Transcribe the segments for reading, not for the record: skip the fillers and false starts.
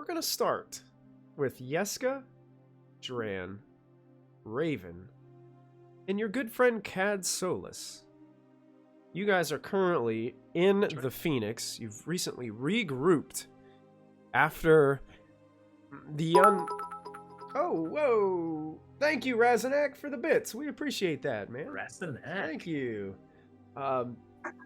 we're going to start with Yeska, Dran, Raven, and your good friend Cad Solus. You guys are currently in the Phoenix. You've recently regrouped after the Oh, whoa! Thank you, Razanak, for the bits. We appreciate that, man. Razanak. Thank you.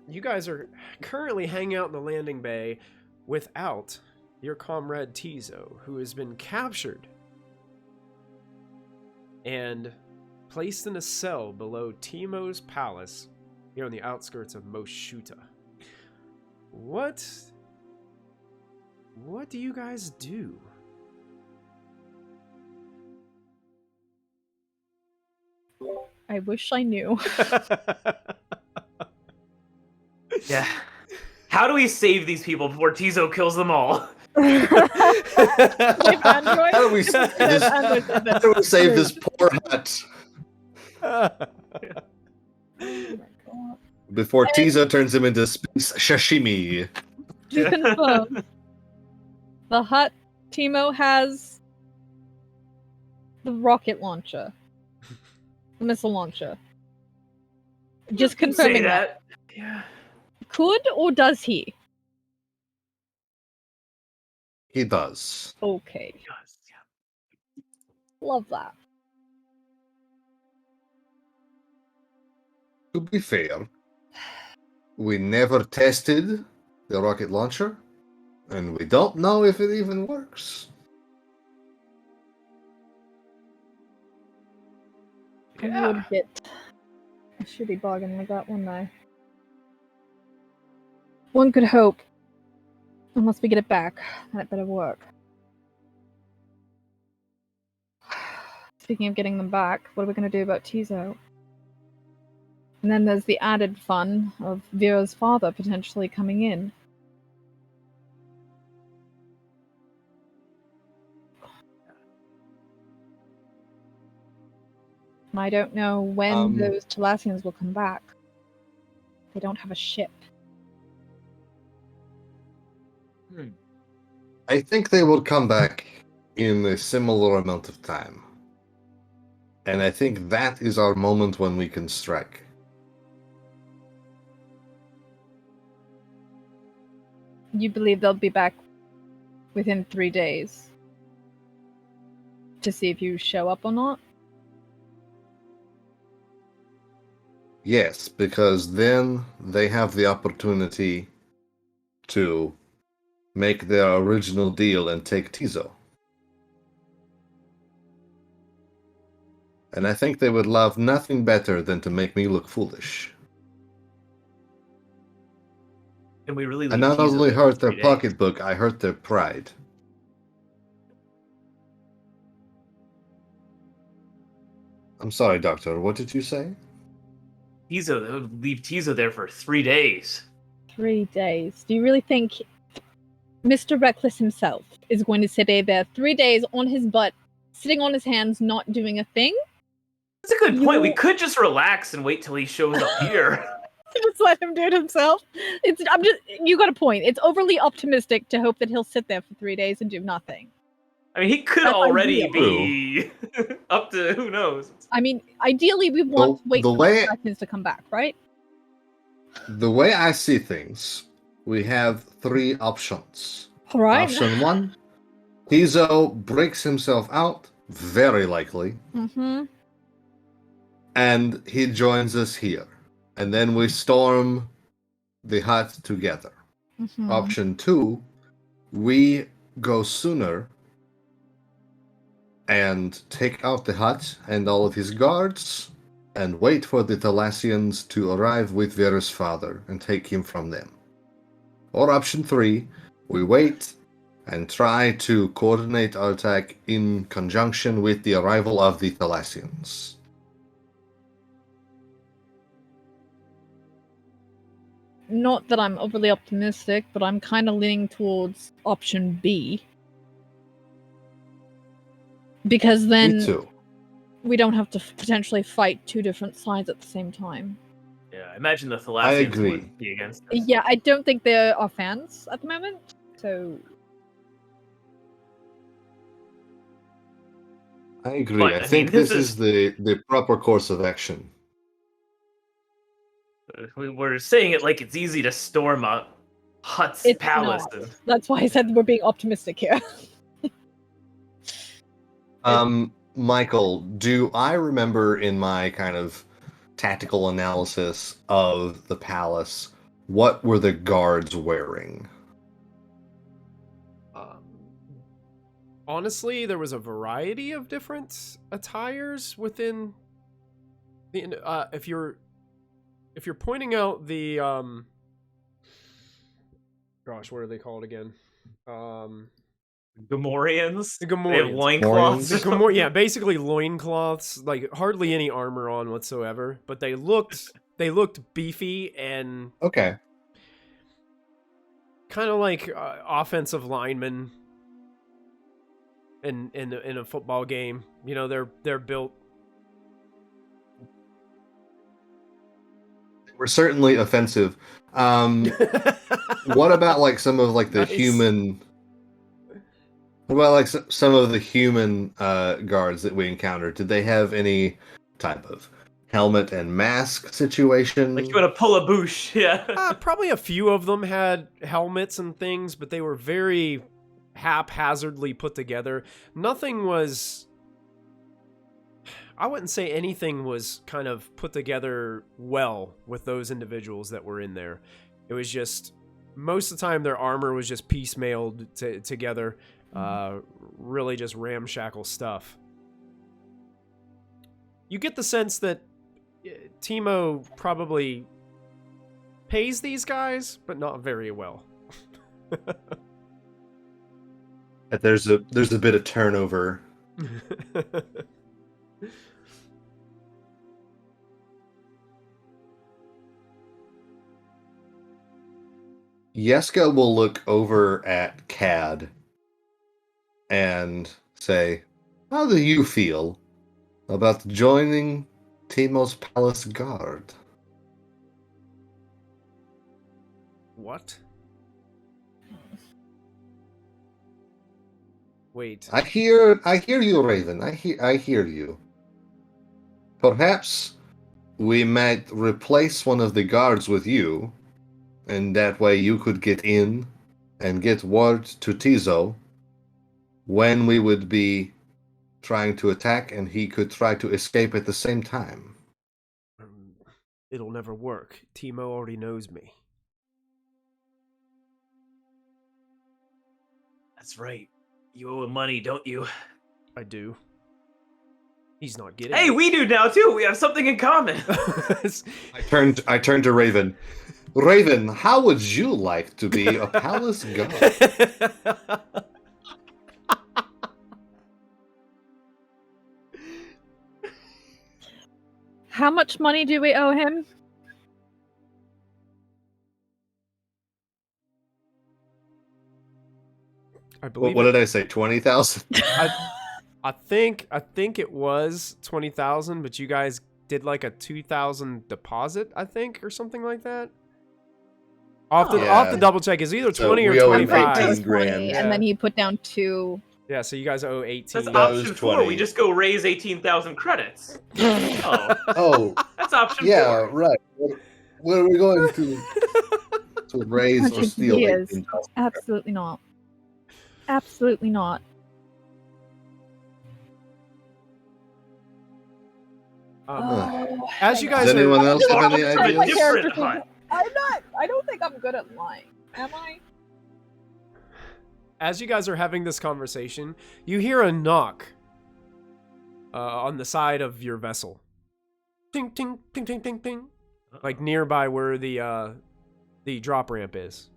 You guys are currently hanging out in the landing bay without your comrade Tizo, who has been captured and placed in a cell below Teemo's palace here on the outskirts of Mos Shuta. What do you guys do? I wish I knew. Yeah. How do we save these people before Tizo kills them all? How do we save this poor hut? Before Tizo turns him into space sashimi. To confirm, the hut Teemo has the rocket launcher. The missile launcher. Just confirming Say that. Yeah. Could or does he? He does. Okay. Yes, yeah. Love that. To be fair, we never tested the rocket launcher, and we don't know if it even works. I would get a shitty bargain like that one though. One could hope. Unless we get it back, then it better work. Speaking of getting them back, what are we going to do about Tizo? And then there's the added fun of Vera's father potentially coming in. And I don't know when those Talassians will come back. They don't have a ship. I think they will come back in a similar amount of time. And I think that is our moment when we can strike. You believe they'll be back within 3 days? To see if you show up or not? Yes, because then they have the opportunity to make their original deal and take Tizo. And I think they would love nothing better than to make me look foolish. And we really I not Tizo only for hurt their 3 days. pocketbook, I hurt their pride. I'm sorry, Doctor, what did you say? Tizo, they would leave Tizo there for 3 days. 3 days. Do you really think Mr. Reckless himself is going to sit there 3 days on his butt, sitting on his hands, not doing a thing? That's a good point. We could just relax and wait till he shows up here. Just let him do it himself. You got a point. It's overly optimistic to hope that he'll sit there for 3 days and do nothing. I mean, he could That's already ideal. be up to who knows. I mean, ideally we want to wait the for way- the Americans to come back, right? The way I see things, we have 3 options. All right. Option 1, Tizo breaks himself out, very likely, Mm-hmm. and he joins us here. And then we storm the hut together. Mm-hmm. Option 2, we go sooner and take out the hut and all of his guards and wait for the Talassians to arrive with Vera's father and take him from them. Or option 3, we wait and try to coordinate our attack in conjunction with the arrival of the Talassians. Not that I'm overly optimistic, but I'm kind of leaning towards option B. Because Me then too. we don't have to potentially fight 2 different sides at the same time. Yeah, I imagine the I Thalassians agree. would be against us. Yeah, I don't think there are fans at the moment, so I agree. But, I I think mean, this is the proper course of action. We're saying it like it's easy to storm a Hutt's It's palace. not. That's why I said we're being optimistic here. Michael, do I remember in my kind of tactical analysis of the palace, what were the guards wearing? Honestly, there was a variety of different attires within the. If you're pointing out the gosh, what are they called again? Gamorreans? The They have Gamorreans. loincloths. Gamorreans? Yeah, basically loincloths, like hardly any armor on whatsoever, but they looked beefy and Okay. kind of like offensive linemen in a football game. You know, they're built. We're certainly offensive. What about like some of like the Nice. human? What about like some of the human guards that we encountered? Did they have any type of helmet and mask situation? Like you want to pull a boosh, yeah. Probably a few of them had helmets and things, but they were very haphazardly put together. Nothing was. I wouldn't say anything was kind of put together well with those individuals that were in there. It was just most of the time their armor was just piecemealed together. Really just ramshackle stuff. You get the sense that Teemo probably pays these guys, but not very well. That there's a bit of turnover. Yeska will look over at Cad and say, "How do you feel about joining Teemo's Palace Guard?" What? Wait. I hear you, Raven. I hear you. Perhaps we might replace one of the guards with you, and that way you could get in and get word to Tizo when we would be trying to attack, and he could try to escape at the same time. It'll never work. Teemo already knows me. That's right. You owe him money, don't you? I do. He's not getting Hey, it. we do now too. We have something in common. I turned to Raven. Raven, how would you like to be a palace guard? How much money do we owe him? I believe. What did I say? 20,000. I think it was 20,000, but you guys did like a 2,000 deposit, I think, or something like that. I'll have to double check. It's either 20 or we owe him 25. 18 grand. Yeah. And then he put down 2. Yeah, so you guys owe 18. That's That was option 4. 20. We just go raise 18,000 credits. Oh, Oh, that's option yeah, 4. right. What are we going to raise or steal? Years. 18,000? Absolutely not. Absolutely not. As you guys Does anyone else have any It's a ideas? different Hutt. I don't think I'm good at lying. Am I? As you guys are having this conversation, you hear a knock on the side of your vessel. Ting, ting, ting, ting, ting, ting. Like nearby where the drop ramp is.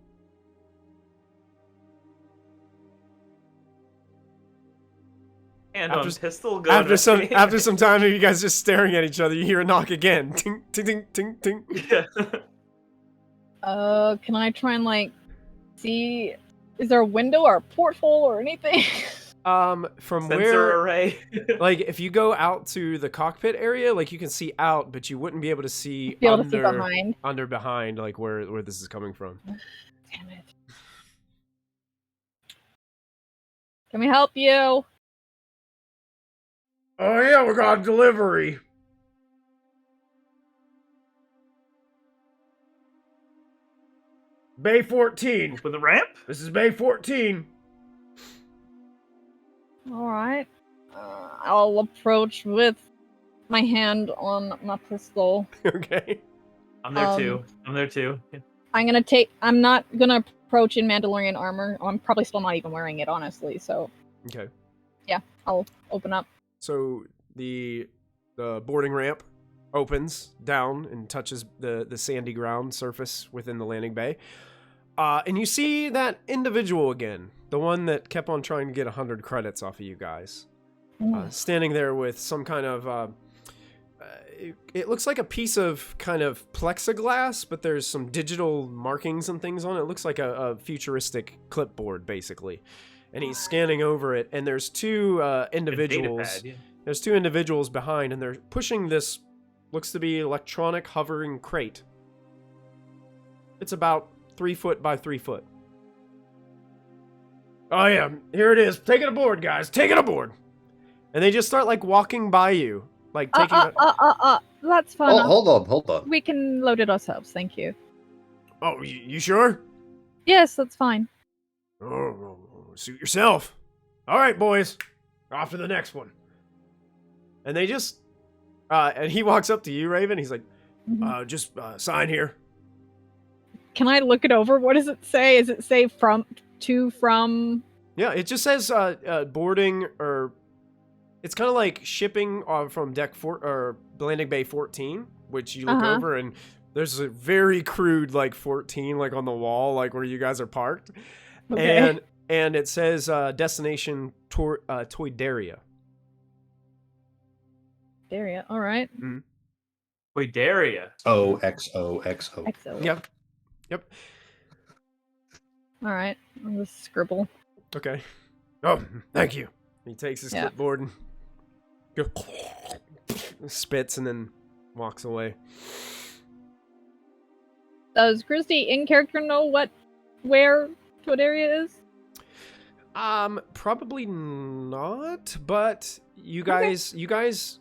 And After- on pistol gun. After some time of you guys just staring at each other, you hear a knock again. Ting, ting, ting, ting, ting. Yeah. Can I try and see? Is there a window or a porthole or anything? From Sensor where, array. like, if you go out to the cockpit area, like, you can see out, but you wouldn't be able to see Be able to see behind. behind, like, where this is coming from. Damn it. Can we help you? Oh yeah, we got a delivery. Bay 14. With the ramp? This is Bay 14. All right. I'll approach with my hand on my pistol. Okay. I'm there too. I'm there too. I'm not gonna approach in Mandalorian armor. I'm probably still not even wearing it, honestly. So Okay. yeah, I'll open up. So the boarding ramp opens down and touches the sandy ground surface within the landing bay. And you see that individual again, the one that kept on trying to get 100 credits off of you guys. Standing there with some kind of, it looks like a piece of kind of plexiglass, but there's some digital markings and things on it. It looks like a futuristic clipboard, basically. And he's scanning over it, and there's two individuals. There's two individuals behind, and they're pushing this, looks to be electronic hovering crate. It's about 3 foot by 3 foot. Oh yeah, here it is. Take it aboard, guys. Take it aboard. And they just start like walking by you, like taking. That's fine. Oh, hold on. We can load it ourselves. Thank you. Oh, you sure? Yes, that's fine. Oh, suit yourself. All right, boys, off to the next one. And they just, and he walks up to you, Raven. He's like, just sign here. Can I look it over? What does it say? Is it say from? Yeah, it just says boarding, or it's kind of like shipping from deck 4 or landing bay 14, which you look over and there's a very crude like 14 like on the wall, like where you guys are parked. Okay. And it says destination Toydaria. Daria, all right. Toydaria. OXOXO. Yep. All right, I'll just scribble. Okay. Oh, thank you. He takes his clipboard and spits and then walks away. Does Christy in character know where Toydaria is? Probably not, but you guys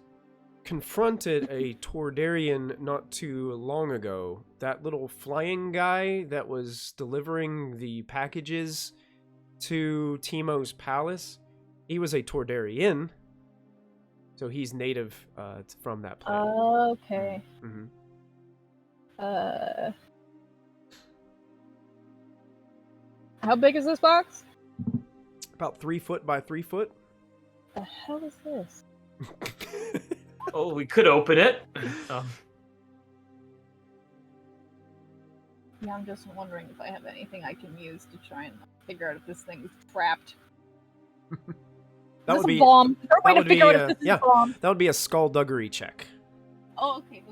confronted a Toydarian not too long ago. That little flying guy that was delivering the packages to Teemo's palace, he was a Toydarian, so he's native from that planet. Okay. How big is this box? About 3 foot by 3 foot. The hell is this? Oh, we could open it. Yeah, I'm just wondering if I have anything I can use to try and figure out if this thing is trapped. That would be a bomb. Is there a way to figure out if this is a bomb? That would be a skullduggery check. Oh, okay.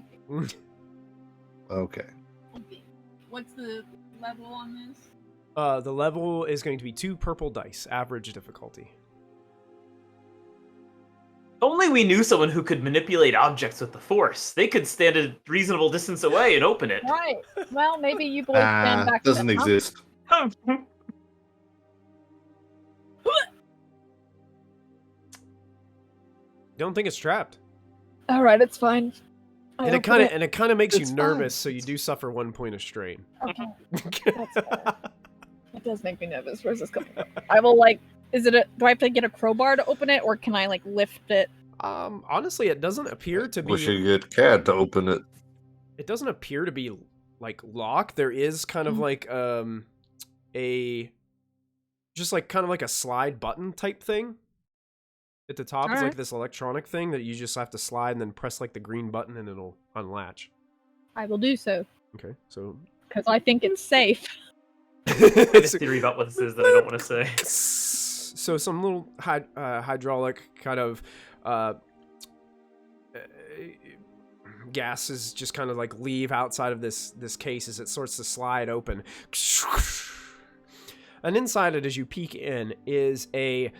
Okay. What's the level on this? The level is going to be 2 purple dice, average difficulty. Only we knew someone who could manipulate objects with the Force. They could stand a reasonable distance away and open it. Right. Well, maybe you boys stand back. Doesn't exist. You don't think it's trapped? All right, it's fine. And it kind of makes you nervous, so you do suffer 1 point of strain. Okay. That's fair. It does make me nervous. Where's this coming from? I will do I have to get a crowbar to open it, or can I lift it? Honestly, it doesn't appear to be. We should get Cat to open it. It doesn't appear to be locked. There is kind of a slide button type thing. At the top is this electronic thing that you just have to slide and then press the green button and it'll unlatch. I will do so. Okay, so because I think it's safe. I have a theory about what this is that I don't want to say. So some little hydraulic kind of gases just kind of leave outside of this case as it starts to slide open. And inside it, as you peek in, is a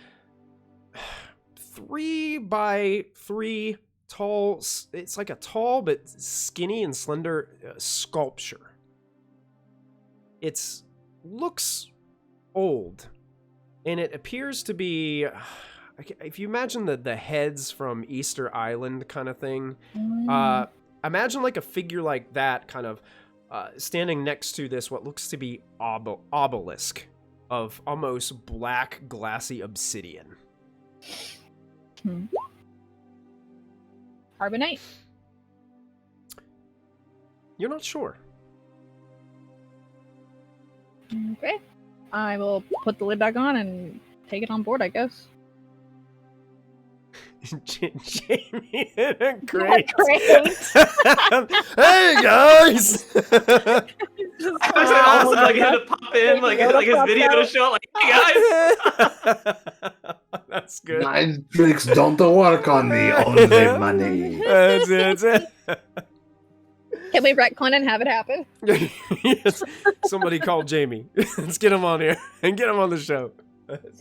3 by 3 tall. It's like a tall but skinny and slender sculpture. Looks old, and it appears to be, if you imagine the heads from Easter Island kind of thing, imagine like a figure like that kind of standing next to this, what looks to be obelisk of almost black, glassy obsidian. Carbonite? You're not sure. Okay. I will put the lid back on and take it on board, I guess. Jamie in a crate. Great. Hey guys! I was awesome, like him to pop in, like his video to show, like, hey guys. That's good. Mind tricks don't work on me, only money. That's it. Can we retcon and have it happen? Yes. Somebody call Jamie. Let's get him on here and get him on the show.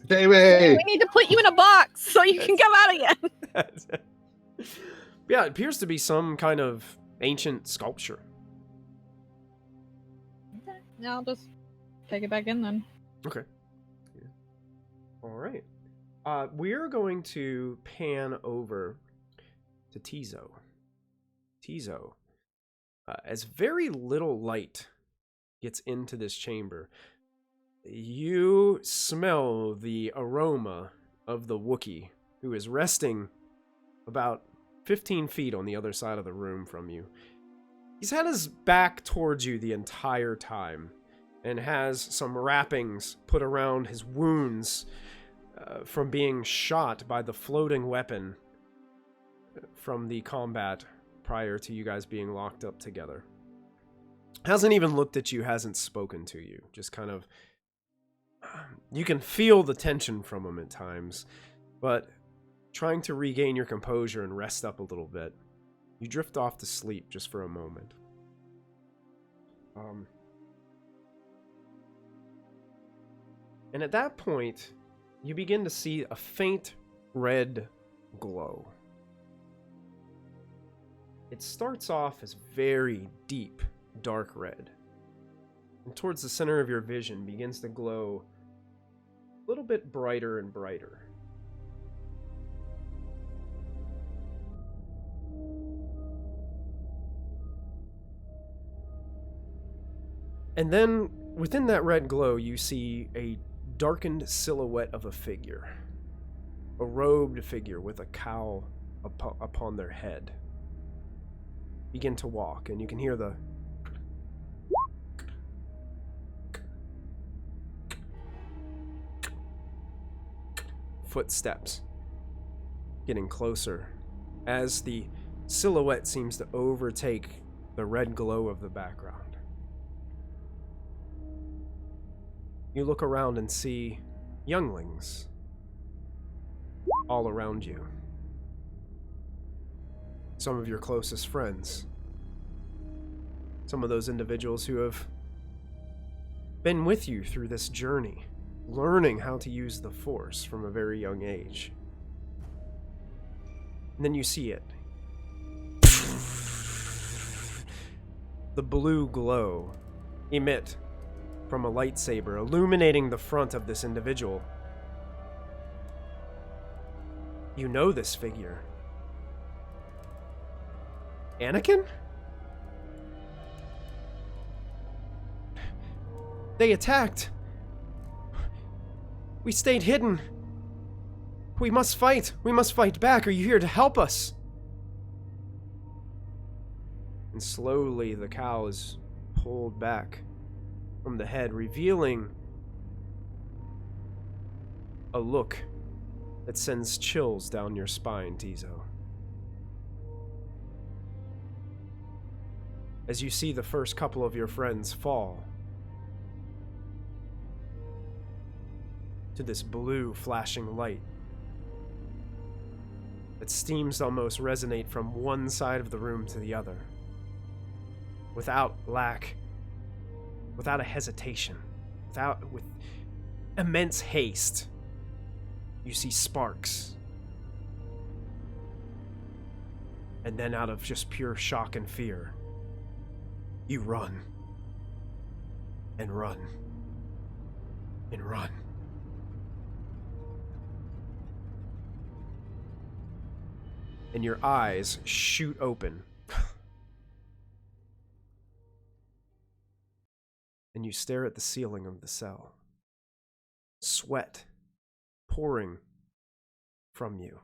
Jamie! We need to put you in a box so you can come out again. Yeah, it appears to be some kind of ancient sculpture. Okay. Yeah, I'll just take it back in then. Okay. Yeah. All right. We're going to pan over to Tizo. Tizo. As very little light gets into this chamber, you smell the aroma of the Wookiee, who is resting about 15 feet on the other side of the room from you. He's had his back towards you the entire time, and has some wrappings put around his wounds from being shot by the floating weapon from the combat prior to you guys being locked up together. Hasn't even looked at you, hasn't spoken to you. Just kind of... You can feel the tension from him at times, but trying to regain your composure and rest up a little bit, you drift off to sleep just for a moment. And at that point, you begin to see a faint red glow. It starts off as very deep, dark red, and towards the center of your vision begins to glow a little bit brighter and brighter. And then, within that red glow, you see a darkened silhouette of a figure. A robed figure with a cowl upon their head. Begin to walk, and you can hear the footsteps getting closer as the silhouette seems to overtake the red glow of the background. You look around and see younglings all around you. Some of your closest friends. Some of those individuals who have been with you through this journey, learning how to use the Force from a very young age. And then you see it. The blue glow emit from a lightsaber, illuminating the front of this individual. You know this figure. Anakin? They attacked. We stayed hidden. We must fight. We must fight back. Are you here to help us? And slowly the cowl is pulled back from the head, revealing a look that sends chills down your spine, Tizo. As you see the first couple of your friends fall to this blue flashing light that seems to almost resonate from one side of the room to the other. Without a hesitation, with immense haste, you see sparks. And then out of just pure shock and fear, you run. And run. And run. and your eyes shoot open. And you stare at the ceiling of the cell. Sweat pouring from you.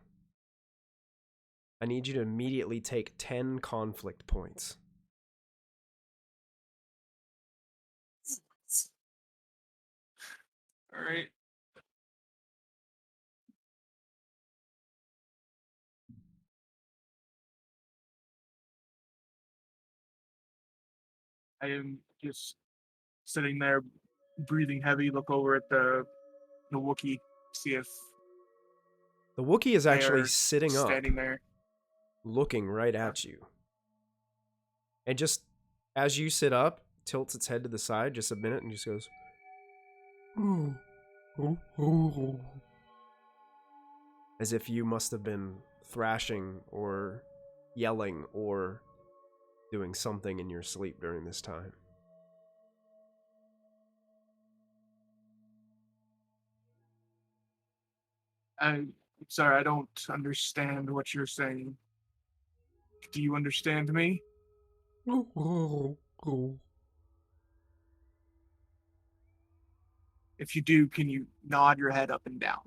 I need you to immediately take 10 conflict points. All right. I am just sitting there, breathing heavy. Look over at the Wookiee, see if The Wookiee is actually they're sitting up, standing there. looking right at you. And just as you sit up, tilts its head to the side just a minute and just goes, as if you must have been thrashing or yelling or doing something in your sleep during this time. I'm sorry, I don't understand what you're saying. Do you understand me? If you do, can you nod your head up and down?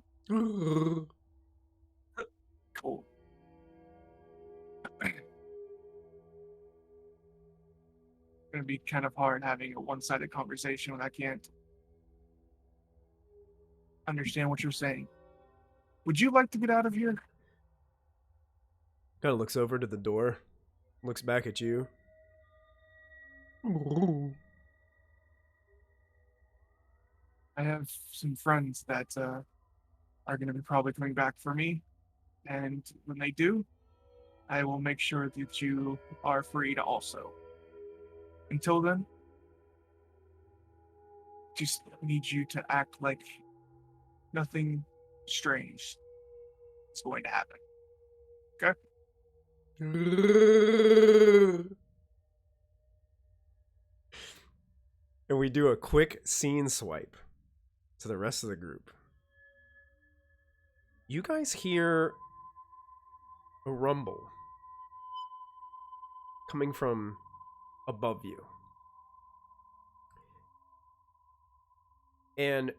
Cool. It's gonna be kind of hard having a one-sided conversation when I can't understand what you're saying. Would you like to get out of here? Kind of looks over to the door, looks back at you. I have some friends that are going to be probably coming back for me, and when they do, I will make sure that you are free to also. Until then, just need you to act like nothing strange is going to happen. Okay? And we do a quick scene swipe to the rest of the group. You guys hear a rumble coming from above you. And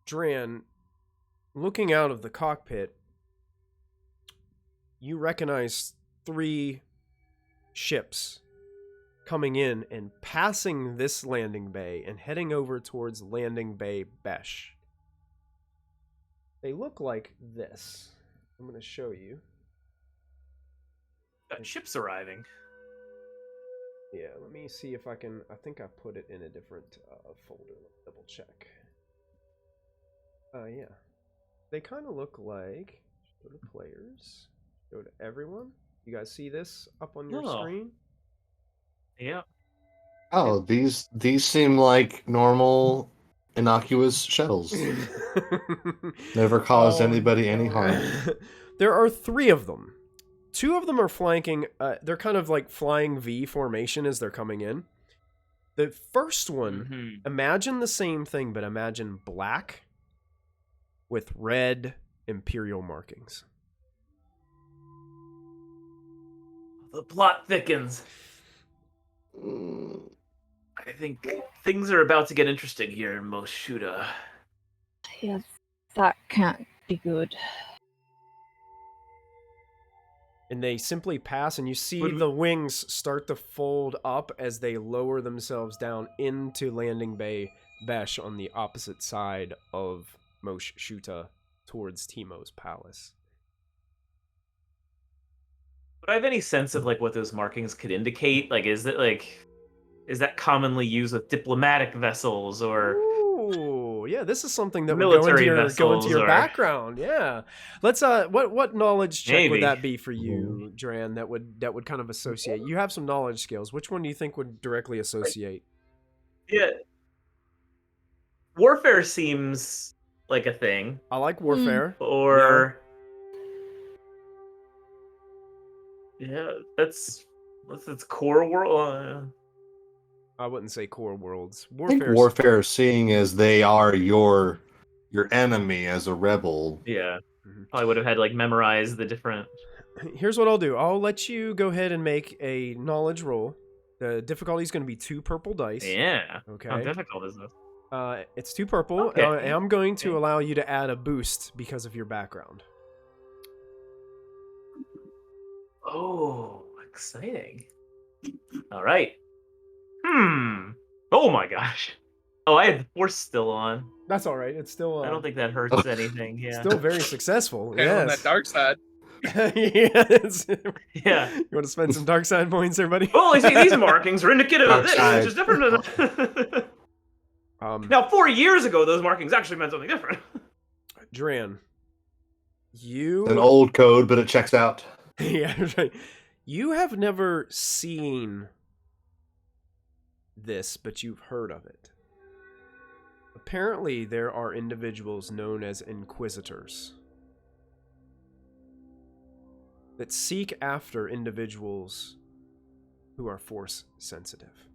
Dran, looking out of the cockpit, you recognize 3 ships coming in and passing this landing bay and heading over towards landing bay Besh. They look like this. I'm going to show you. Ship's arriving. Yeah, let me see if I can. I think I put it in a different folder. Let's double check. Yeah. They kind of look like. Go to players. Go to everyone. You guys see this up on your screen? Yeah. Oh, these seem like normal, innocuous shells. Never caused anybody any harm. There are 3 of them. 2 of them are flanking. They're kind of like flying V formation as they're coming in. The first one, imagine the same thing, but imagine black with red Imperial markings. The plot thickens. I think things are about to get interesting here in Moshuta. Yes, that can't be good. And they simply pass, and you see the wings start to fold up as they lower themselves down into landing bay Besh on the opposite side of Moshuta towards Teemo's palace. Would I have any sense of like what those markings could indicate? Like, is that commonly used with diplomatic vessels or? Ooh, yeah, this is something that would Military go into your vessels background. Yeah, let's. What knowledge check would Maybe. that be for you, Dran? That would kind of associate. You have some knowledge skills. Which one do you think would directly associate? Yeah. Warfare seems like a thing. I like warfare. Or yeah, that's core world. I wouldn't say core worlds. I think warfare, seeing as they are your enemy as a rebel. Yeah, probably would have had to like memorize the different. here's what I'll do. I'll let you go ahead and make a knowledge roll. The difficulty is going to be 2 purple dice. Yeah. Okay. How difficult is this? It's 2 purple. Okay. And I'm going to allow you to add a boost because of your background. Oh, exciting. All right. Oh my gosh. Oh, I had the force still on. That's all right. It's still. I don't think that hurts anything. Yeah. Still very successful. And on Yes. that dark side. Yes. Yeah. You want to spend some dark side points, everybody? Oh, I see these markings are indicative of this, Dark which is different than... Now, 4 years ago, those markings actually meant something different. Dran, you. An old code, but it checks out. Yeah, right. You have never seen this, but you've heard of it. Apparently, there are individuals known as inquisitors that seek after individuals who are force sensitive.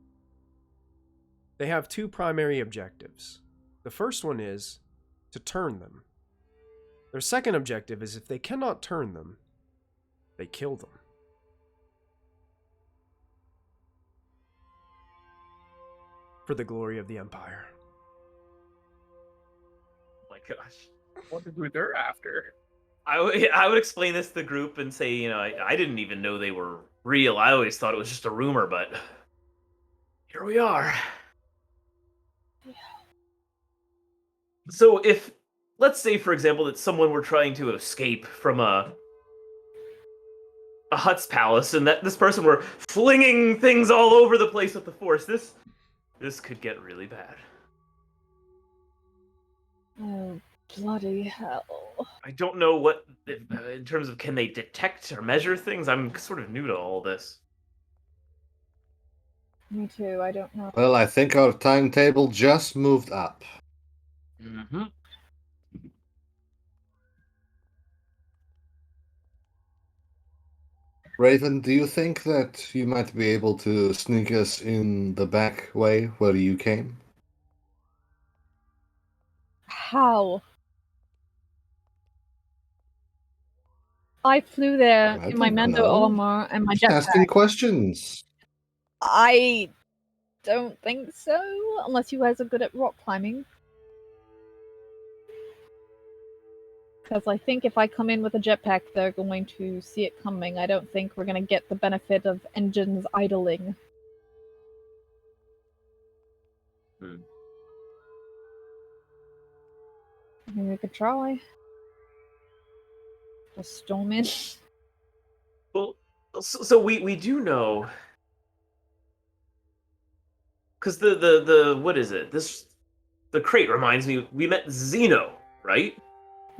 They have 2 primary objectives. The first one is to turn them. Their second objective is if they cannot turn them, they kill them. For the glory of the Empire. Oh my gosh. What did we they're after? I would explain this to the group and say, you know, I didn't even know they were real. I always thought it was just a rumor, but here we are. So if, let's say, for example, that someone were trying to escape from a Hutt's palace, and that this person were flinging things all over the place with the Force, this could get really bad. Oh, bloody hell. I don't know what, in terms of can they detect or measure things? I'm sort of new to all this. Me too, I don't know. Well, I think our timetable just moved up. Mm-hmm. Raven, do you think that you might be able to sneak us in the back way where you came? How? I flew there I in my don't Mando know. armor and my Just asking jetpack. questions. I don't think so, unless you guys are good at rock climbing. Because I think if I come in with a jetpack, they're going to see it coming. I don't think we're going to get the benefit of engines idling. Hmm. I mean, we could try. Just storm in. Well, so we do know, because the what is it? The crate reminds me we met Zeno, right?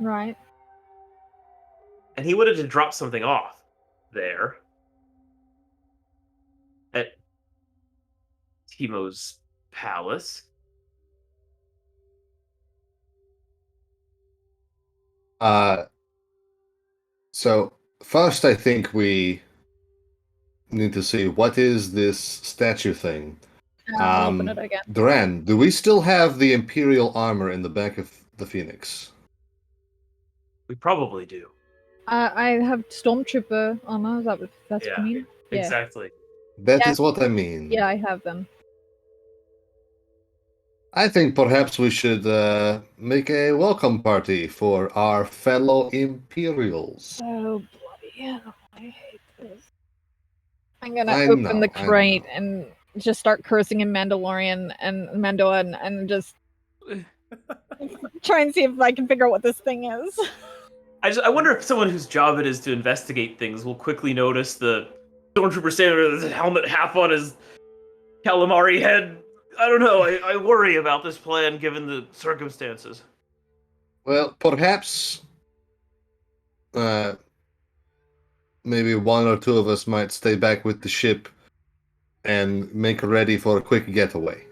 Right. And he wanted to drop something off there at Teemo's palace. So first I think we need to see what is this statue thing. I'll open it again. Duran, do we still have the Imperial armor in the back of the Phoenix? We probably do. I have Stormtrooper armor. Is that what that's what Yeah, you mean? Yeah. Exactly. That Yeah. is what I mean. Yeah, I have them. I think perhaps we should make a welcome party for our fellow Imperials. Oh, bloody hell. I hate this. I'm gonna I open know, the I crate know. and just start cursing in Mandalorian and Mandoan and just try and see if I can figure out what this thing is. I wonder if someone whose job it is to investigate things will quickly notice the Stormtrooper standing with his helmet half on his calamari head. I don't know. I worry about this plan given the circumstances. Well, perhaps maybe one or two of us might stay back with the ship and make ready for a quick getaway.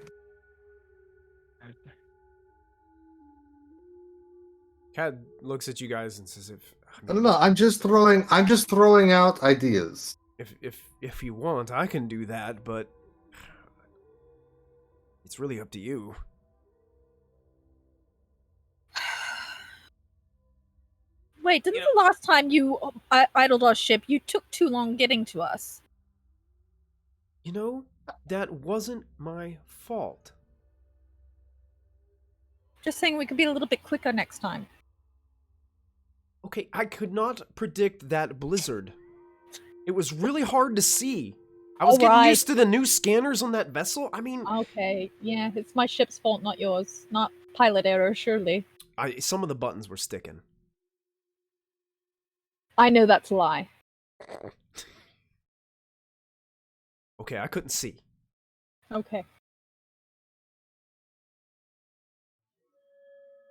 Cad looks at you guys and says, I don't know. I'm just throwing out ideas. If you want, I can do that, but it's really up to you. Wait, didn't the last time you idled our ship, you took too long getting to us? You know, that wasn't my fault. Just saying we could be a little bit quicker next time. Okay, I could not predict that blizzard. It was really hard to see. I was getting used to the new scanners on that vessel. I mean... Okay, yeah, it's my ship's fault, not yours. Not pilot error, surely. Some of the buttons were sticking. I know that's a lie. Okay, I couldn't see. Okay.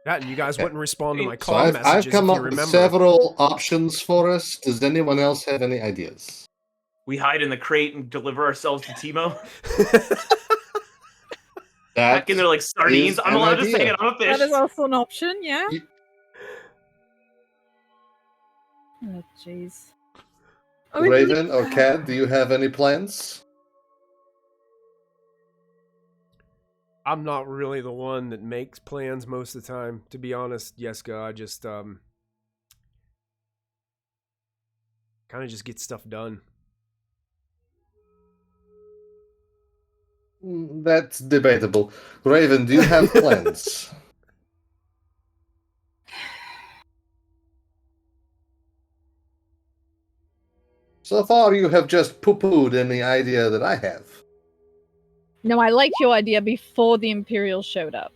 That, and you guys wouldn't respond to my So call I've messages, come if you up with remember. several options for us. Does anyone else have any ideas? We hide in the crate and deliver ourselves to Teemo. Back in there like sardines. I'm allowed to say it. I'm a fish. That is also an option, yeah? Oh, jeez. Raven or Cat, do you have any plans? I'm not really the one that makes plans most of the time, to be honest, Yeska. I just, kind of just get stuff done. That's debatable. Raven, do you have plans? So far, you have just poo-pooed any idea that I have. No, I liked your idea before the Imperials showed up.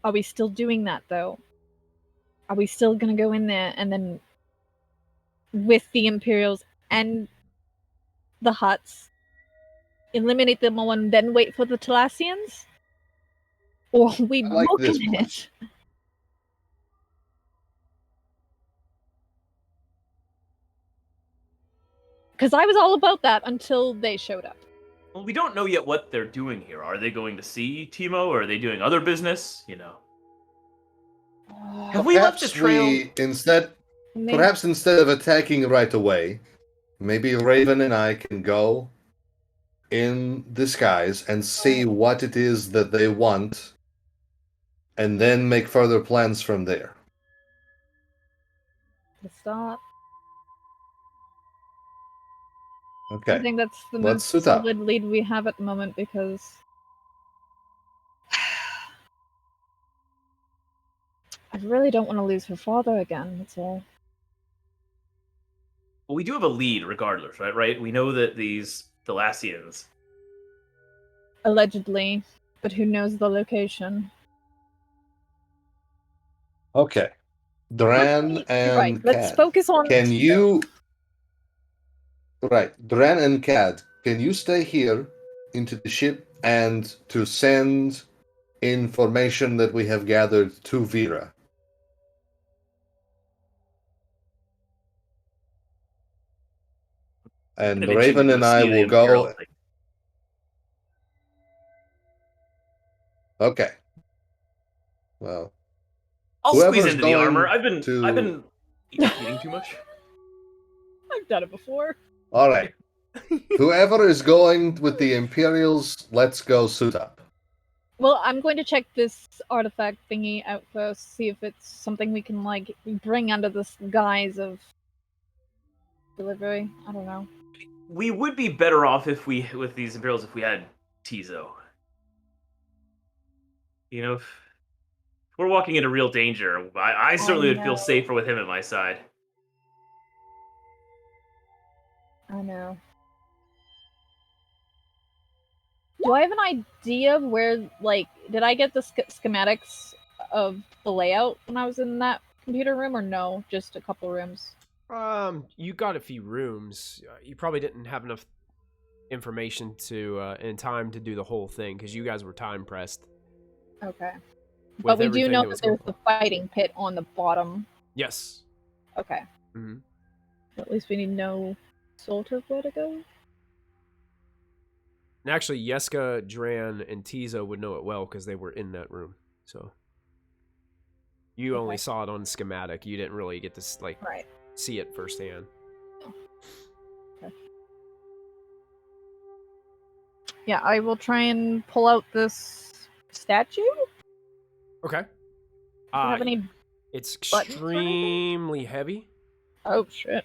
Are we still doing that, though? Are we still gonna go in there and then with the Imperials and the Hutts, eliminate them all and then wait for the Talassians? Or are we I like this looking plan. it? Because I was all about that until they showed up. Well, we don't know yet what they're doing here. Are they going to see Teemo, or are they doing other business? You know. Have we left a trail? Perhaps instead of attacking right away, maybe Raven and I can go in disguise and see what it is that they want, and then make further plans from there. Stop. Okay. I think that's the Let's most suit up. solid lead we have at the moment because I really don't want to lose her father again, that's all. Well, we do have a lead regardless, right? Right? We know that these Thalassians. Allegedly, but who knows the location? Okay. Dran You're and right. Let's Cad. focus on. Can you... Right. Dran and Cad, can you stay here into the ship and to send information that we have gathered to Vera? And Kind of itching to Raven and I see the will Imperial go... thing. Okay. Well, I'll whoever's squeeze into the armor. going I've been eating too much. I've done it before. All right. Whoever is going with the Imperials, let's go suit up. Well, I'm going to check this artifact thingy out first, see if it's something we can, like, bring under this guise of delivery. I don't know. We would be better off with these Imperials if we had Tizo. You know, if we're walking into real danger, I certainly would feel safer with him at my side. I know. Do I have an idea of where, like, did I get the schematics of the layout when I was in that computer room, or no? Just a couple rooms? You got a few rooms. You probably didn't have enough information to in time to do the whole thing because you guys were time pressed. Okay. But we do know that there's the going fighting pit on the bottom. Yes. Okay. Mm-hmm. At least we need to know sort of where to go. And actually, Yeska, Dran, and Tizo would know it well because they were in that room. So you only saw it on schematic. You didn't really get to see it firsthand. Okay. Yeah, I will try and pull out this statue. Okay. Do you have any It's Buttons or anything? extremely heavy. Oh shit.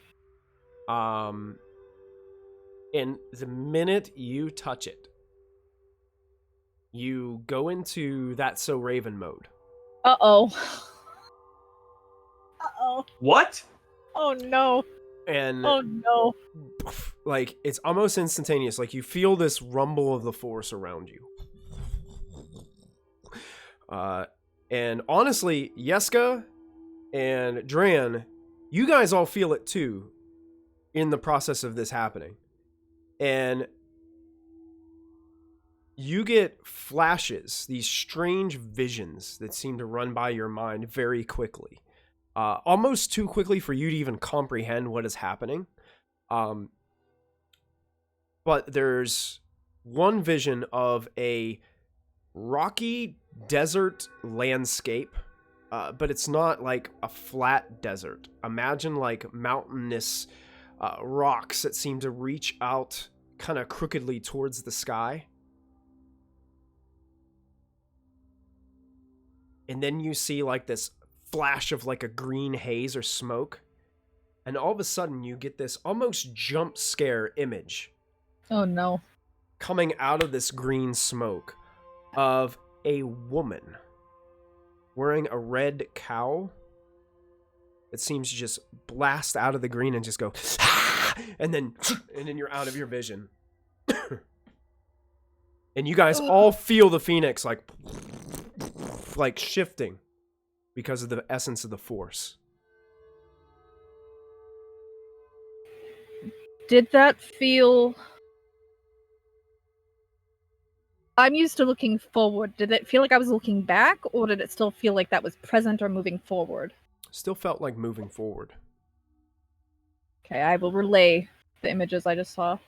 And the minute you touch it, you go into That's So Raven mode. Uh-oh. Uh-oh. What? Oh no. And Oh no. like it's almost instantaneous. Like you feel this rumble of the force around you. And honestly, Yeska and Dran, you guys all feel it too in the process of this happening. And you get flashes, these strange visions that seem to run by your mind very quickly. Almost too quickly for you to even comprehend what is happening. But there's one vision of a rocky desert landscape, but it's not like a flat desert. Imagine like mountainous rocks that seem to reach out kind of crookedly towards the sky. And then you see like this flash of like a green haze or smoke. And all of a sudden you get this almost jump scare image Oh no. coming out of this green smoke of a woman wearing a red cowl that seems to just blast out of the green and just go ah! and then you're out of your vision. And you guys all feel the phoenix like shifting because of the essence of the force. Did that feel... I'm used to looking forward. Did it feel like I was looking back, or did it still feel like that was present or moving forward? Still felt like moving forward. Okay, I will relay the images I just saw. Does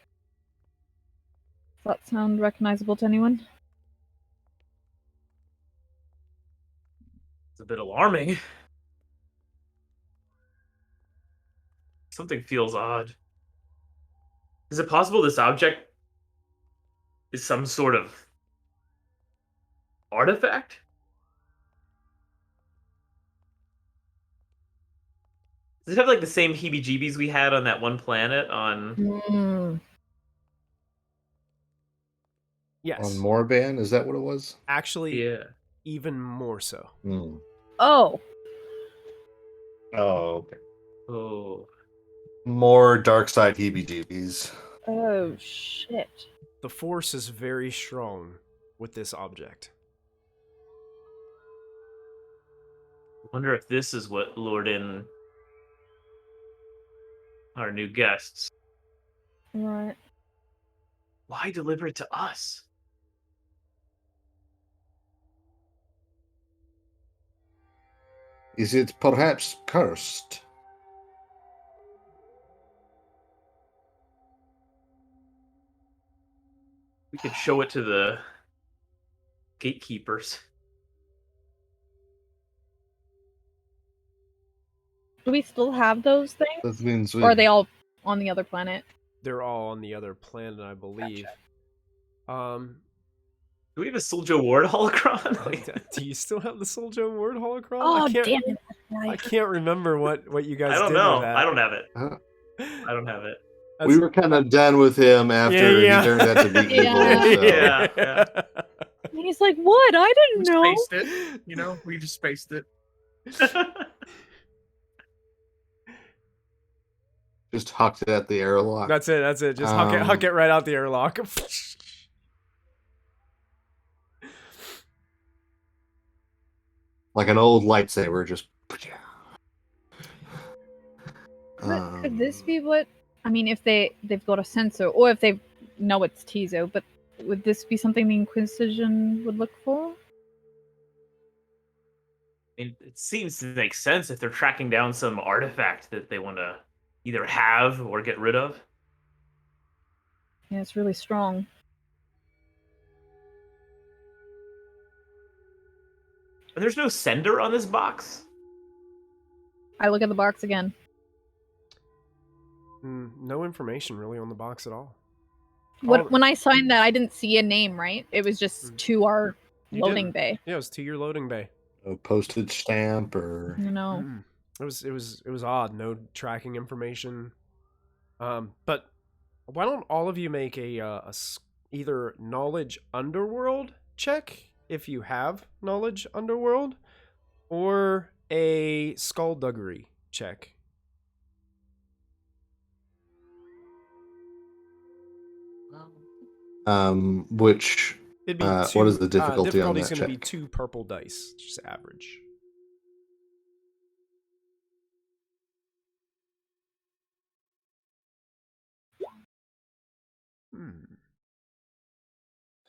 that sound recognizable to anyone? It's a bit alarming. Something feels odd. Is it possible this object is some sort of artifact? Does it have like the same heebie-jeebies we had on that one planet on... Yes. On Morban, is that what it was? Actually, Yeah. even more so. Hmm. Oh. Oh, okay. Oh. More dark side heebie-jeebies. Oh, shit. The force is very strong with this object. I wonder if this is what lured in our new guests. Right. Why deliver it to us? Is it perhaps cursed? We could show it to the gatekeepers. Do we still have those things? That means we... Or are they all on the other planet? They're all on the other planet, I believe. Gotcha. Do we have a Soldier Ward holocron? Do you still have the Soldier Word holocron? Oh, I can't, damn it. I can't remember what you guys I don't did know. with that. I don't have it. Huh? I don't have it. We were kind of done with him after Yeah. he turned out to be evil. Yeah. So. Yeah. And he's like, what? I We didn't know. spaced it. You know, we just spaced it. Just hucked it at the airlock. That's it. Just huck it right out the airlock. Like an old lightsaber, just... But could this be what... I mean, if they've got a sensor, or if they know it's Tizo, but would this be something the Inquisition would look for? I mean, it seems to make sense if they're tracking down some artifact that they want to either have or get rid of. Yeah, it's really strong. And there's no sender on this box? I look at the box again. No information really on the box at all. When I signed that, I didn't see a name, right? It was just to our You loading didn't. bay. Yeah, it was to your loading bay. No postage stamp or No. It was odd. No tracking information. But why don't all of you make either knowledge underworld check if you have knowledge underworld, or a skullduggery check. which It'd be two. what is the difficulty on difficulty's that going to be check? 2 purple dice, just average.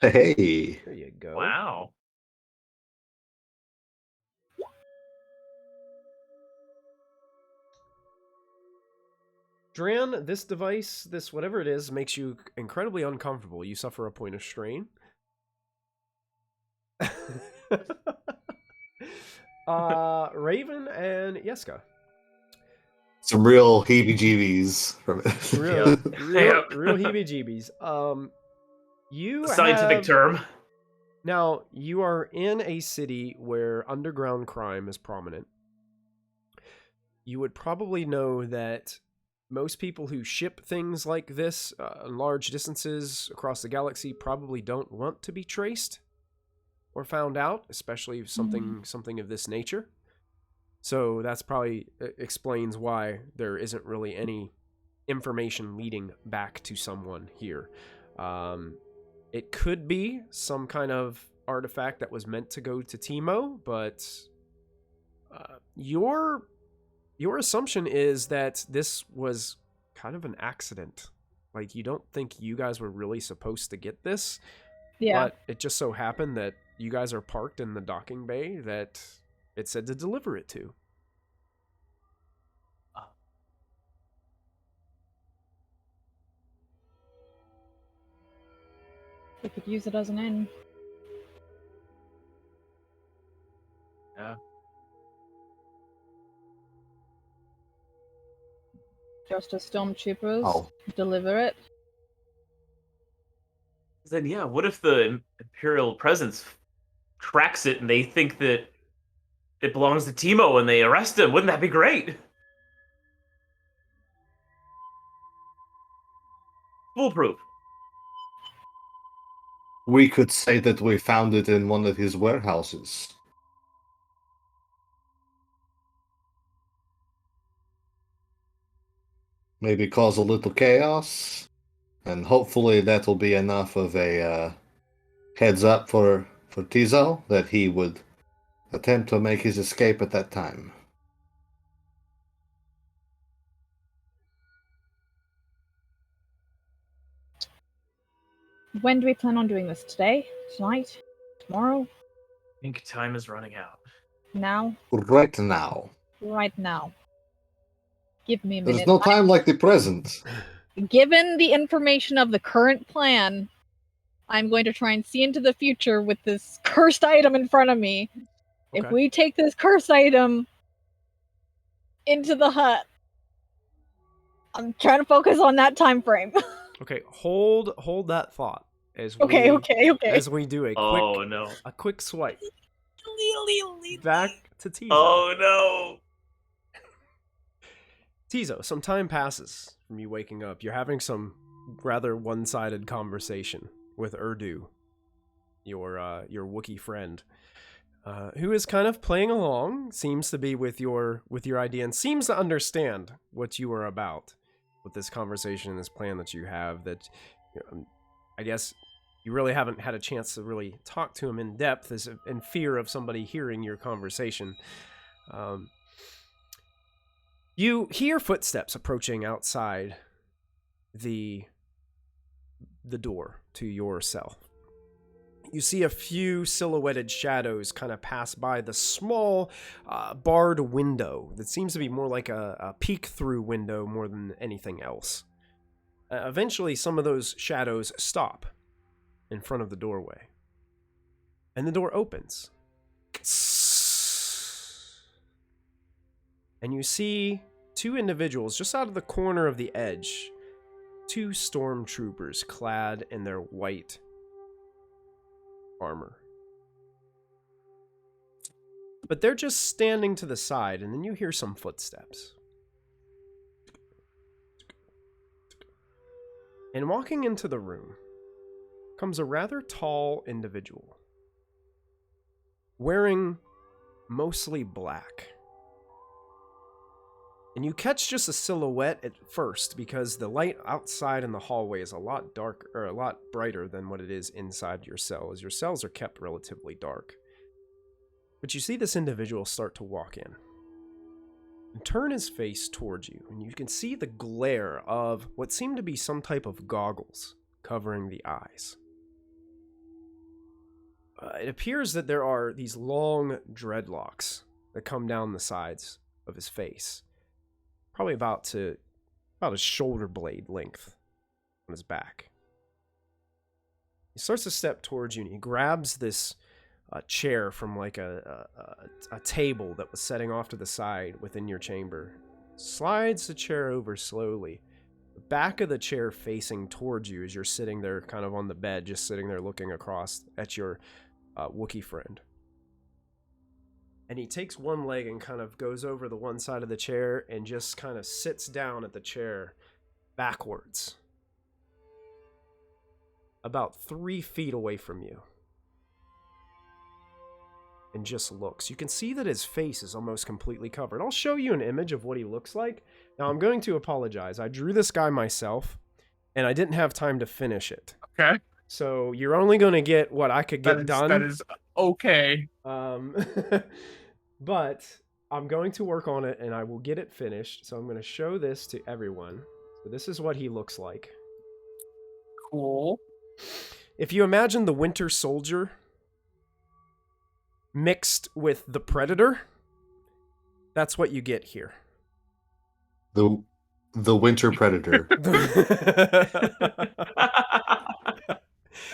Hey, There you go. Wow. Dran, this device, this whatever it is, makes you incredibly uncomfortable. You suffer a point of strain. Raven and Yeska. some real heebie-jeebies from it. Real heebie-jeebies. You Scientific have... term. Now, you are in a city where underground crime is prominent. You would probably know that most people who ship things like this large distances across the galaxy probably don't want to be traced or found out, especially something of this nature. So that's probably explains why there isn't really any information leading back to someone here. It could be some kind of artifact that was meant to go to Teemo, but your assumption is that this was kind of an accident. Like, you don't think you guys were really supposed to get this, but it just so happened that you guys are parked in the docking bay that it said to deliver it to. We could use it as an inn. Yeah. Just as stormtroopers deliver it. Then yeah, what if the Imperial presence tracks it and they think that it belongs to Teemo and they arrest him? Wouldn't that be great? Foolproof. We could say that we found it in one of his warehouses. Maybe cause a little chaos, and hopefully that'll be enough of a heads up for Tizo that he would attempt to make his escape at that time. When do we plan on doing this? Today? Tonight? Tomorrow? I think time is running out. Now? Right now. Right now. Give me a minute. There's no time like the present. Given the information of the current plan, I'm going to try and see into the future with this cursed item in front of me. Okay. If we take this cursed item into the hut, I'm trying to focus on that time frame. Okay, hold that thought as we Okay. as we do a quick swipe back to Tizo. Oh no. Tizo, some time passes from you waking up. You're having some rather one-sided conversation with Urdu, your Wookiee friend, who is kind of playing along, seems to be with your idea, and seems to understand what you are about with this conversation and this plan that you have. That I guess you really haven't had a chance to really talk to him in depth, as in fear of somebody hearing your conversation. You hear footsteps approaching outside the door to your cell. You see a few silhouetted shadows kind of pass by the small barred window that seems to be more like a peek-through window more than anything else. Eventually, some of those shadows stop in front of the doorway. And the door opens. And you see 2 individuals just out of the corner of the edge. 2 stormtroopers clad in their white armor. But they're just standing to the side, and then you hear some footsteps. And walking into the room comes a rather tall individual, wearing mostly black. And you catch just a silhouette at first because the light outside in the hallway is a lot darker, or a lot brighter than what it is inside your cell, as your cells are kept relatively dark. But you see this individual start to walk in and turn his face towards you, and you can see the glare of what seem to be some type of goggles covering the eyes. It appears that there are these long dreadlocks that come down the sides of his face, probably about a shoulder blade length on his back. He starts to step towards you, and he grabs this chair from like a table that was setting off to the side within your chamber, slides the chair over slowly, the back of the chair facing towards you as you're sitting there kind of on the bed, just sitting there looking across at your Wookiee friend. And he takes one leg and kind of goes over the one side of the chair and just kind of sits down at the chair backwards, about 3 feet away from you, and just looks. You can see that his face is almost completely covered. I'll show you an image of what he looks like. Now, I'm going to apologize. I drew this guy myself, and I didn't have time to finish it. Okay. So you're only going to get what I could get done. That is okay. But I'm going to work on it, and I will get it finished. So I'm going to show this to everyone. So this is what he looks like. Cool. If you imagine the Winter Soldier mixed with the Predator, that's what you get here. The Winter Predator.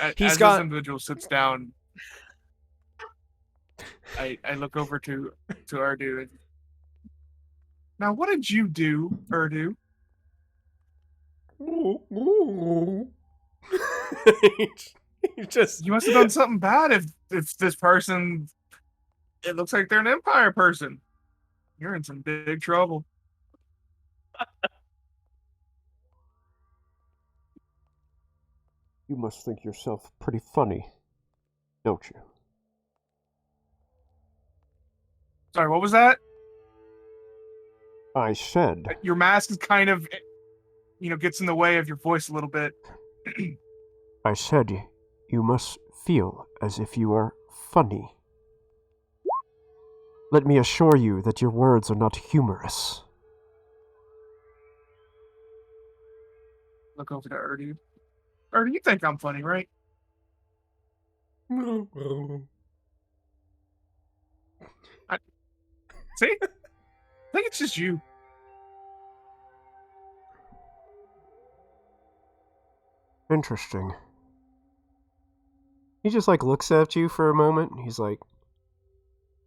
As He's this got individual sits down, I look over to Urdu. And, now, what did you do, Urdu? He just You must have done something bad if this person, it looks like they're an Empire person. You're in some big trouble. You must think yourself pretty funny, don't you? Sorry, what was that? I said. Your mask is kind of, gets in the way of your voice a little bit. I said you must feel as if you are funny. Let me assure you that your words are not humorous. Look over to Urdu. Urdu, you think I'm funny, right? See? I think it's just you. Interesting. He just looks at you for a moment.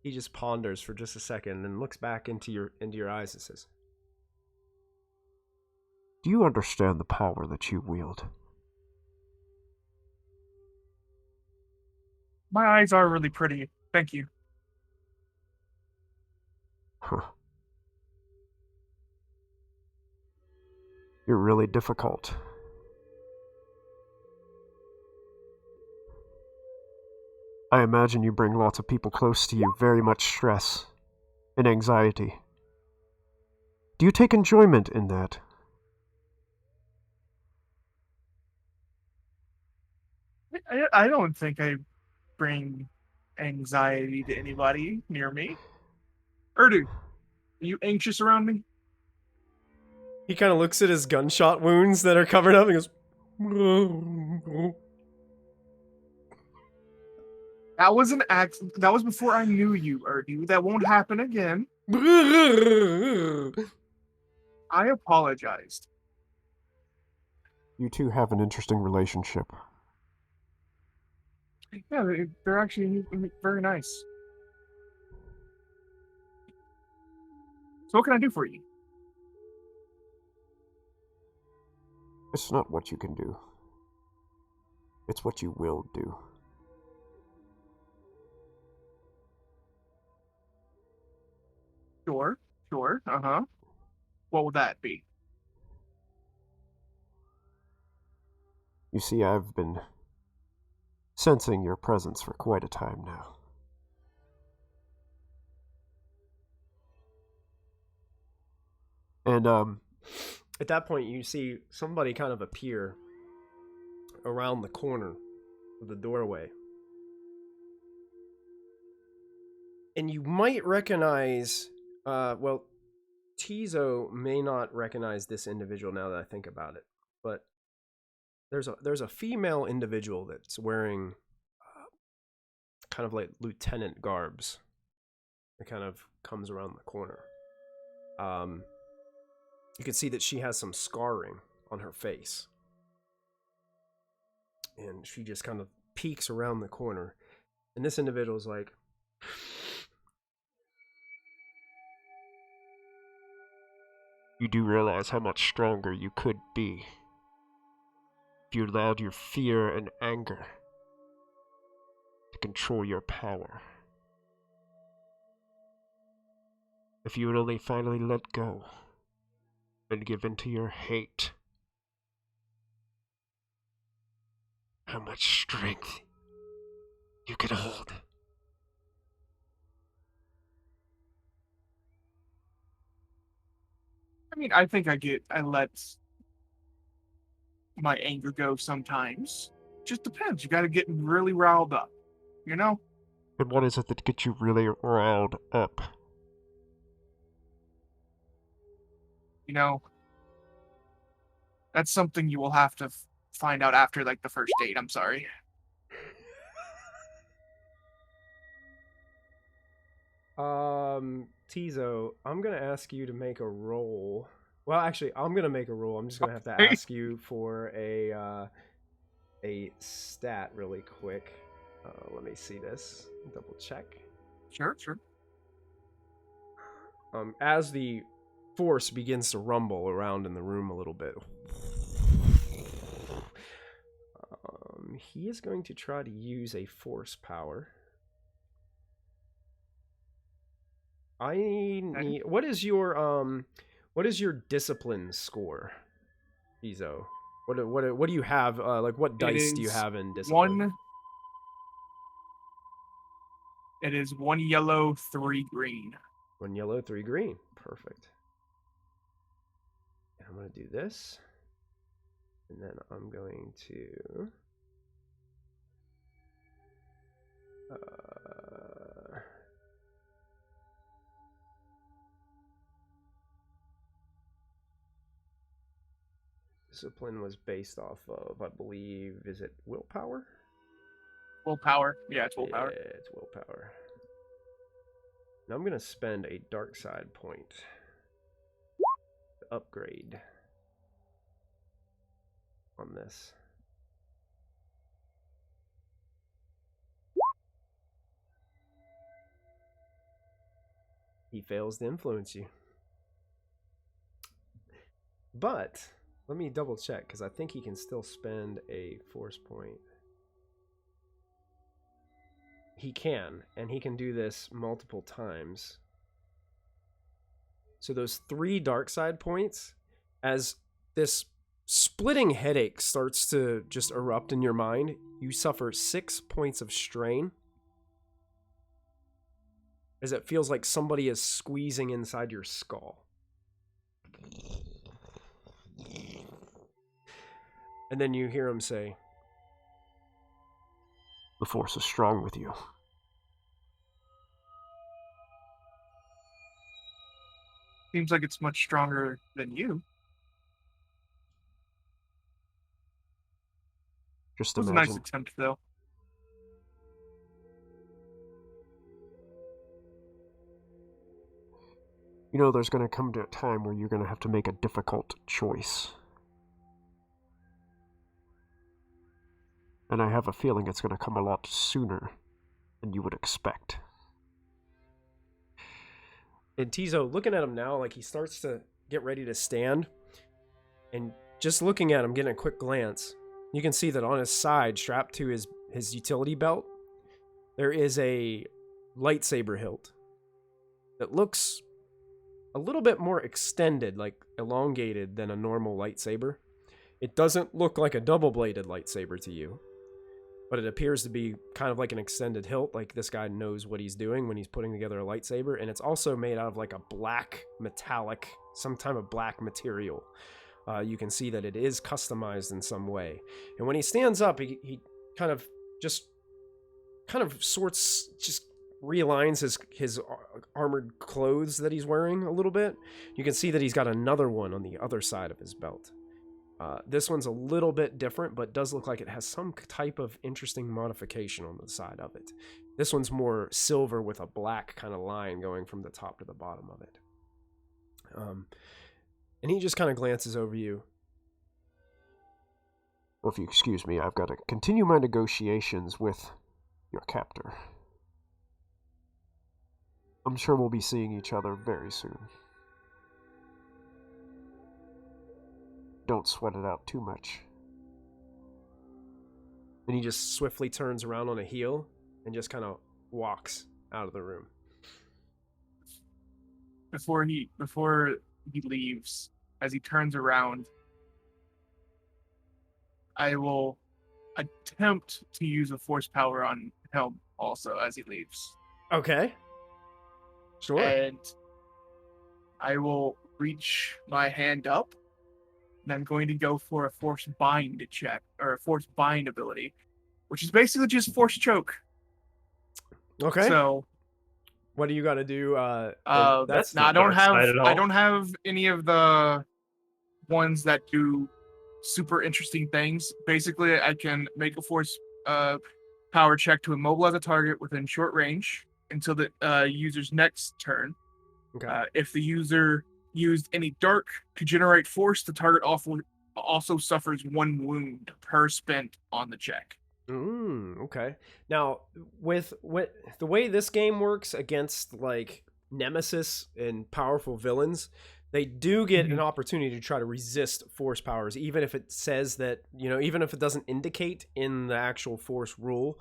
He just ponders for just a second and looks back into your eyes and says, "Do you understand the power that you wield?" My eyes are really pretty. Thank you. Huh. You're really difficult. I imagine you bring lots of people close to you very much stress and anxiety. Do you take enjoyment in that? I don't think I bring anxiety to anybody near me. Urdu, are you anxious around me? He kind of looks at his gunshot wounds that are covered up and goes, That was an accident. That was before I knew you, Urdu. That won't happen again. I apologized. You two have an interesting relationship. Yeah, they're actually very nice. So what can I do for you? It's not what you can do. It's what you will do. Sure. What would that be? You see, I've been sensing your presence for quite a time now. And at that point, you see somebody kind of appear around the corner of the doorway. And you might recognize, Tizo may not recognize this individual now that I think about it, but there's a female individual that's wearing kind of like lieutenant garbs. It kind of comes around the corner. You can see that she has some scarring on her face. And she just kind of peeks around the corner. And this individual's like, you do realize how much stronger you could be if you allowed your fear and anger to control your power. If you would only finally let go and give in to your hate. How much strength you can hold. I mean, I think I let my anger go sometimes. Just depends. You gotta get really riled up, you know? And what is it that gets you really riled up? You know, that's something you will have to find out after, like, the first date. I'm sorry. Tizo, I'm gonna ask you to make a roll. Well, actually, I'm gonna make a roll. I'm just gonna have to Okay. ask you for a stat really quick. Let me see this. Double check. Sure. As the force begins to rumble around in the room a little bit, he is going to try to use a force power. I need. What is your discipline score, Tizo? What do you have? Like, what dice do you have in discipline? It is 1 yellow, 3 green. 1 yellow, 3 green. Perfect. And I'm gonna do this, and then I'm going to. Discipline was based off of, I believe, is it willpower? Willpower. Yeah, it's willpower. Yeah, it's willpower. Now I'm going to spend a dark side point to upgrade on this. He fails to influence you. But let me double check, because I think he can still spend a force point. He can, and he can do this multiple times. So those 3 dark side points, as this splitting headache starts to just erupt in your mind, you suffer 6 points of strain, as it feels like somebody is squeezing inside your skull. And then you hear him say, "The force is strong with you." Seems like it's much stronger than you. Just It was a imagine. nice attempt, though. You know, there's going to come to a time where you're going to have to make a difficult choice. And I have a feeling it's going to come a lot sooner than you would expect. And Tizo, looking at him now, like he starts to get ready to stand, and just looking at him, getting a quick glance, you can see that on his side, strapped to his utility belt, there is a lightsaber hilt that looks a little bit more extended, like elongated than a normal lightsaber. It doesn't look like a double-bladed lightsaber to you, but it appears to be kind of like an extended hilt, like this guy knows what he's doing when he's putting together a lightsaber, and it's also made out of like a black metallic, some type of black material. You can see that it is customized in some way. And when he stands up, he kind of sorts, just realigns his armored clothes that he's wearing a little bit. You can see that he's got another one on the other side of his belt. This one's a little bit different, but does look like it has some type of interesting modification on the side of it. This one's more silver with a black kind of line going from the top to the bottom of it. And he just kind of glances over you. Well, if you excuse me, I've got to continue my negotiations with your captor. I'm sure we'll be seeing each other very soon. Don't sweat it out too much. And he just swiftly turns around on a heel and just kind of walks out of the room. Before he leaves, as he turns around, I will attempt to use a force power on him also as he leaves. Okay. Sure. And I will reach my hand up, and I'm going to go for a force bind check, or a force bind ability, which is basically just force choke. Okay. So what do you got to do? That's I not don't dark side at all. I don't have any of the ones that do super interesting things. Basically, I can make a force power check to immobilize a target within short range until the user's next turn. Okay. If the user used any dark to generate force, the target also suffers 1 wound per spent on the check. Okay. Now, with the way this game works against like Nemesis and powerful villains, they do get an opportunity to try to resist force powers, even if it says that, even if it doesn't indicate in the actual force rule.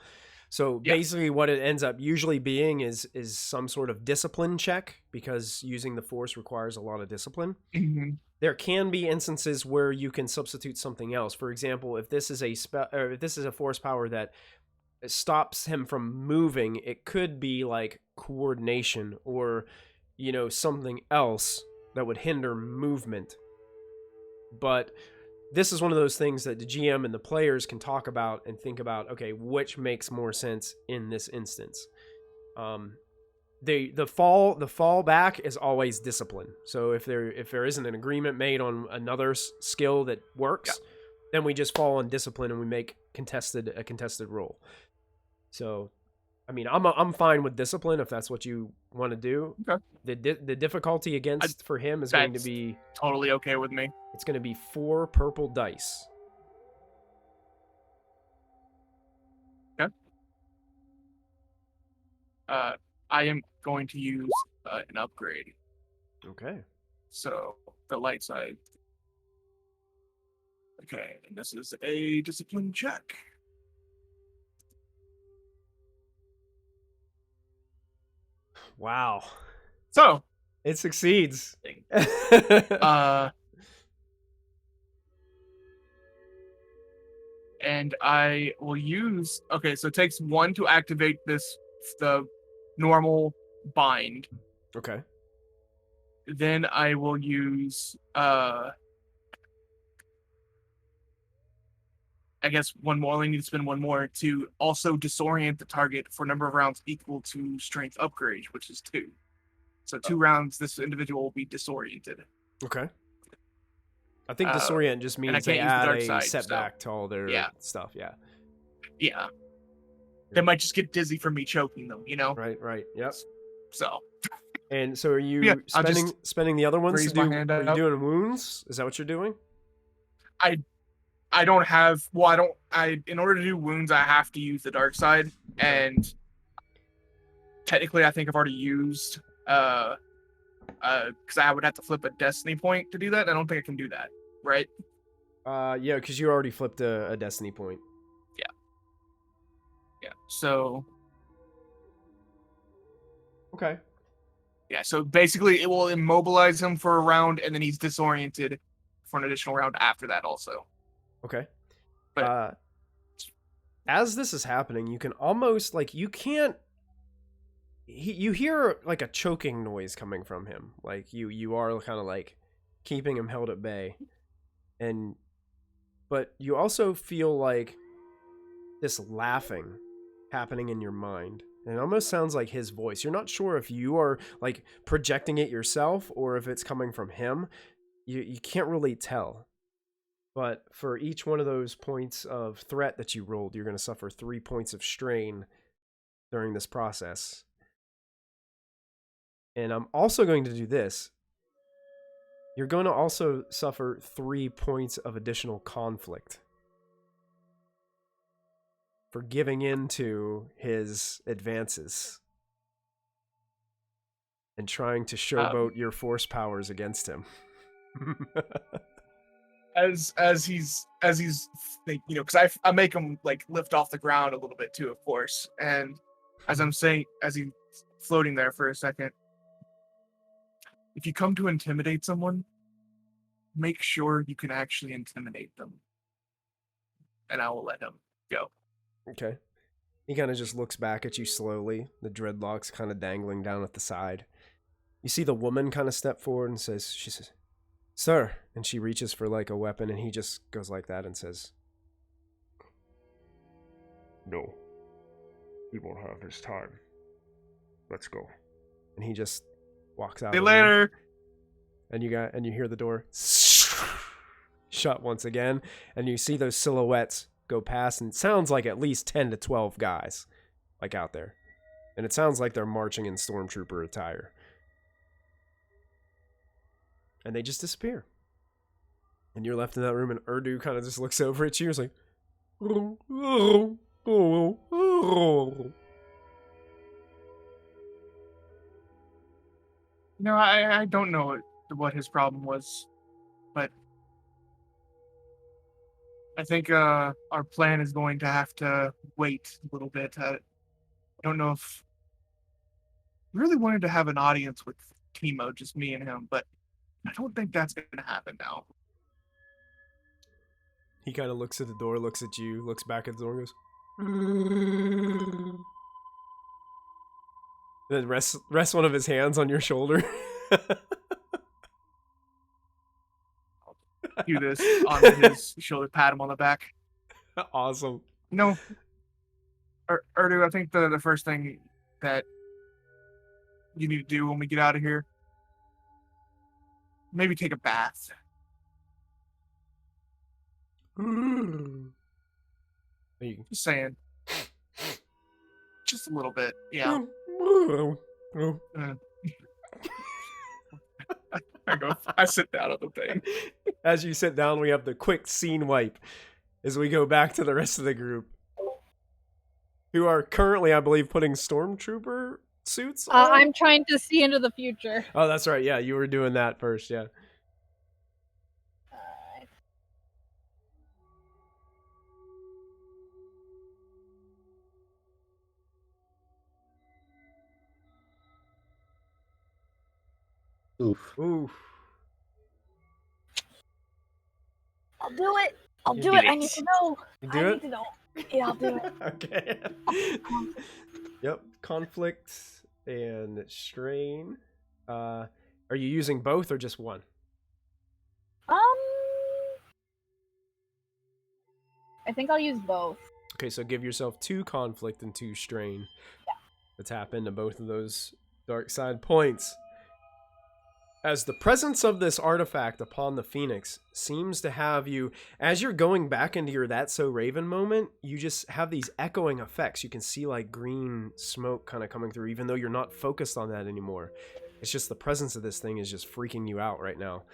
So basically what it ends up usually being is some sort of discipline check, because using the force requires a lot of discipline. Mm-hmm. There can be instances where you can substitute something else. For example, if this is a force power that stops him from moving, it could be like coordination or, something else that would hinder movement. But this is one of those things that the GM and the players can talk about and think about, okay, which makes more sense in this instance. The fall back is always discipline. So if there isn't an agreement made on another skill that works, then we just fall on discipline and we make a contested roll. So, I mean, I'm fine with discipline if that's what you want to do. Okay. The difficulty for him is going to be totally okay with me. It's going to be 4 purple dice. Okay. I am going to use an upgrade. Okay. So the light side. Okay, and this is a discipline check. Wow. So it succeeds. And I will use. Okay, so it takes 1 to activate the normal bind. Okay. Then I will use I guess 1 more. I only need to spend 1 more to also disorient the target for a number of rounds equal to strength upgrade, which is 2. So 2 rounds, this individual will be disoriented. Okay. I think disorient just means they add a setback to all their stuff. Yeah. Yeah. They might just get dizzy from me choking them, Right. Yep. So. And so are you spending the other ones to do? Are you doing wounds? Is that what you're doing? I don't have. Well, in order to do wounds, I have to use the dark side, and technically, I think I've already used. Because I would have to flip a destiny point to do that. I don't think I can do that, right? Yeah, because you already flipped a destiny point. Yeah. So. Okay. Yeah, so basically it will immobilize him for a round, and then he's disoriented for an additional round after that also. Okay. But As this is happening, you can almost, like, you can't... you hear, like, a choking noise coming from him. Like, you are kind of, like, keeping him held at bay. But you also feel, like, this laughing happening in your mind. And it almost sounds like his voice. You're not sure if you are, like, projecting it yourself or if it's coming from him. You can't really tell. But for each one of those points of threat that you rolled, you're going to suffer 3 points of strain during this process. And I'm also going to do this. You're going to also suffer 3 points of additional conflict for giving in to his advances and trying to showboat your force powers against him. as he's because I make him like lift off the ground a little bit too, of course. And as he's floating there for a second, if you come to intimidate someone, make sure you can actually intimidate them, and I will let him go. Okay. He kind of just looks back at you slowly, the dreadlocks kind of dangling down at the side. You see the woman kind of step forward and she says, "Sir," and she reaches for like a weapon, and he just goes like that and says, "No, he won't have his time. Let's go." And he just walks out. See you later. And you hear the door shut once again, and you see those silhouettes go past, and it sounds like at least 10 to 12 guys like out there. And it sounds like they're marching in Stormtrooper attire. And they just disappear. And you're left in that room, and Urdu kind of just looks over at you. It's like, No, I don't know what his problem was, but I think our plan is going to have to wait a little bit. I don't know if we really wanted to have an audience with Teemo, just me and him, but I don't think that's going to happen now. He kind of looks at the door, looks at you, looks back at the door, and goes... then rests one of his hands on your shoulder. Do this on his shoulder, pat him on the back. Awesome. No, Urdu, I think the first thing that you need to do when we get out of here, maybe take a bath. Just saying. Just a little bit, yeah. I sit down on the thing. As you sit down, we have the quick scene wipe as we go back to the rest of the group, who are currently, I believe, putting Stormtrooper suits on. I'm trying to see into the future. Oh, that's right. Yeah, you were doing that first. Yeah. Oof. Oof. I'll do it. I'll You do did it. I it. need to know. You I do it? need to know. Yeah, I'll do it. Okay. Yep. Conflict and strain. Are you using both or just one? I think I'll use both. Okay, so give yourself 2 conflict and 2 strain. Yeah. To tap into both of those dark side points. As the presence of this artifact upon the Phoenix seems to have you, as you're going back into your That's So Raven moment, you just have these echoing effects. You can see like green smoke kind of coming through, even though you're not focused on that anymore. It's just the presence of this thing is just freaking you out right now.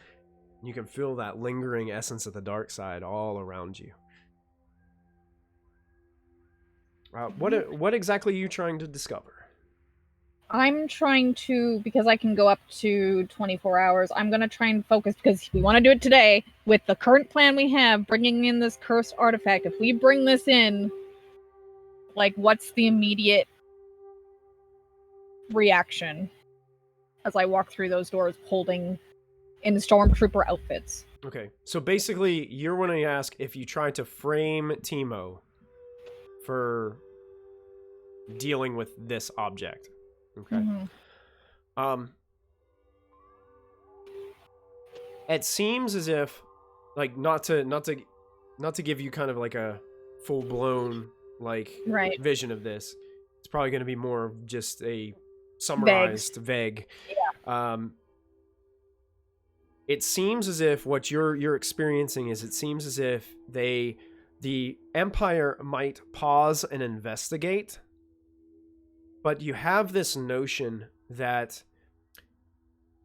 You can feel that lingering essence of the dark side all around you. What exactly are you trying to discover? I'm trying to, because I can go up to 24 hours, I'm going to try and focus, because we want to do it today, with the current plan we have, bringing in this cursed artifact. If we bring this in, like, what's the immediate reaction? as I walk through those doors holding in Stormtrooper outfits. Okay, so basically, you're going to ask if you try to frame Teemo for dealing with this object. Okay. Mhm. It seems as if, like, not to give you kind of like a full blown like Right. vision of this. It's probably going to be more of just a summarized, vague. Yeah. It seems as if what you're experiencing is, it seems as if the Empire might pause and investigate, but you have this notion that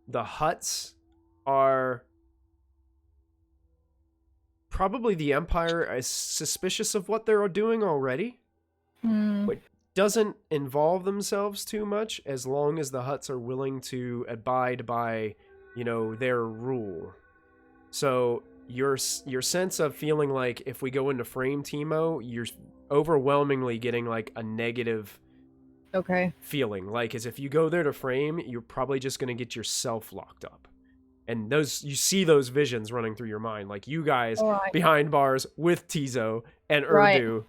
the Hutts are probably, the Empire is suspicious of what they're doing already, but doesn't involve themselves too much as long as the Hutts are willing to abide by, their rule. So your sense of feeling like if we go into frame Teemo, you're overwhelmingly getting like a negative feeling. Like, as if you go there to frame, you're probably just going to get yourself locked up. And you see those visions running through your mind, like you guys behind bars with Tizo and Urdu.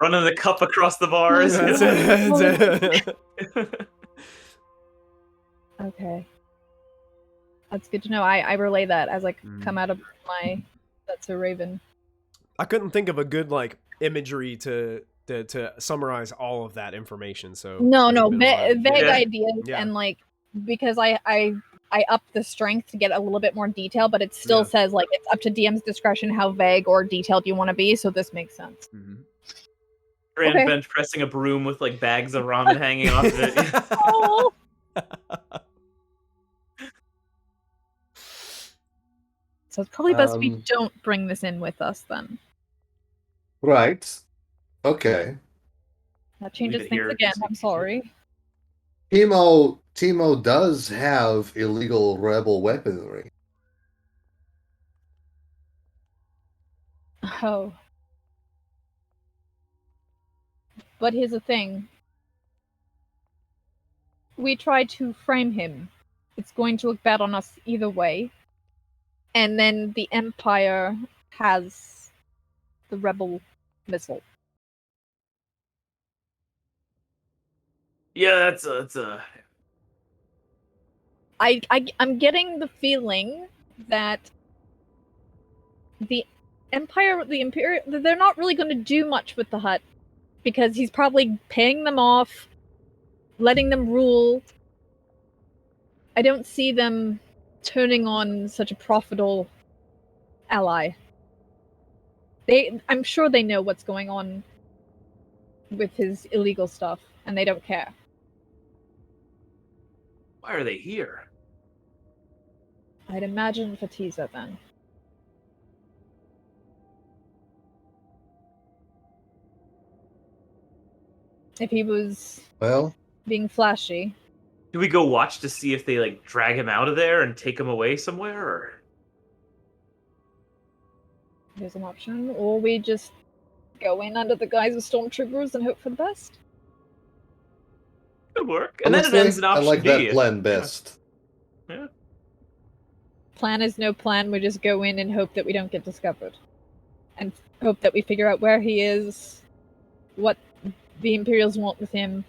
Running the cup across the bars. That's it. Okay. That's good to know. I relay that as I come out of my That's a Raven. I couldn't think of a good like imagery to summarize all of that information. So vague ideas and like, because I upped the strength to get a little bit more detail, but it still says like it's up to DM's discretion how vague or detailed you want to be. So this makes sense. Grand bench pressing a broom with like bags of ramen hanging off of it. Oh. So it's probably best we don't bring this in with us then. Right. Okay. That changes things again. I'm sorry. Teemo does have illegal rebel weaponry. Oh. But here's the thing. We try to frame him. It's going to look bad on us either way. And then the Empire has the rebel missile. Yeah, that's a. I'm getting the feeling that the Empire, the Imperial, they're not really going to do much with the Hutt because he's probably paying them off, letting them rule. I don't see them turning on such a profitable ally. I'm sure they know what's going on with his illegal stuff, and they don't care. Why are they here? I'd imagine for Tizo then. If he was being flashy. Do we go watch to see if they like drag him out of there and take him away somewhere, or? There's an option, or we just go in under the guise of stormtroopers and hope for the best. Could work. And then it ends in option I like D. that plan best. Yeah. Plan is no plan. We just go in and hope that we don't get discovered, and hope that we figure out where he is, what the Imperials want with him.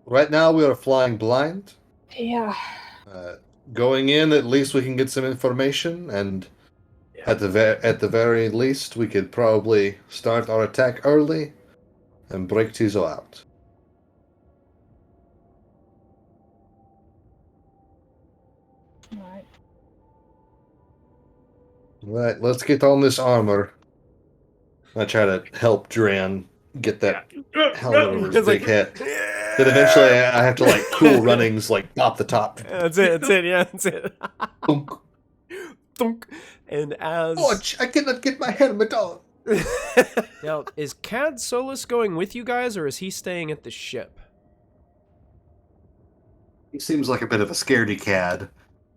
Right now we are flying blind. Yeah. Going in, at least we can get some information, and at the very least, we could probably start our attack early and break Tizo out. Alright. Right, let's get on this armor. I try to help Dran get that helmet over his big head. Then eventually I have to, like, cool runnings, like, pop the top. That's it. Thunk. Thunk. And as... Oh, I cannot get my helmet on. Now, is Cad Solus going with you guys, or is he staying at the ship? He seems like a bit of a scaredy cad.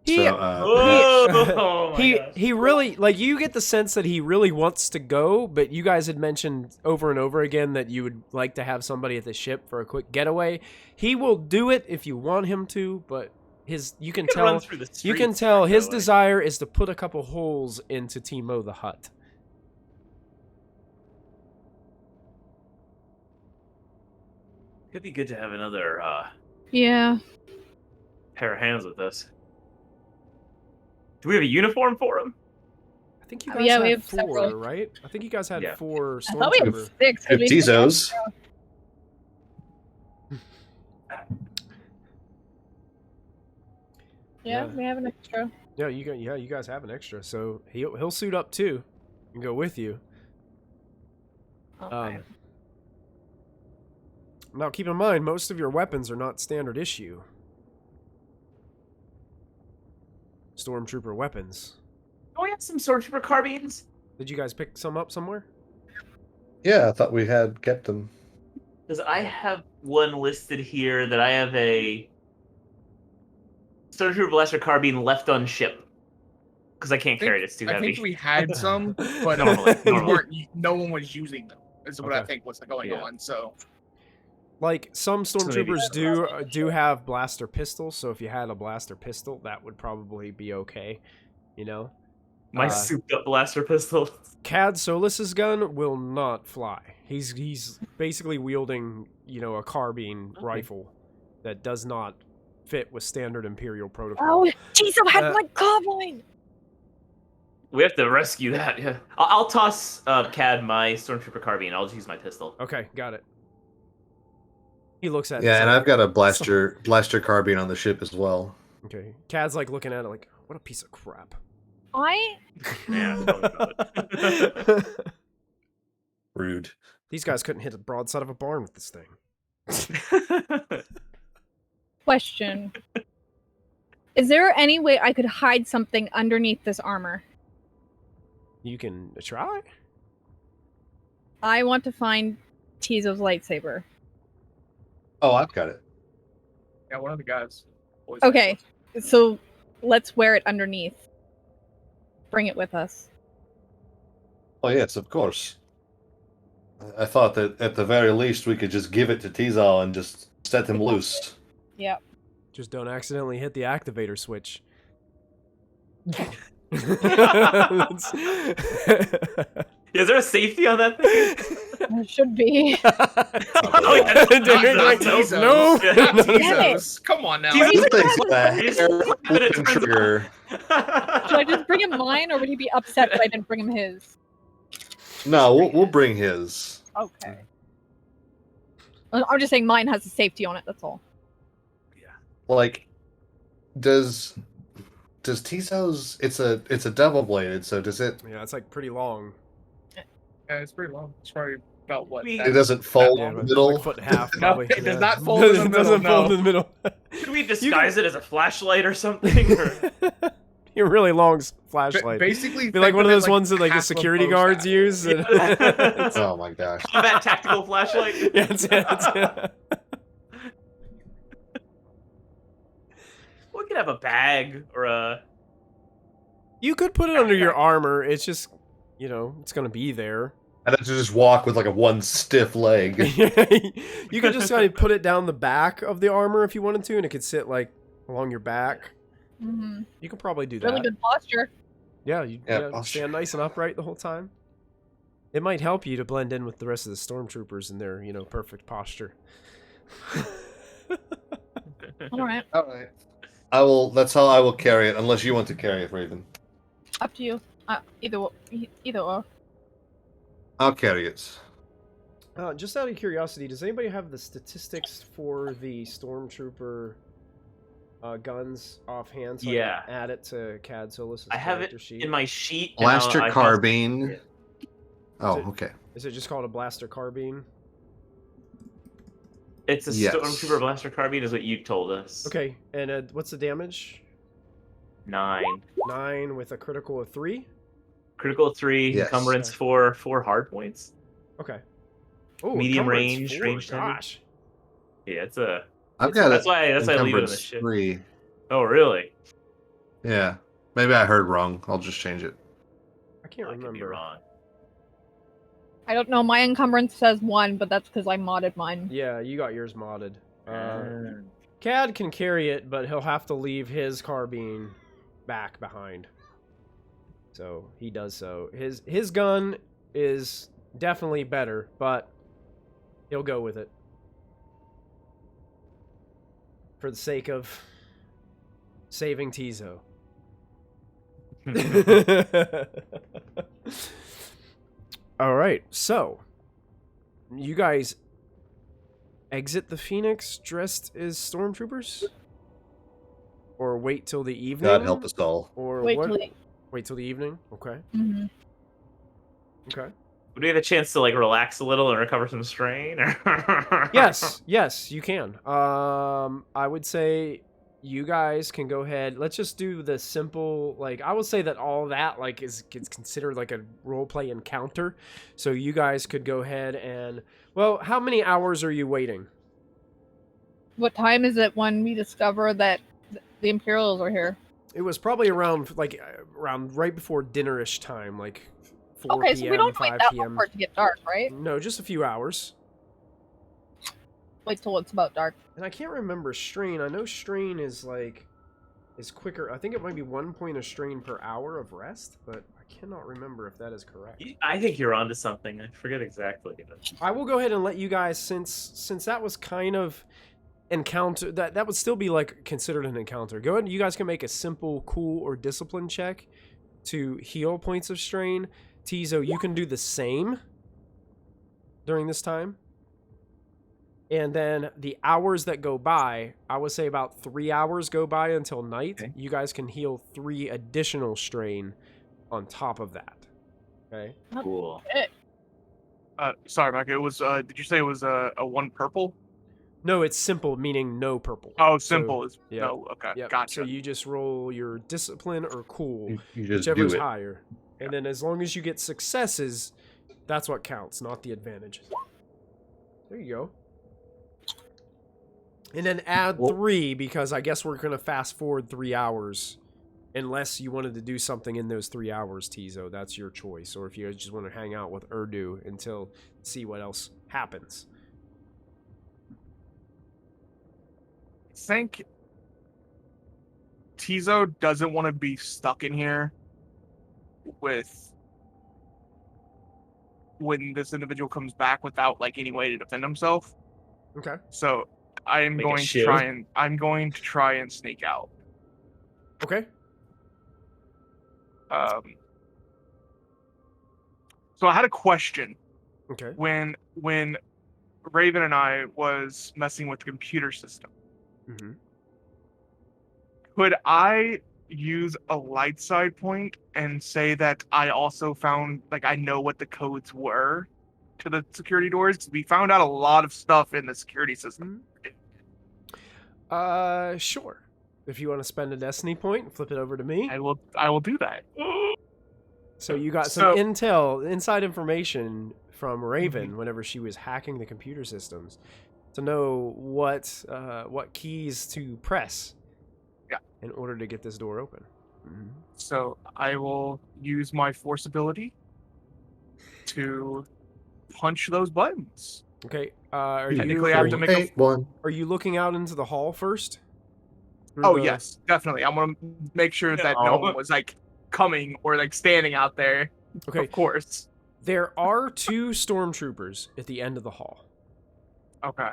He, So, Oh, my gosh. he really, like, you get the sense that he really wants to go, but you guys had mentioned over and over again that you would like to have somebody at the ship for a quick getaway. He will do it if you want him to, but you can Run tell through the you can streets tell for a his getaway. desire is to put a couple holes into Teemo the Hutt. Could be good to have another Yeah. pair of hands with this. Do we have a uniform for him? I think you Oh, guys yeah, we had have 4, several. right? I think you guys had Yeah. 4 I thought we had Stormtrooper. 6. If Tizos. Yeah, Yeah. we have an extra. Yeah, you guys have an extra, so he'll suit up too and go with you. Okay. Now, keep in mind, most of your weapons are not standard issue. Stormtrooper weapons. Oh, we have some Stormtrooper carbines. Did you guys pick some up somewhere? Yeah, I thought we had kept them. Because I have one listed here that I have a Stormtrooper blaster carbine left on ship. Because I can't carry it; it's too I heavy. think we had some, but Normally. no one was using them. Is what I Okay. think was going Yeah. on. So Like, some maybe Stormtroopers do have blaster pistols, so if you had a blaster pistol, that would probably be okay, you know? My Uh, souped up blaster pistol. Cad Solus's gun will not fly. He's basically wielding, a carbine rifle that does not fit with standard Imperial protocol. Oh, Tizo had Uh, my carbine! We have to rescue that. Yeah, I'll toss Cad my Stormtrooper carbine. I'll just use my pistol. Okay, got it. He looks at it. Yeah, he's and like, I've got a blaster carbine on the ship as well. Okay. Cad's like looking at it like, what a piece of crap. Yeah. tell me about it. Rude. These guys couldn't hit a broadside of a barn with this thing. Question. Is there any way I could hide something underneath this armor? You can try? I want to find Tizo's lightsaber. Oh, I've got it. yeah, one of the guys. always Okay, has so let's wear it underneath. Bring it with us. Oh, yes, of course. I thought that at the very least we could just give it to Tizo and just set him loose. Yep. Just don't accidentally hit the activator switch. Is there a safety on that thing? There should be. Oh, yeah, Like, not Tizos. no. Yeah. Not Damn it. Tizos. Come on now. Tizos- This thing's He's a flipping it, hair turns trigger. Should I just bring him mine, or would he be upset that I didn't bring him his? No, we'll bring his. Okay. I'm just saying mine has a safety on it, that's all. Like, does Tizo's? It's a double bladed, so does it? Yeah, it's like pretty long. Yeah, it's pretty long. It's probably about what? We- It doesn't fold Yeah, in the but middle. like foot and a half, No, probably. it does Yeah. not fold in the It middle, doesn't fold no. in the middle. Could we disguise it as a flashlight or something? Or... Your really long flashlight. Basically, Be like think one of it those ones that like the half a security bow guards staff. use. and- Yeah. Oh my gosh! Combat tactical flashlight? Yeah, it's- We could have a bag or a... You could put it under your armor. It's just, it's gonna be there. I'd have to just walk with like a one stiff leg. You could just kind of put it down the back of the armor if you wanted to, and it could sit like along your back. Mm-hmm. You could probably do that. Really good posture. Yeah, you Yeah, posture. stand nice and upright the whole time. It might help you to blend in with the rest of the stormtroopers in their, perfect posture. All right, All right. I will. That's how I will carry it, unless you want to carry it, Raven. up to you. Either or. I'll carry it. Just out of curiosity, does anybody have the statistics for the stormtrooper guns offhand? So Yeah. I can add it to Cad Solus's I have it character sheet. in my sheet. and I Blaster have- carbine. Oh, Is it- okay. Is it just called a blaster carbine? It's a Yes. Stormtrooper blaster carbine is what you told us. Okay, and what's the damage? 9. 9 with a critical of 3? Critical 3, Yes. encumbrance 4, 4 hard points. Okay. Oh, Medium encumbrance range, 4, range 10. gosh. Yeah, it's a... I've got That's it. why I leave it on the Encumbrance ship. 3. Oh, really? Yeah. Maybe I heard wrong. I'll just change it. I can't I could be remember. wrong. I don't know. My encumbrance says 1, but that's because I modded mine. Yeah, you got yours modded. Uh, Cad can carry it, but he'll have to leave his carbine back behind. So he does so. His gun is definitely better, but he'll go with it for the sake of saving Tizo. All right, so you guys exit the Phoenix dressed as stormtroopers, or wait till the evening? God help us all. Or Wait what? till Wait till the evening. Okay. hmm Okay. Would we have a chance to like relax a little and recover some strain? Yes, yes, you can. I would say you guys can go ahead. Let's just do the simple, like, I would say that all that, like, is considered like a roleplay encounter. So you guys could go ahead and, well, how many hours are you waiting? What time is it when we discover that the Imperials are here? It was probably around, like, around right before dinnerish time, like 4 Okay, p.m., so we don't wait 5 that long p.m. for it to get dark, right? No, just a few hours. Wait till it's about dark. And I can't remember strain. I know strain is quicker. I think it might be 1 point of strain per hour of rest, but I cannot remember if that is correct. I think you're onto something. I forget exactly. But... I will go ahead and let you guys, since that was kind of encounter, that would still be like considered an encounter. Go ahead, you guys can make a simple cool or discipline check to heal points of strain. Tizo, you can do the same during this time. And then the hours that go by, I would say about 3 hours go by until night. Okay. You guys can heal 3 additional strain on top of that. Okay. Cool. Sorry, Mike. It was. Did you say it was a 1 purple? No, it's simple, meaning no purple. Oh, So, simple is yeah. no. Okay, Yep. gotcha. So you just roll your discipline or cool, You just whichever's do it. higher. And then as long as you get successes, that's what counts, not the advantages. There you go. And then add 3, because I guess we're going to fast forward 3 hours. Unless you wanted to do something in those 3 hours, Tizo. That's your choice. Or if you guys just want to hang out with Urdu until see what else happens. I think Tizo doesn't want to be stuck in here with when this individual comes back without like any way to defend himself. Okay. So I'm Make a going to shield. try and sneak out. Okay. So I had a question Okay. when Raven and I was messing with the computer system. Mm-hmm. Could I use a light side point and say that I also found, like, I know what the codes were to the security doors? 'Cause we found out a lot of stuff in the security system. Sure. If you want to spend a destiny point and flip it over to me. I will do that. So you got some So- intel, inside information from Raven whenever she was hacking the computer systems to know what keys to press in order to get this door open. Mm-hmm. So I will use my force ability to punch those buttons. Okay. Are Technically, you I have are to you, make a. 8-1. are you looking out into the hall first? Through Oh the- yes, definitely. I'm gonna make sure that no No. one was like coming or like standing out there. Okay. Of course. There are 2 stormtroopers at the end of the hall. Okay.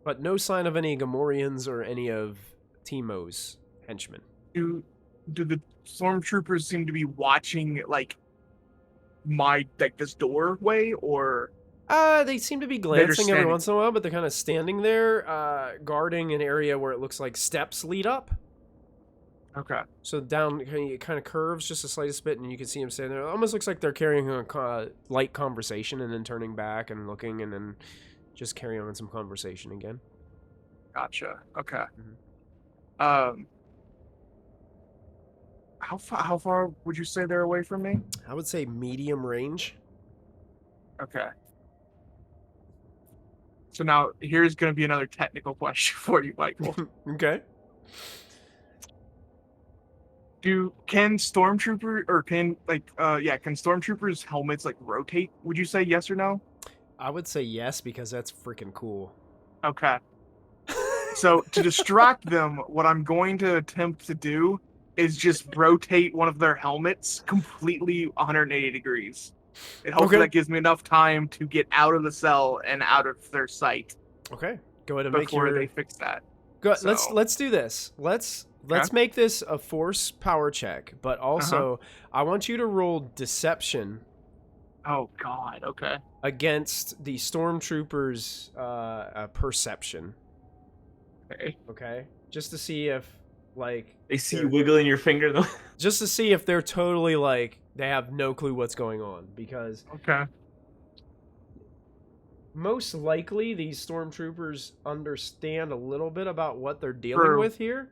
But no sign of any Gamorreans or any of Teemo's henchmen. Do the stormtroopers seem to be watching like this doorway, or They seem to be glancing every standing- once in a while, but they're kind of standing there, guarding an area where it looks like steps lead up. okay? So down, it kind of curves just the slightest bit, and you can see them standing there. It almost looks like they're carrying a light conversation and then turning back and looking and then just carrying on some conversation again. Gotcha. Okay. Mhm. How far would you say they're away from me? I would say medium range. Okay. So now here's going to be another technical question for you, Michael. Okay. Can stormtroopers helmets like rotate? Would you say yes or no? I would say yes because that's freaking cool. Okay. So to distract them, what I'm going to attempt to do is just rotate one of their helmets completely 180 degrees. And hopefully Okay. that gives me enough time to get out of the cell and out of their sight Okay. Go ahead and make before your. they fix that. Go, So- let's do this. Let's make this a force power check, but also I want you to roll deception Oh God. Okay. against the stormtroopers' perception. Okay. Okay, just to see if like They see they're- you wiggling your finger though. just to see if they're totally like they have no clue what's going on, because Okay. most likely these stormtroopers understand a little bit about what they're dealing True. with here.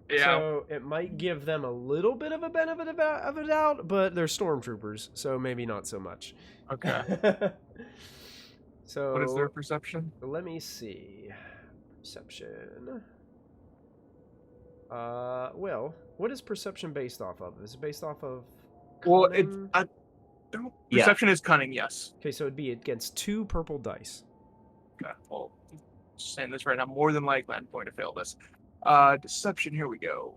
Yeah. So it might give them a little bit of a benefit of a doubt, but they're stormtroopers, so maybe not so much. Okay. So What is their perception? let me see. Perception. Well, what is perception based off of? Is it based off of Well, cunning? Yeah. Perception is cunning. Yes. Okay, so it'd be against 2 purple dice. Okay. Well, just saying this right now. More than likely, I'm going to fail this. Deception. Here we go.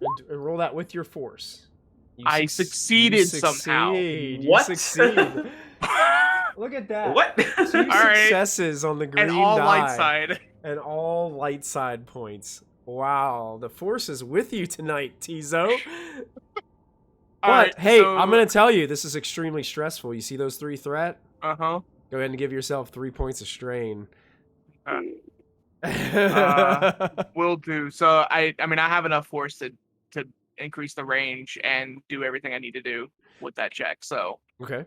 And roll that with your force. I succeeded somehow. You What? succeed. Look at that. What? 2 right. successes on the green And all die. light side. And all light side points. Wow, the force is with you tonight, Tizo. But Alright, hey, so- I'm gonna tell you, this is extremely stressful. You see those 3 threat? Uh-huh. Go ahead and give yourself 3 points of strain. Will do. So I mean, I have enough force to increase the range and do everything I need to do with that check. So Okay.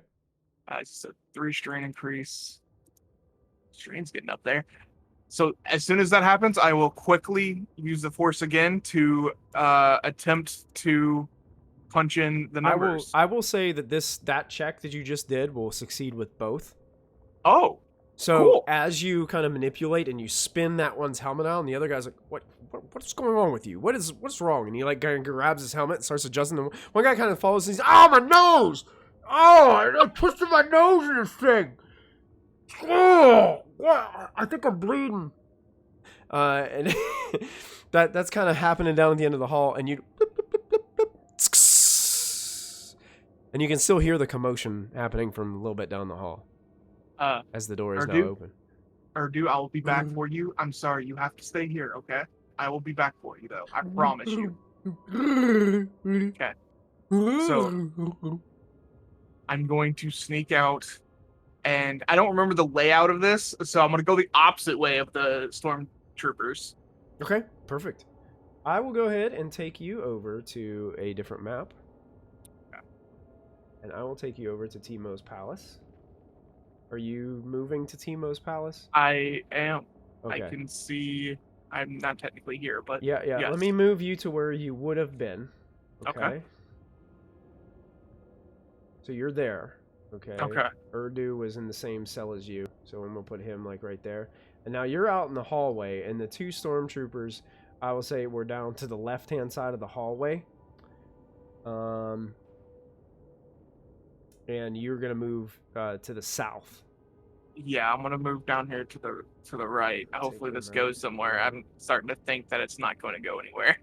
it's a 3 strain increase. Strain's getting up there. So as soon as that happens, I will quickly use the force again to attempt to punch in the numbers. I will say that that check that you just did will succeed with both. Oh, So Cool. as you kind of manipulate and you spin that one's helmet out, and the other guy's like, what's going on with you? What's wrong? And he like kind of grabs his helmet and starts adjusting them. One guy kind of follows and he's, oh, my nose! Oh, I pushed my nose in this thing. Oh, I think I'm bleeding. And that's kind of happening down at the end of the hall, and and you can still hear the commotion happening from a little bit down the hall as the door is now open. Urdu, I will be back for you. I'm sorry, you have to stay here, okay? I will be back for you, though. I promise you. Okay. So I'm going to sneak out, and I don't remember the layout of this, so I'm going to go the opposite way of the stormtroopers. Okay, perfect. I will go ahead and take you over to a different map. And I will take you over to Teemo's palace. Are you moving to Teemo's palace? I am. Okay. I can see. I'm not technically here, but Yeah. yes. Let me move you to where you would have been. Okay. So you're there. Okay. Okay. Urdu was in the same cell as you, so I'm gonna put him like right there. And now you're out in the hallway, and the 2 stormtroopers, I will say, were down to the left-hand side of the hallway. And you're gonna move to the south. Yeah, I'm gonna move down here to the right. Hopefully this goes somewhere. I'm starting to think that it's not going to go anywhere.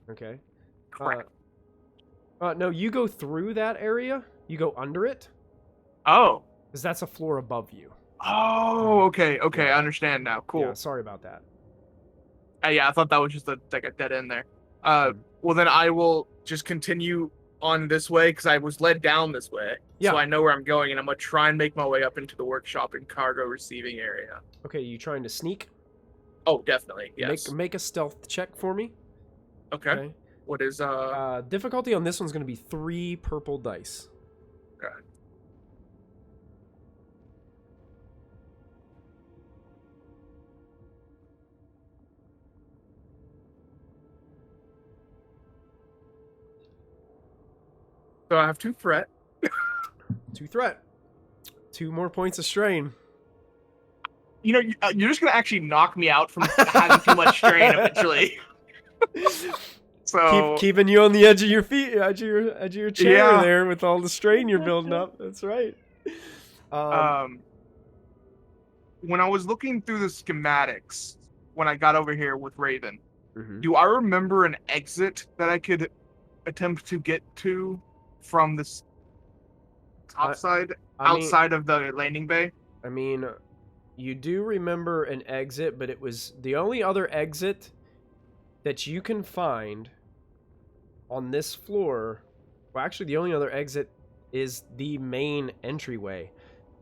Okay. Crap. No, you go through that area. You go under it, Oh. because that's a floor above you. Oh, okay, I understand now. Cool. Yeah, sorry about that. Yeah, I thought that was just like a dead end there. Well then I will just continue on this way because I was led down this way. Yeah. So I know where I'm going, and I'm gonna try and make my way up into the workshop and cargo receiving area. Okay, you trying to sneak? Oh, definitely. Yes. Make a stealth check for me. Okay. What is Difficulty on this one's going to be 3 purple dice. Okay. So I have 2 threat. 2 threat. 2 more points of strain. You know, you're just gonna actually knock me out from having too much strain eventually. So Keeping you on the edge of your feet, edge of your chair Yeah. there with all the strain you're building up. That's right. When I was looking through the schematics when I got over here with Raven, Mhm. do I remember an exit that I could attempt to get to from this top side, outside of the landing bay? I mean, you do remember an exit, but it was the only other exit that you can find on this floor. Well, actually, the only other exit is the main entryway,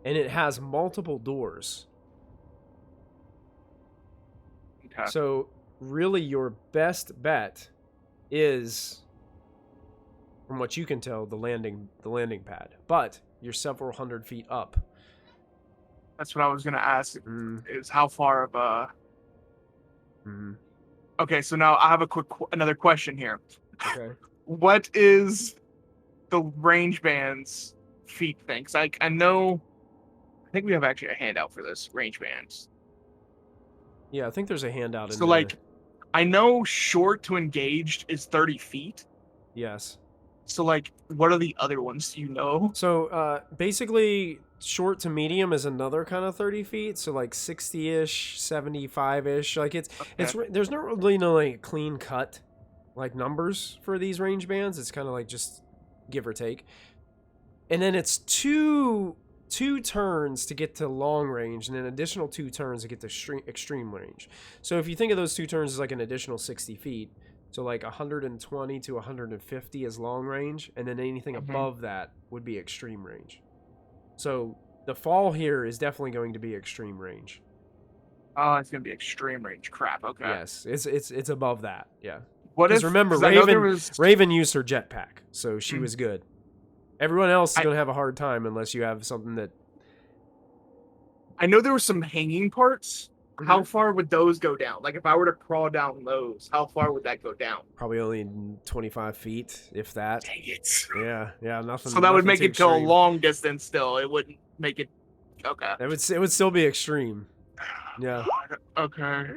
and it has multiple doors. Okay. So, really, your best bet is, from what you can tell, the landing pad. But you're several hundred feet up. That's what I was gonna ask. Mm. Is how far of a? Mm. Okay, so now I have another question here. Okay. What is the range band's feet thing? 'Cause I think we have actually a handout for this range bands. Yeah, I think there's a handout in So there. like, I know short to engaged is 30 feet. Yes. So like, what are the other ones? Do you know? So basically, short to medium is another kind of 30 feet. So like 60-ish, 75-ish. Like it's there's not really no like clean cut like numbers for these range bands. It's kind of like just give or take. And then it's two turns to get to long range, and then additional 2 turns to get to extreme range. So if you think of those 2 turns as like an additional 60 feet, so like 120 to 150 is long range, and then anything above that would be extreme range. So the fall here is definitely going to be extreme range. Oh, it's gonna be extreme range. Crap. Okay. Yes, it's above that. Yeah. What if? Because remember, 'cause I know there Raven used her jetpack, so she Mm. was good. Everyone else is going to have a hard time unless you have something that... I know there were some hanging parts. How far would those go down? Like if I were to crawl down those, how far would that go down? Probably only 25 feet, if that. Dang it. Yeah, nothing. So that would make too it to a extreme. long distance still. It wouldn't make it. Okay. It would still be extreme. Yeah. Okay.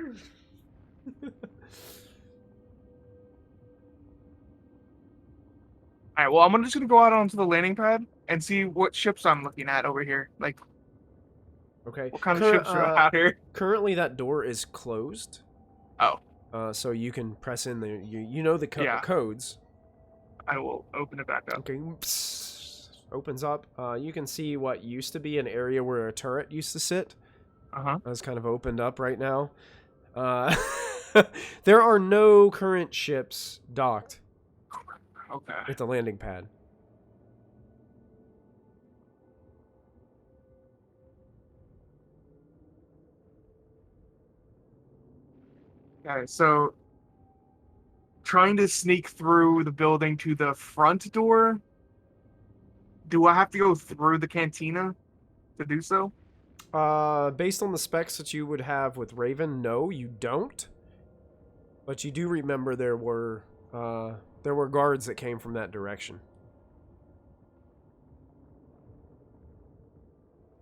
All right. Well, I'm just gonna go out onto the landing pad and see what ships I'm looking at over here. Like, Okay. what kind of ships are out here? Currently, that door is closed. Oh. So you can press in the you know the codes. I will open it back up. Okay. Opens up. You can see what used to be an area where a turret used to sit. That's kind of opened up right now. There are no current ships docked. Okay. At the landing pad. Okay, so trying to sneak through the building to the front door. Do I have to go through the cantina to do so? Based on the specs that you would have with Raven, no, you don't. But you do remember there were guards that came from that direction.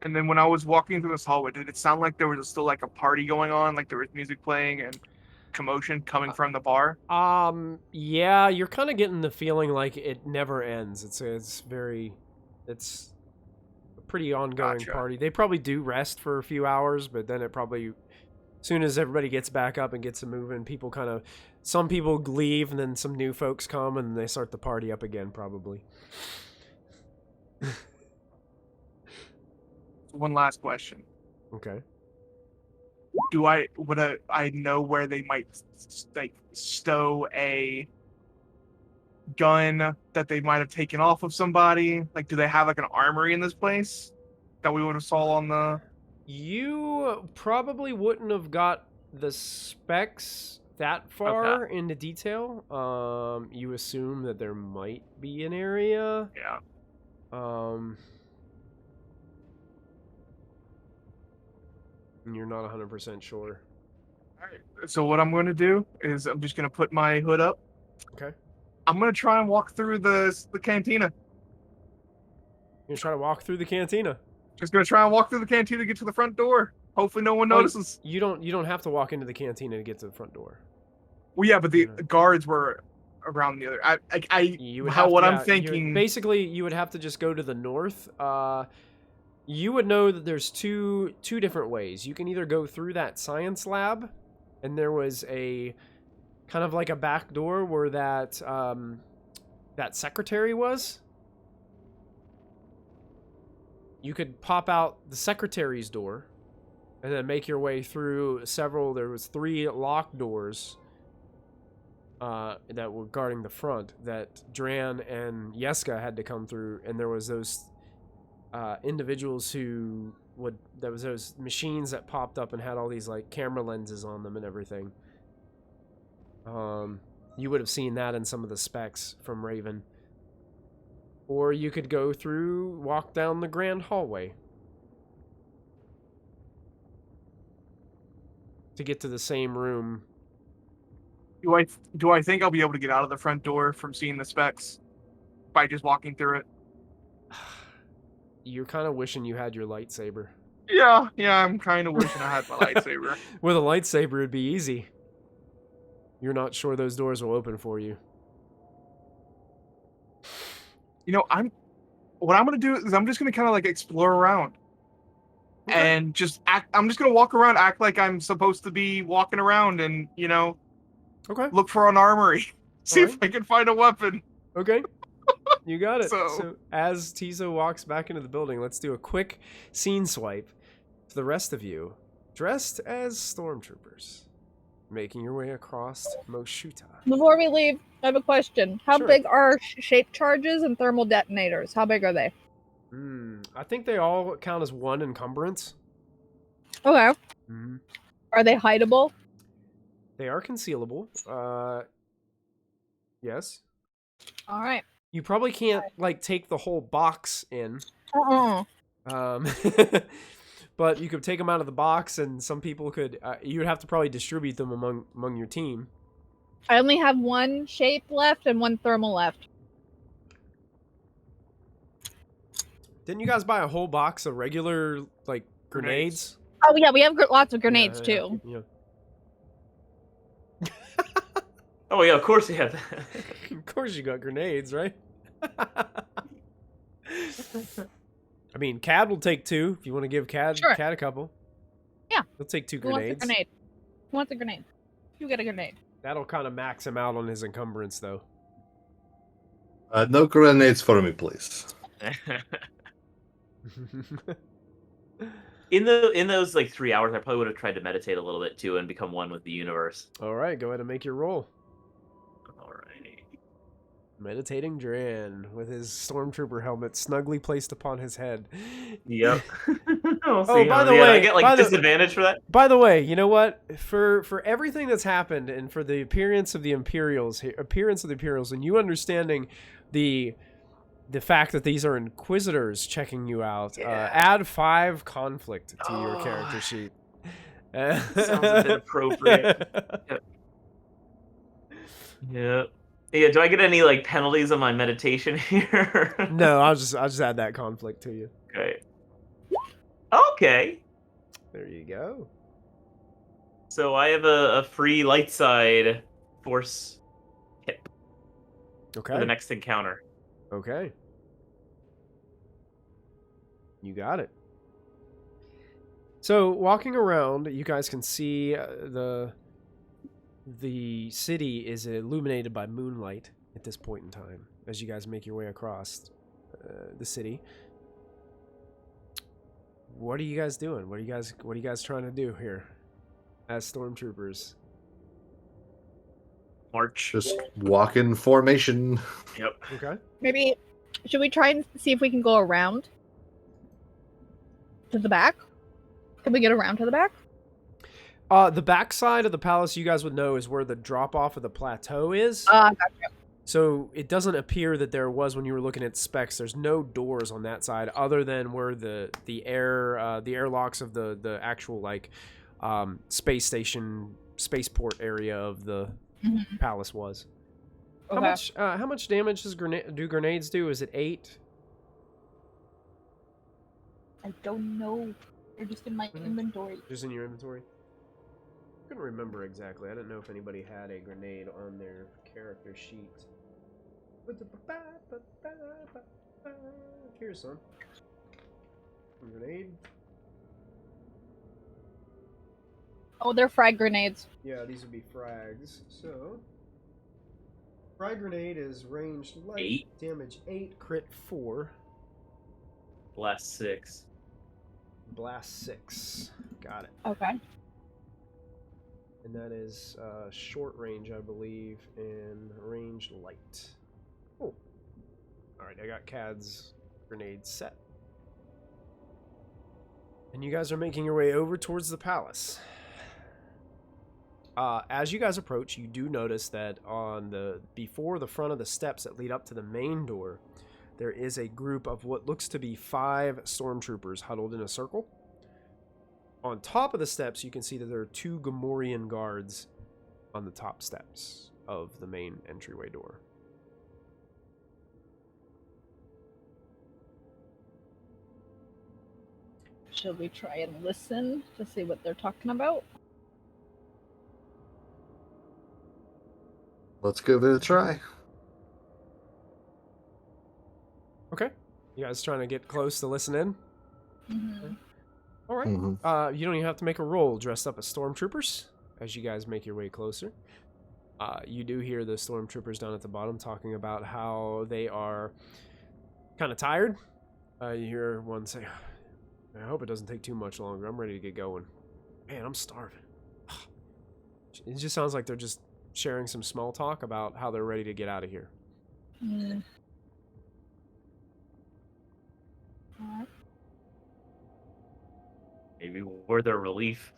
And then when I was walking through this hallway, did it sound like there was still like a party going on, like there was music playing and commotion coming from the bar? Yeah, you're kind of getting the feeling like it never ends. It's a pretty ongoing party. They probably do rest for a few hours, but then it probably, as soon as everybody gets back up and gets moving, some people leave, and then some new folks come, and they start the party up again, probably. One last question. Okay. Would I know where they might like stow a gun that they might have taken off of somebody? Like, do they have like an armory in this place that we would have saw on the? You probably wouldn't have got the specs that far into detail. You assume that there might be an area. Yeah. You're not 100% sure. Alright, so what I'm going to do is I'm just going to put my hood up. Okay. I'm going to try and walk through the cantina. You're trying to walk through the cantina? Just gonna try and walk through the canteen to get to the front door. Hopefully, no one notices. You don't have to walk into the cantina to get to the front door. Well, yeah, but the No. guards were around the other. You would how have what to, I'm yeah, thinking. basically, you would have to just go to the north. You would know that there's two different ways. You can either go through that science lab, and there was a kind of like a back door where that that secretary was. You could pop out the secretary's door, and then make your way through several. There was 3 locked doors that were guarding the front that Dran and Yeska had to come through, and there was those individuals who there was those machines that popped up and had all these like camera lenses on them and everything. You would have seen that in some of the specs from Raven. Or you could walk down the grand hallway to get to the same room. Do I think I'll be able to get out of the front door from seeing the specs by just walking through it? You're kind of wishing you had your lightsaber. Yeah, I'm kind of wishing I had my lightsaber. With a lightsaber, it'd be easy. You're not sure those doors will open for you. You know, what I'm gonna do is I'm just gonna kind of like explore around. Okay. And just act. I'm just gonna walk around, act like I'm supposed to be walking around, and Okay. look for an armory, see if Alright. I can find a weapon. Okay. You got it. So- So as Tizo walks back into the building, let's do a quick scene swipe to the rest of you, dressed as stormtroopers, making your way across Moshuta. Before we leave, I have a question. How Sure. big are shape charges and thermal detonators? How big are they? I think they all count as 1 encumbrance. Okay. Mm-hmm. Are they hideable? They are concealable. Yes. All right. You probably can't like take the whole box in. Um, but you could take them out of the box, and some people could. You would have to probably distribute them among your team. I only have 1 shape left and 1 thermal left. Didn't you guys buy a whole box of regular like grenades? Oh yeah, we have lots of grenades Yeah, too. Yeah. Oh yeah, of course you have that. Of course you got grenades, right? I mean, Cad will take 2 if you want to give Cad Sure. a couple. Yeah. He'll take 2 Who wants a grenades. grenade? Who wants a grenade? You get a grenade. That'll kind of max him out on his encumbrance, though. No grenades for me, please. In those like 3 hours, I probably would have tried to meditate a little bit too and become one with the universe. All right, go ahead and make your roll. All right. Meditating Dran with his stormtrooper helmet snugly placed upon his head. Yep. Oh, by the I way, get by like the- disadvantage for that. By the way, you know what? For everything that's happened and for the appearance of the Imperials, and you understanding the fact that these are Inquisitors checking you out, Yeah. add 5 conflict to your character sheet. Sounds a bit appropriate. Yeah. Yeah. Do I get any like penalties on my meditation here? No, I'll just add that conflict to you. Okay. Okay. There you go. So I have a free light side force hip Okay. for the next encounter. Okay. You got it. So, walking around, you guys can see the city is illuminated by moonlight at this point in time as you guys make your way across the city. What are you guys doing? What are you guys trying to do here as stormtroopers? March. Just walk in formation. Yep. Okay. Maybe should we try and see if we can go around to the back? Can we get around to the back? The backside of the palace, you guys would know, is where the drop off of the plateau is. Gotcha. So it doesn't appear that there was when you were looking at specs. There's no doors on that side, other than where the airlocks of the actual like space station, spaceport area of the palace was. Okay. How much damage do grenades do? Is it 8? I don't know. They're just in my inventory. Just in your inventory? I couldn't remember exactly. I didn't know if anybody had a grenade on their character sheet. Here's some. Grenade. Oh, they're frag grenades. Yeah, these would be frags. So, frag grenade is ranged light, 8. damage 8, crit 4, Blast 6. blast 6. Got it. Okay. And that is short range, I believe, and ranged light. Cool. Alright, I got Cad's grenade set. And you guys are making your way over towards the palace. As you guys approach, you do notice that before the front of the steps that lead up to the main door, there is a group of what looks to be 5 stormtroopers huddled in a circle. On top of the steps, you can see that there are 2 Gamorrean guards on the top steps of the main entryway door. Should we try and listen to see what they're talking about? Let's give it a try. Okay. You guys trying to get close to listen in? Mm-hmm. All right. Mhm. You don't even have to make a roll dressed up as stormtroopers as you guys make your way closer. You do hear the stormtroopers down at the bottom talking about how they are kind of tired. You hear one say, I hope it doesn't take too much longer. I'm ready to get going. Man, I'm starving. It just sounds like they're just sharing some small talk about how they're ready to get out of here. Mm. Alright. Maybe we're their relief.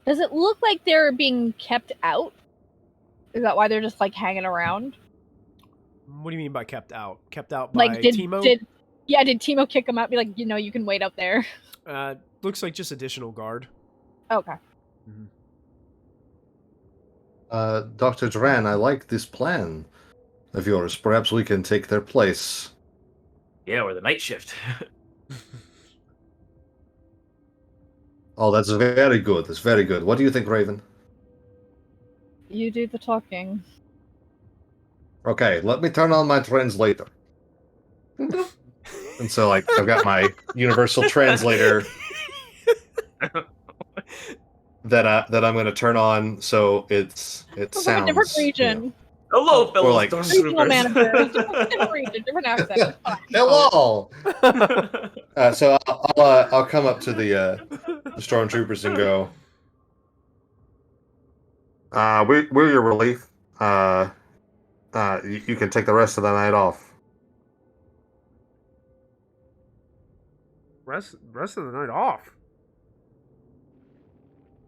Does it look like they're being kept out? Is that why they're just like hanging around? What do you mean by kept out? Kept out by Like did Teemo? did Teemo kick them out? Be like, you can wait up there. Looks like just additional guard. Okay. Dr. Duran, I like this plan of yours. Perhaps we can take their place. Yeah, we're the night shift. Oh, that's very good. That's very good. What do you think, Raven? You do the talking. Okay, let me turn on my translator. And so, like, I've got my universal translator that I'm going to turn on, so it It's sounds like a different you know. region. Hello, fellow like- Regional manager. stormtroopers. Different region, different accent. Fine. Hello. So I'll come up to the stormtroopers and go. We're your relief. You can take the rest of the night off. Rest of the night off.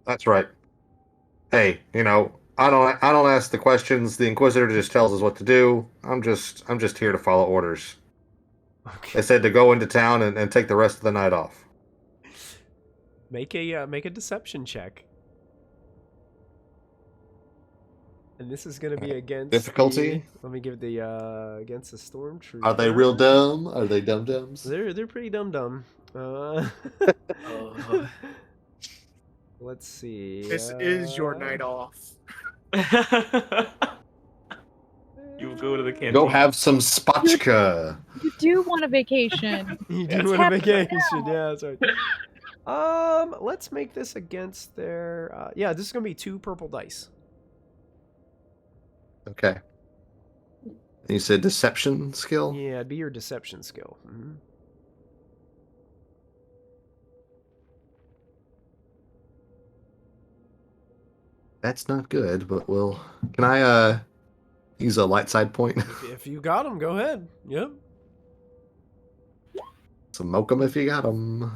That's right. Hey, I don't ask the questions. The Inquisitor just tells us what to do. I'm just here to follow orders. Okay. They said to go into town and take the rest of the night off. Make a deception check. And this is going to be against Difficulty? let me give the against the stormtrooper. Are they real dumb? Are they dum-dums? They're pretty dumb. Oh. Let's see. This is your night off. You go to the canteen. Go have some spotchka. You do want a vacation. You It's do want a happening vacation, now. yeah, that's right. Let's make this against their yeah, this is going to be 2 purple dice. Okay. You said deception skill? Yeah, it'd be your deception skill. That's not good, but can I use a light side point? If you got them, go ahead. Yep. Smoke them if you got them.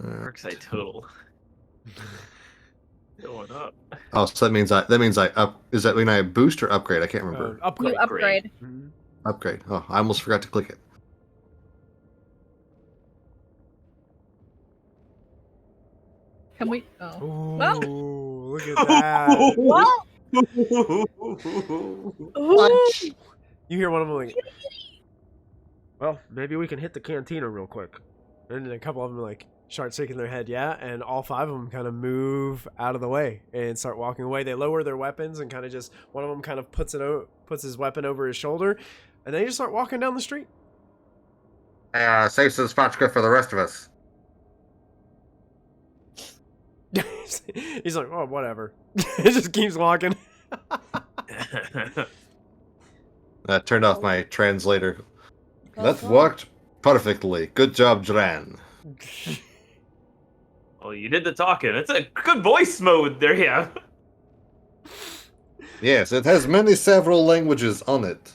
Dark side total. Going up. Oh, so that means I up. Is that when I boost or upgrade? I can't remember. Upgrade. You upgrade. Mhm. Upgrade. Oh, I almost forgot to click it. Can we? Oh. Ooh, Well. look at that. Well, Punch. You hear one of them like, well, maybe we can hit the cantina real quick. And then a couple of them like start shaking their head, yeah, and all 5 of them kind of move out of the way and start walking away. They lower their weapons and kind of just, one of them kind of puts his weapon over his shoulder, and they just start walking down the street. Save some spots good for the rest of us. He's like, oh, whatever. It just keeps walking. I turned off my translator. That worked perfectly. Good job, Dran. Well, you did the talking. It's a good voice mode there, yeah. Yes, it has many several languages on it.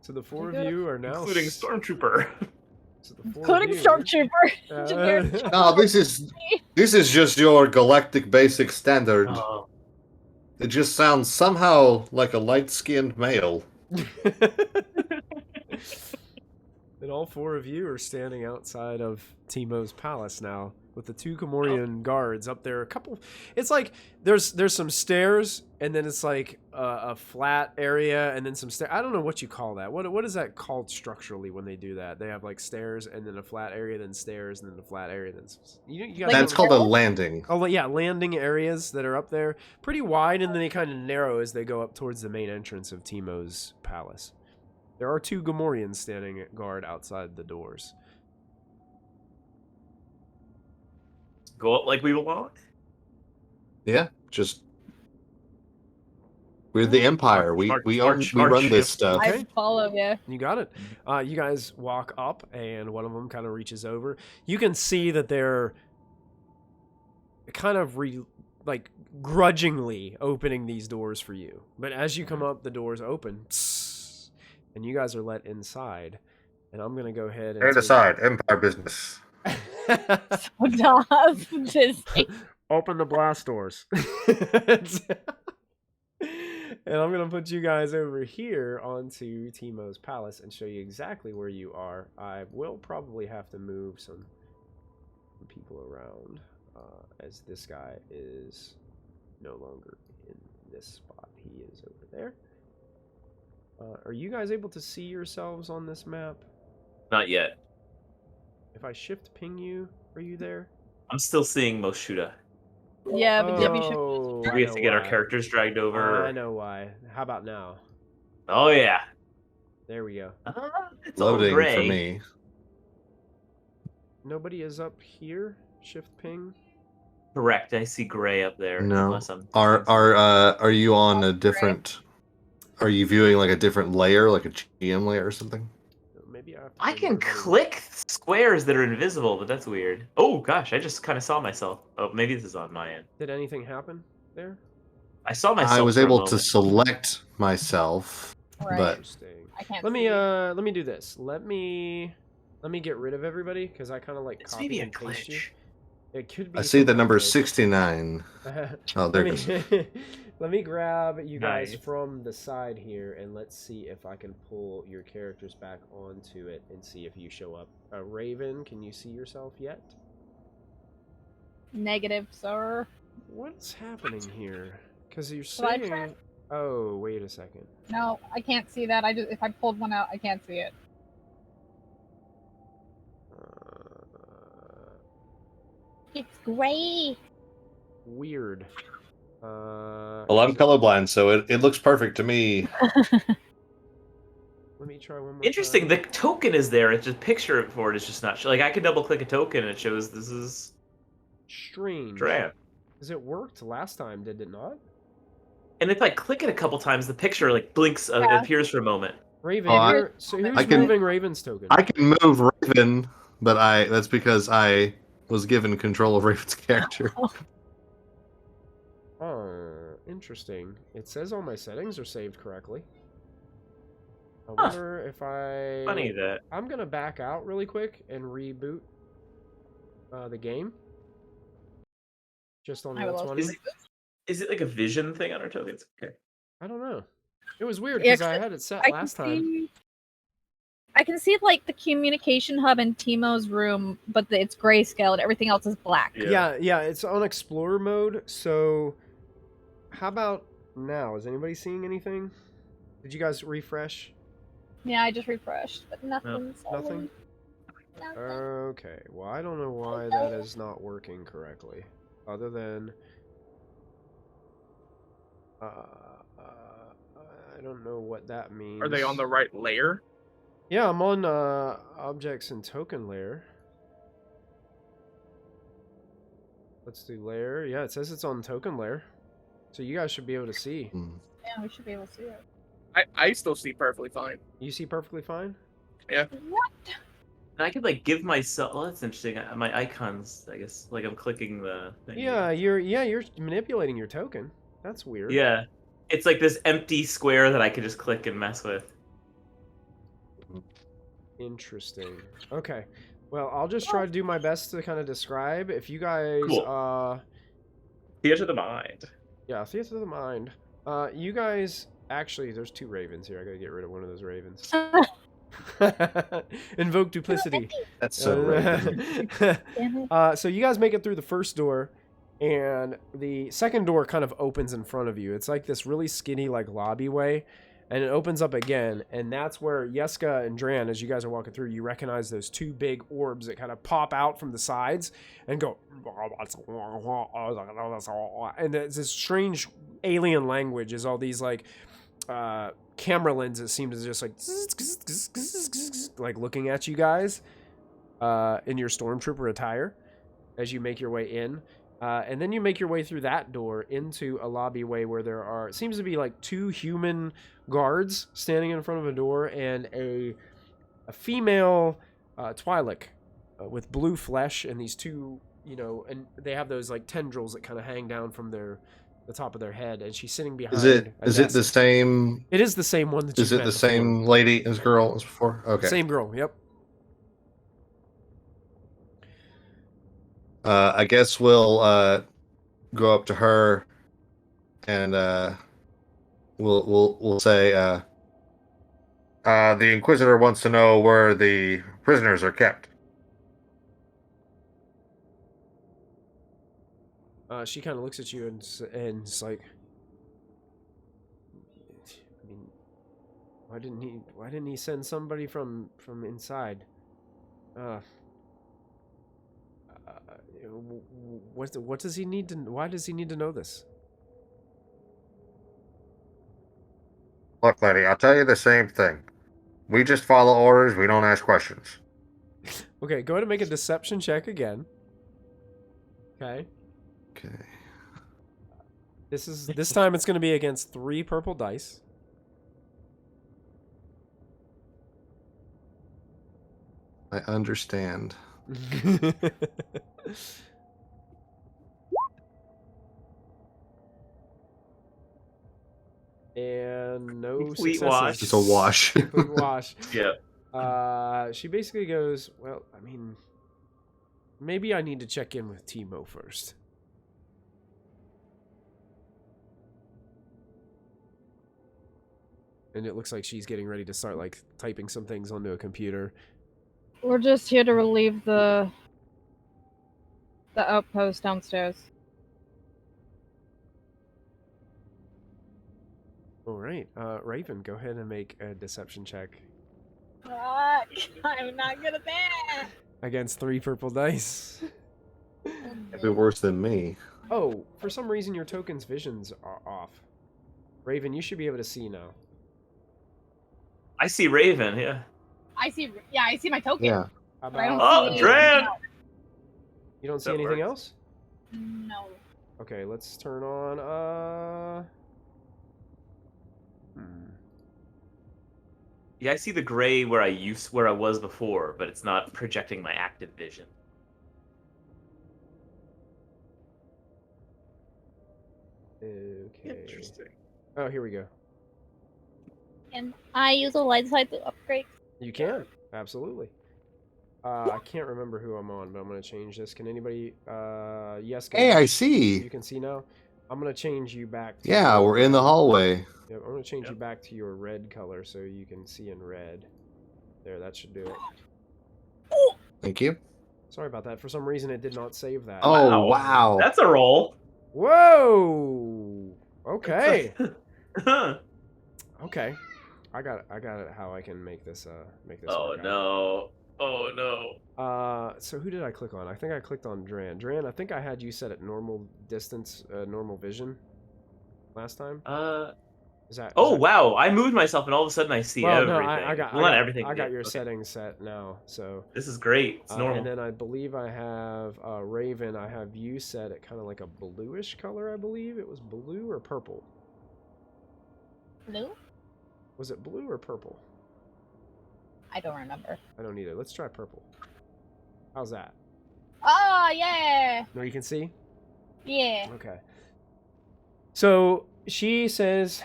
So the 4 of you are now... Including Stormtrooper. So the 4 of Including you- Stormtrooper. Generic No, this is just your galactic basic standard. Oh. It just sounds somehow like a light-skinned male. And all 4 of you are standing outside of Teemo's palace now, with the 2 Gamorrean guards up there. A couple, it's like there's some stairs, and then it's like a flat area, and then some stairs. I don't know what you call that. What is that called structurally when they do that? They have like stairs, and then a flat area, then stairs, and then a flat area. Then you guys That's know- called a landing. Oh yeah, landing areas that are up there, pretty wide, and then they kind of narrow as they go up towards the main entrance of Teemo's palace. There are 2 Gamorreans standing at guard outside the doors. Go up like we belong. Yeah, just we're the Empire. We run this stuff. Okay. I follow you. You got it. You guys walk up, and one of them kind of reaches over. You can see that they're kind of grudgingly opening these doors for you. But as you come up, the doors open, and you guys are let inside. And I'm gonna go ahead and Stand aside, Empire business. Open the blast doors. And I'm gonna put you guys over here onto Teemo's palace and show you exactly where you are. I will probably have to move some people around, as this guy is no longer in this spot. He is over there. Are you guys able to see yourselves on this map? Not yet. If I shift ping you, are you there? I'm still seeing Moshuda. Yeah, but Debbie should. Oh, Do I we have know to get our why. characters dragged over? I know why. How about now? Oh yeah. There we go. It's all Loading gray. for me. Nobody is up here. Shift ping. Correct. I see gray up there. No. Unless I'm Are you on a different? Are you viewing like a different layer, like a GM layer or something? Maybe I have to I turn can everybody- click squares that are invisible, but that's weird. Oh gosh, I just kind of saw myself. Oh, maybe this is on my end. Did anything happen there? I saw myself. I was for a able to moment. select myself, Right. but Interesting. I can't. Let see me you. let me do this. Let me get rid of everybody because I kind of like It's copy maybe a and paste you. glitch. It could be. I see the something number like- 69. Oh, there it let goes. me, let me grab you guys Nice. from the side here, and let's see if I can pull your characters back onto it and see if you show up. Raven, can you see yourself yet? Negative, sir. What's happening here? Because you're Should I saying. try? Oh, wait a second. No, I can't see that. I just if I pulled one out, I can't see it. It's gray. Weird. Well, I'm colorblind, so it looks perfect to me. Let me try one more. Interesting. time. The token is there. It's just picture for it. It's just not like I can double click a token and it shows this is Strange. Dran. Because it worked last time, did it not? And if I click it a couple times, the picture like blinks, Yeah. appears for a moment. Raven, Oh, you're- so who's I can- moving Raven's token? I can move Raven, but that's because I was given control of Raven's character. Oh, interesting. It says all my settings are saved correctly. I Huh. wonder if I... Funny that. I'm going to back out really quick and reboot the game. Just on I will this also one. Is is it like a vision thing on our tokens? Okay. I don't know. It was weird Yeah, because I had it set I last can time. see. I can see like the communication hub in Teemo's room, but it's grayscale and everything else is black. Yeah, it's on Explorer mode, so how about now? Is anybody seeing anything? Did you guys refresh? Yeah, I just refreshed, but nothing's Nothing? Nothing. Okay, well, I don't know why that is not working correctly. Other than... I don't know what that means. Are they on the right layer? Yeah, I'm on objects and token layer. Let's do layer. Yeah, it says it's on token layer. So you guys should be able to see. Hmm. Yeah, we should be able to see it. I still see perfectly fine. You see perfectly fine? What? And I could like give myself. Oh, that's interesting. My icons, I guess, like I'm clicking the thing. Yeah, you're manipulating your token. That's weird. Yeah. It's like this empty square that I could just click and mess with. Interesting. Okay. Well, I'll just try to do my best to kind of describe. If you guys, Cool. Theater of the mind. yeah, theater of the mind. You guys, actually, there's 2 ravens here. I gotta get rid of one of those ravens. Invoke duplicity. That's so Raven. Damn it. So you guys make it through the first door, and the second door kind of opens in front of you. It's like this really skinny, like lobby way, and it opens up again, and that's where Yeska and Dran, as you guys are walking through, you recognize those 2 big orbs that kind of pop out from the sides and go, and there's this strange alien language as all these like camera lenses seem to just like looking at you guys in your Stormtrooper attire as you make your way in. And then you make your way through that door into a lobby way where there are, it seems to be like 2 human guards standing in front of a door and a female Twi'lek with blue flesh and these 2, you know, and they have those like tendrils that kind of hang down from the top of their head, and she's sitting behind. Is it the same? It is the same one that Is you've it met the before. same lady as girl as before? Okay. Same girl. Yep. I guess we'll go up to her and we'll say the Inquisitor wants to know where the prisoners are kept. She kind of looks at you and it's like, I mean, why didn't he send somebody from inside? What does he need to? Why does he need to know this? Look, lady, I'll tell you the same thing. We just follow orders. We don't ask questions. Okay, go ahead and make a deception check again. Okay. Okay. This time it's going to be against 3 purple dice. I understand. And no Complete successes. wash. It's a wash. Complete wash. Yeah. She basically goes, well, I mean, maybe I need to check in with Teemo first. And it looks like she's getting ready to start, like, typing some things onto a computer. We're just here to relieve the outpost downstairs. All right, Raven, go ahead and make a deception check Fuck! I'm not good at that. against 3 purple dice. It'd be worse than me. Oh, for some reason your token's visions are off. Raven, you should be able to see now. I see Raven. Yeah. I see. Yeah, I see my token. Yeah. How But I don't about, Oh, see Dran! anything else. you don't see That anything works. else? No. Okay, let's turn on, Yeah, I see the gray where I was before, but it's not projecting my active vision. Okay. Interesting. Oh, here we go. Can I use a light side to upgrade? You can, absolutely. I can't remember who I'm on, but I'm going to change this. Can anybody, yes, Hey, I you see. can see now? I'm going to change you back to Yeah, your, we're in the hallway. Yep, I'm going to change you Yep. back to your red color so you can see in red. There, that should do it. Thank you. Sorry about that. For some reason, it did not save that. Oh, wow. That's a roll. Whoa! Okay. Okay. I got it. How I can make this Oh work out. no. Oh no. So who did I click on? I think I clicked on Dran. Dran, I think I had you set at normal distance, normal vision last time. Is that? Oh that... wow! I moved myself, and all of a sudden I see Well, everything. no, I got well, not everything. I got yeah, your okay. settings set now. So This is great. It's normal. and then I believe I have Raven. I have you set at kind of like a bluish color. I believe it was blue or purple. Blue? Was it blue or purple? I don't remember. I don't either. Let's try purple. How's that? Oh, yeah! No, you can see? Yeah. Okay. So she says,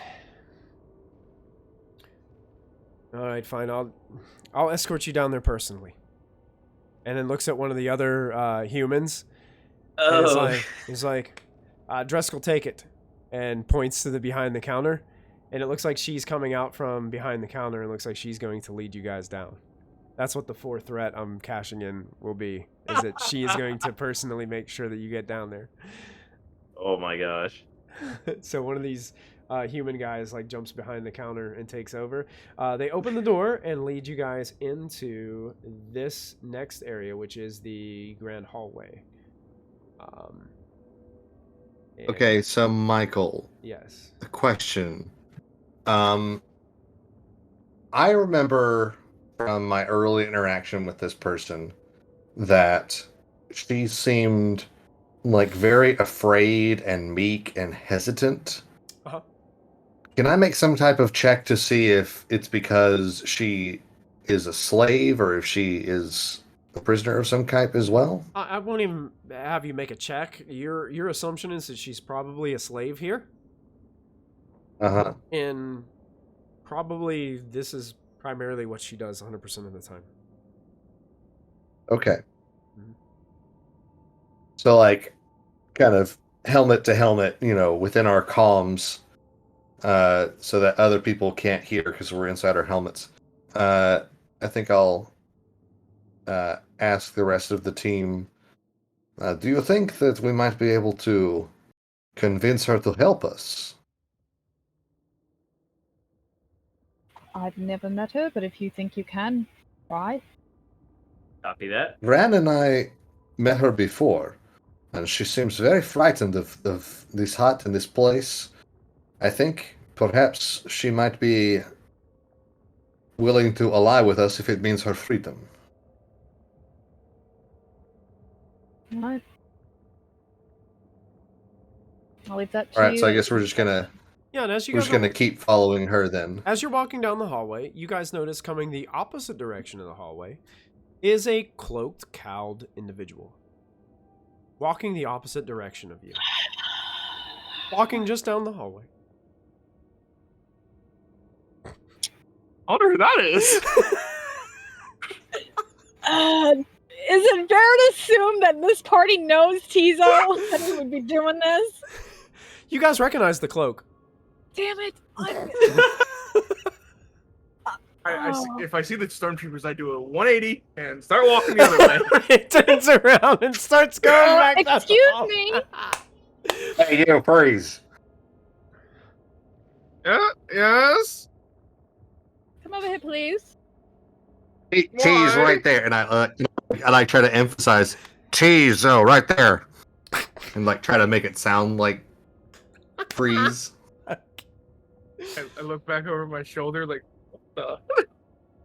all right, fine. I'll escort you down there personally. And then looks at one of the other humans. And he's like, Dreskel, take it. And points to the behind the counter. And it looks like she's coming out from behind the counter and looks like she's going to lead you guys down. That's what the 4th threat I'm cashing in will be, is that she is going to personally make sure that you get down there. Oh my gosh. So one of these human guys like jumps behind the counter and takes over. They open the door and lead you guys into this next area, which is the grand hallway. Okay, so Michael, Yes. a question. I remember from my early interaction with this person that she seemed like very afraid and meek and hesitant. Uh-huh. Can I make some type of check to see if it's because she is a slave or if she is a prisoner of some type as well? I won't even have you make a check. Your assumption is that she's probably a slave here. Uh-huh. And probably this is primarily what she does 100% of the time. Okay. Mhm. So, like, kind of helmet to helmet, within our comms, so that other people can't hear because we're inside our helmets. I think I'll ask the rest of the team, do you think that we might be able to convince her to help us? I've never met her, but if you think you can, try. Copy that. Ran and I met her before, and she seems very frightened of this hut and this place. I think perhaps she might be willing to ally with us if it means her freedom. Alright. I'll leave that to All right, you. so I guess we're just gonna Yeah, and as you we're guys just gonna keep following her then. As you're walking down the hallway, you guys notice coming the opposite direction of the hallway is a cloaked, cowled individual. Walking the opposite direction of you. Walking just down the hallway. I wonder who that is. Is it fair to assume that this party knows Tizo that he would be doing this? You guys recognize the cloak. Damn it! If I see the stormtroopers, I do a 180 and start walking the other way. It turns around and starts going back down the Excuse hall. me. Hey, you, freeze! Yeah, yes. Come over here, please. Cheese right there, and I try to emphasize cheese, though, right there, and like try to make it sound like freeze. I look back over my shoulder, like, what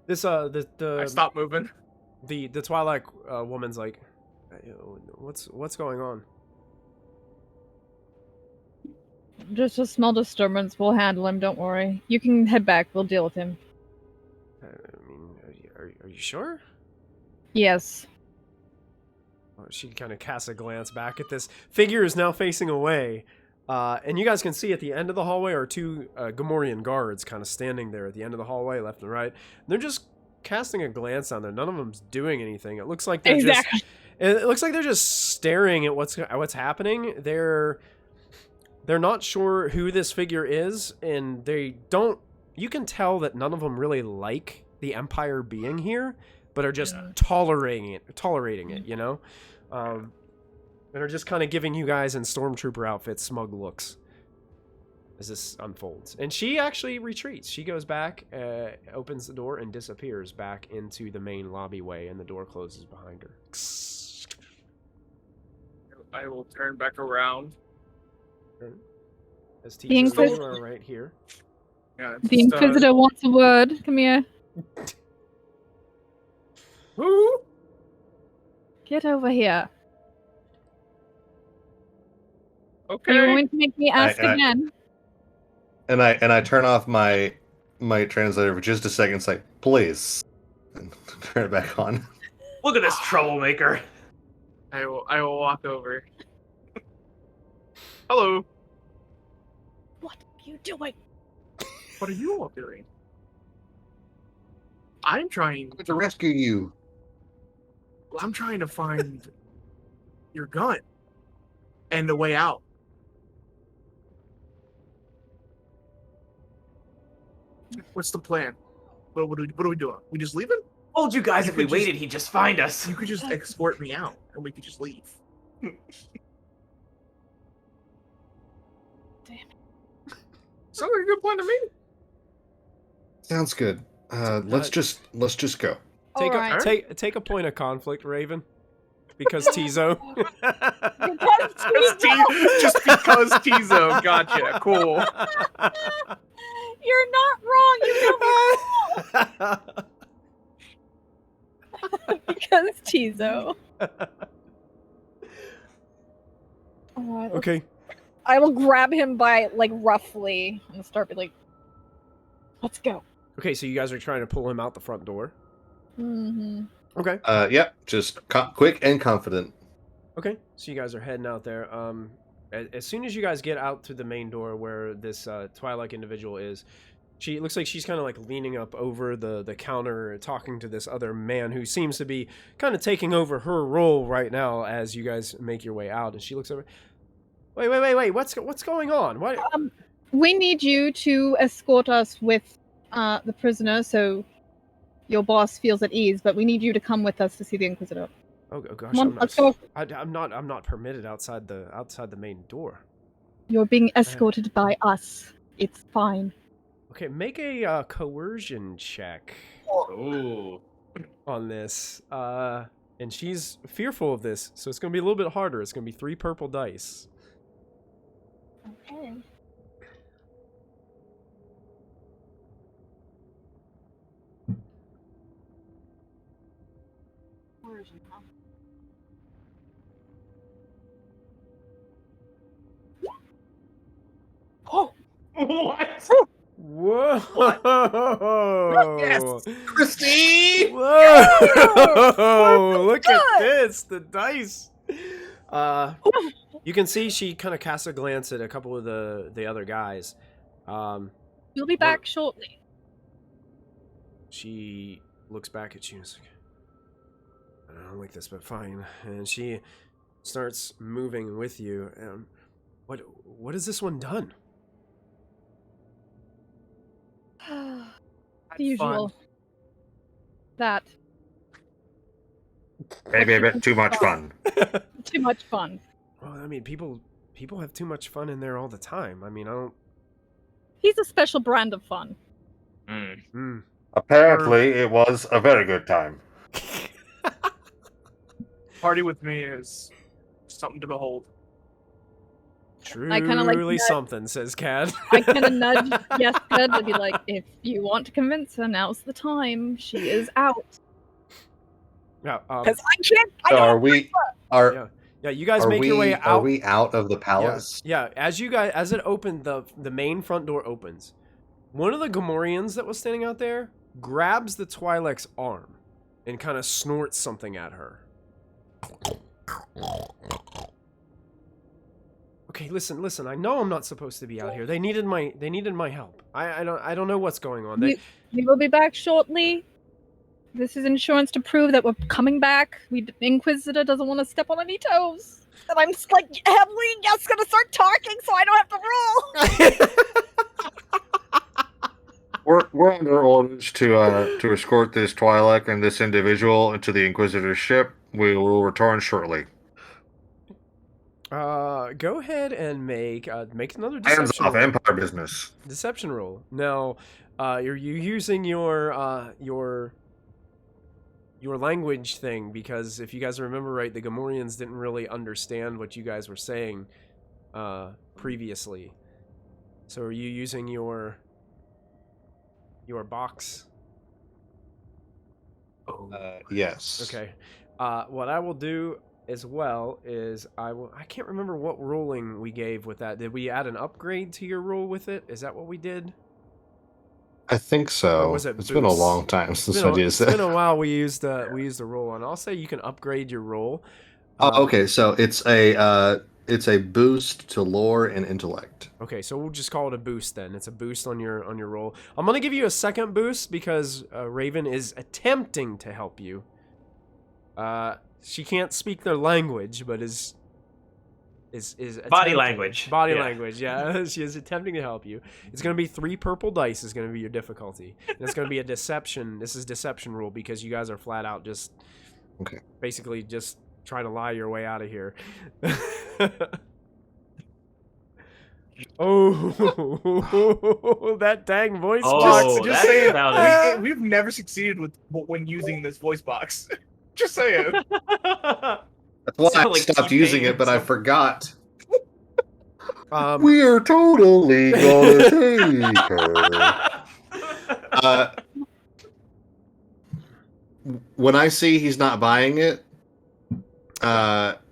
This the? I stop moving. the Twilight woman's like, what's going on? Just a small disturbance. We'll handle him. Don't worry. You can head back. We'll deal with him. I mean, are you sure? Yes. She kind of casts a glance back at this figure is now facing away. And you guys can see at the end of the hallway are two Gamorrean guards kind of standing there at the end of the hallway, left and right. They're just casting a glance on there. None of them's doing anything. It looks like they're it looks like they're just staring at what's happening. They're not sure who this figure is, and they don't. You can tell that none of them really like the Empire being here, but are just tolerating it, you know? And are just kind of giving you guys in Stormtrooper outfits smug looks. as this unfolds. And she actually retreats. She goes back, opens the door, and disappears back into the main lobbyway, and the door closes behind her. I will turn back around. As The Tizo, Inquis- you are right here. Yeah, The just, Inquisitor wants a word. Come here. Who? Get over here. Okay. Are you going to make me ask again? And I turn off my translator for just a second. It's like, please, and turn it back on. Look at this troublemaker. I will walk over. Hello. What are you doing? What are you all doing? I'm trying To rescue you. to find your gun and the way out. What's the plan? What are we doing? We just leaving? Told you guys You if we could just- waited, he'd just find us. You could just escort me out and we could just leave. Sounds like a good plan to me. Sounds good. Let's just go. Take Alright. take a point of conflict, Raven. Because Tizo. Just because Tizo. Gotcha. Cool. You're not wrong. You know because Tizo. Alright, Okay. I will grab him by roughly and start like, let's go. Okay, so you guys are trying to pull him out the front door. Mm-hmm. Okay. Yep. Just quick and confident. Okay, so you guys are heading out there. As soon as you guys get out to the main door where this Twilight individual is, she looks like she's kind of like leaning up over the counter, talking to this other man who seems to be kind of taking over her role right now as you guys make your way out. And she looks over. Wait! What's going on? What? We need you to escort us with the prisoner, so your boss feels at ease. But we need you to come with us to see the Inquisitor. Oh gosh, Come on, let's go. I'm not permitted outside the main door. You're being escorted by us. It's fine. Okay, make a coercion check Ooh. on this. And she's fearful of this, so it's gonna be a little bit harder. It's gonna be 3 purple dice. Okay. Oh, What? Whoa! Yes! Christy! Whoa! Look at this, the dice. You can see she kind of casts a glance at a couple of the other guys. you'll be back shortly. She looks back at you and is like, I don't like this, but fine. And she starts moving with you. What has this one done? The usual. That. Maybe a bit too much fun. Too much fun. Well, I mean, people have too much fun in there all the time. I mean, I don't. He's a special brand of fun. Apparently, it was a very good time. Party with me is something to behold. I kinda like Truly that. something, says Cad. I kind of nudge Jessica to be like, if you want to convince her, now's the time. She is out. Yeah, Because I can't. I So don't. yeah. You guys make your way out. Are we out of the palace? Yeah. As it opened, the main front door opens. One of the Gamorreans that was standing out there grabs the Twi'lek's arm and kind of snorts something at her. Okay, listen. I know I'm not supposed to be out here. They needed my help. I don't know what's going on. We will be back shortly. This is insurance to prove that we're coming back. The Inquisitor doesn't want to step on any toes. And I'm just like heavily just gonna start talking so I don't have to roll. We're under orders to escort this Twi'lek and this individual into the Inquisitor's ship. We will return shortly. go ahead and make another Hands deception off roll. Empire business. Deception roll. Now, you're using your language thing, because if you guys remember right, the Gamorreans didn't really understand what you guys were saying previously. So are you using your box? Yes. Okay. What I will do as well is I can't remember what ruling we gave with that. Did we add an upgrade to your rule with it? Is that what we did? I think so. Or was it It's been a boost? long time since I did It's been a while we used the roll, and I'll say you can upgrade your roll. Oh, okay. So it's a boost to lore and intellect. Okay, so we'll just call it a boost then. It's a boost on your roll. I'm gonna give you a second boost because Raven is attempting to help you. She can't speak their language, but is Body attempting- language. Body Yeah. language, yeah. She is attempting to help you. It's gonna be 3 purple dice is gonna be your difficulty. And it's gonna be a deception. This is deception rule because you guys are flat out just basically just trying to lie your way out of here. Oh, that dang voice box. Oh, Just that's saying, about it. we've never succeeded when using this voice box. Just saying. That's why Sound I like stopped T-Pain using or it, but I something. forgot. Um, We're totally gonna take her. When I see he's not buying it,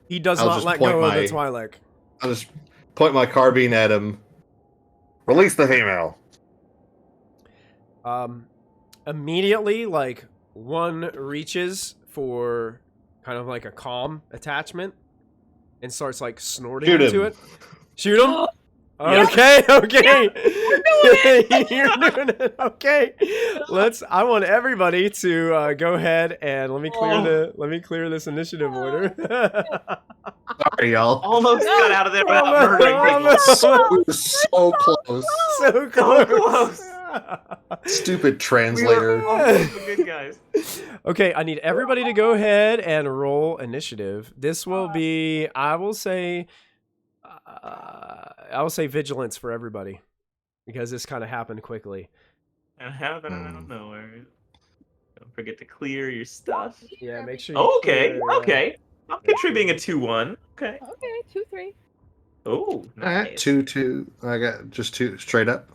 he does I'll not just let point go of the my- Twi'lek. I'll just point my carbine at him. Release the female. Immediately, like, one reaches for kind of like a calm attachment and starts like snorting Shoot into him. it. Shoot him. Yeah. Okay, okay. You're doing it. Okay. I want everybody to go ahead and let me clear this initiative order. Sorry, y'all. Almost got out of there without murdering people. Almost. We were so close. So So close. Stupid We translator. were almost the good guys. Okay, I need everybody to go ahead and roll initiative. This will be, I will say vigilance for everybody because this kind of happened quickly. And how that I don't know. Don't forget to clear your stuff. Yeah, make sure. You Okay, clear, okay. I'm contributing a 2-1. Okay. Okay, 2, 3. Oh, Alright, nice. 2-2. I got just 2 straight up.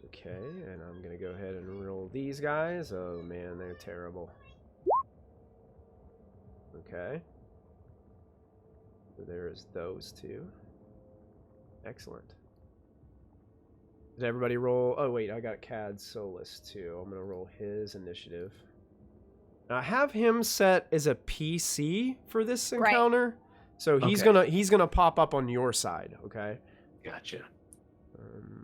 Okay, and I'm gonna go ahead and roll these guys. Oh man, they're terrible. Okay. So there's those 2. Excellent. Did everybody roll? Oh wait, I got Cad Solus too. I'm gonna roll his initiative. Now I have him set as a PC for this Right. encounter, so he's gonna pop up on your side. Okay. Gotcha.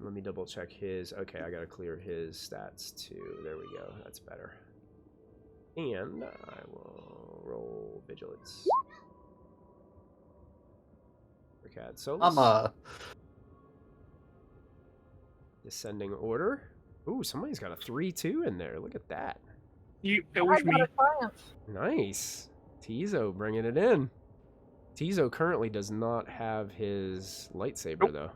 Let me double check his. Okay, I gotta clear his stats too. There we go. That's better. And I will roll vigilance. For Cad Solus. Descending order. Ooh, somebody's got a 3-2 in there. Look at that. It I was got me. a triumph. Nice. Tizo bringing it in. Tizo currently does not have his lightsaber, though.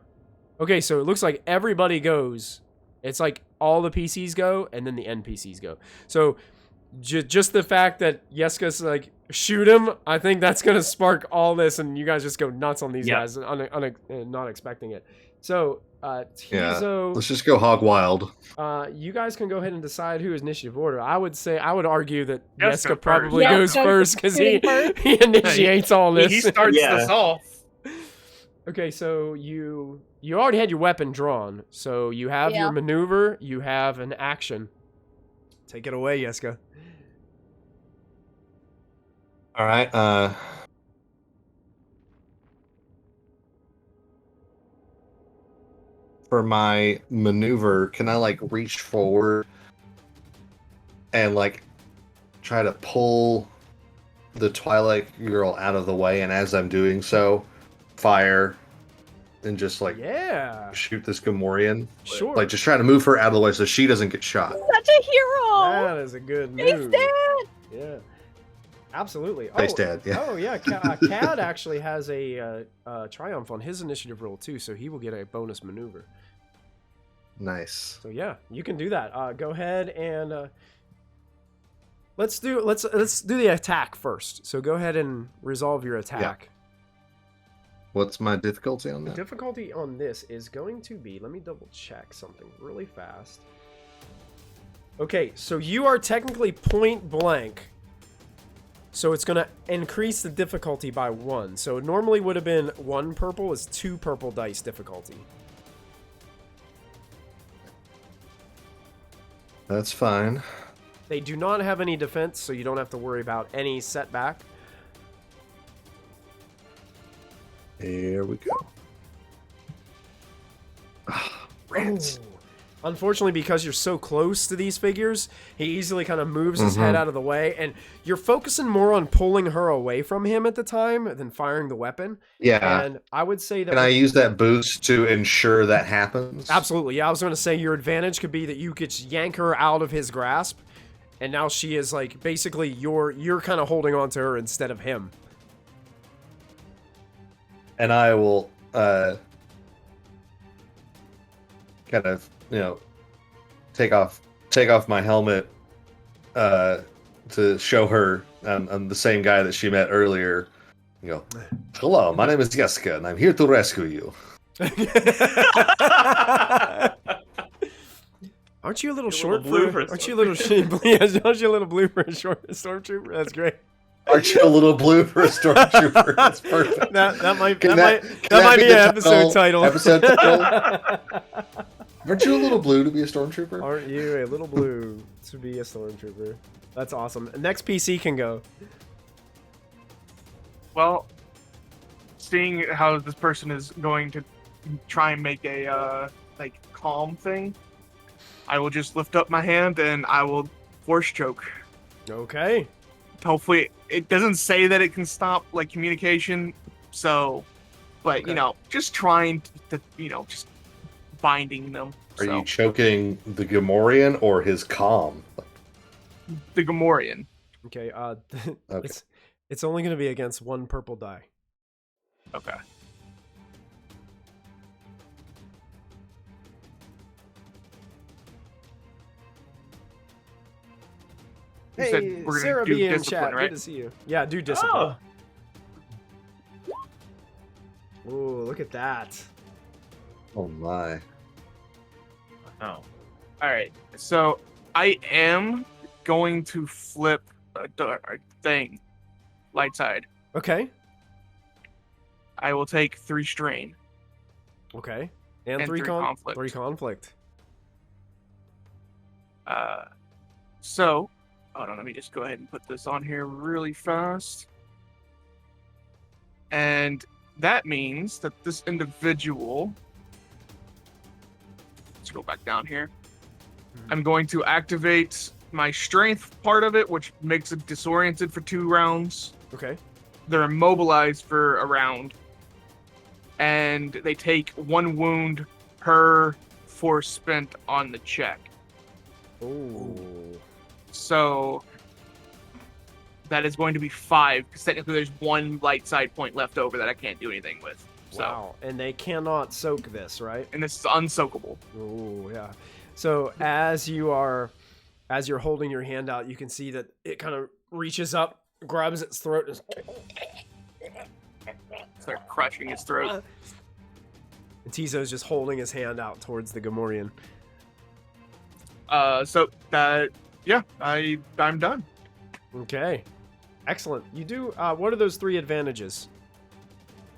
Okay, so it looks like everybody goes. It's like all the PCs go, and then the NPCs go. So just the fact that Yeska's like, shoot him, I think that's going to spark all this, and you guys just go nuts on these guys, not expecting it. So, Tizo... Let's just go hog wild. you guys can go ahead and decide who is initiative order. I would argue that Yeska Yeska probably first. goes Yeska first because he first. he initiates all this. He starts Yeah. us off. Okay, so you already had your weapon drawn, so you have Yeah. your maneuver, you have an action. Take it away, Yeska. All right. For my maneuver, can I like reach forward and like try to pull the Twilight girl out of the way, and as I'm doing so, fire and just like Yeah, shoot this Gamorrean? sure. Like just try to move her out of the way so she doesn't get shot. Such a hero! That is a good He's move. dead! Yeah. Absolutely. Thanks, Dad. Yeah. Oh yeah. Cad actually has a triumph on his initiative roll too, so he will get a bonus maneuver. Nice. So yeah, you can do that. Go ahead and let's do the attack first. So go ahead and resolve your attack. What's my difficulty on The that? difficulty on this is going to be, let me double check something really fast. Okay, so you are technically point blank. So it's going to increase the difficulty by 1. So it normally would have been 1 purple, is 2 purple dice difficulty. That's fine. They do not have any defense, so you don't have to worry about any setback. Here we go. Rats. Oh. Unfortunately, because you're so close to these figures, he easily kind of moves his head out of the way, and you're focusing more on pulling her away from him at the time than firing the weapon. Yeah. And I would say that... Can I use that boost to ensure that happens? Absolutely, yeah. I was going to say your advantage could be that you could yank her out of his grasp, and now she is, like, basically you're kind of holding on to her instead of him. And I will kind of, take off my helmet to show her I'm the same guy that she met earlier. You go, hello, my name is Jessica, and I'm here to rescue you. Aren't you a little You're a short little blue for? for a Aren't you a little aren't you a little blue for a short stormtrooper? That's great. Aren't you a little blue for a stormtrooper? That's perfect. That might Can be the an episode title. Episode title. Aren't you a little blue to be a stormtrooper? Aren't you a little blue to be a stormtrooper? That's awesome. Next PC can go. Well, seeing how this person is going to try and make a calm thing, I will just lift up my hand and I will force choke. Okay. Hopefully, it doesn't say that it can stop communication. So, but Okay. just trying to just binding them. Are you choking the Gamorrean or his calm? the Gamorrean? Okay. Okay. It's only going to be against 1 purple die. Okay. You said Hey, we're gonna Sarah do B in discipline, chat. right? Good to see you. Yeah, do discipline. Oh, Ooh, look at that. Oh my. oh. All right. So I am going to flip a thing, light side. Okay. I will take 3 strain. Okay. And, And 3 3 conflict. 3 conflict. So, hold on, let me just go ahead and put this on here really fast. And that means that this individual, let's go back down here. I'm going to activate my strength part of it, which makes it disoriented for 2 rounds. Okay. They're immobilized for a round. And they take 1 wound per force spent on the check. Ooh. So that is going to be 5, because technically there's 1 light side point left over that I can't do anything with. So, Wow. And they cannot soak this, right? and this is unsoakable. Ooh, yeah. So as you're holding your hand out, you can see that it kind of reaches up, grabs its throat, and Start crushing his throat. Tizo's just holding his hand out towards the Gamorrean. So that, yeah, I'm done. Okay. Excellent. You do, what are those 3 advantages?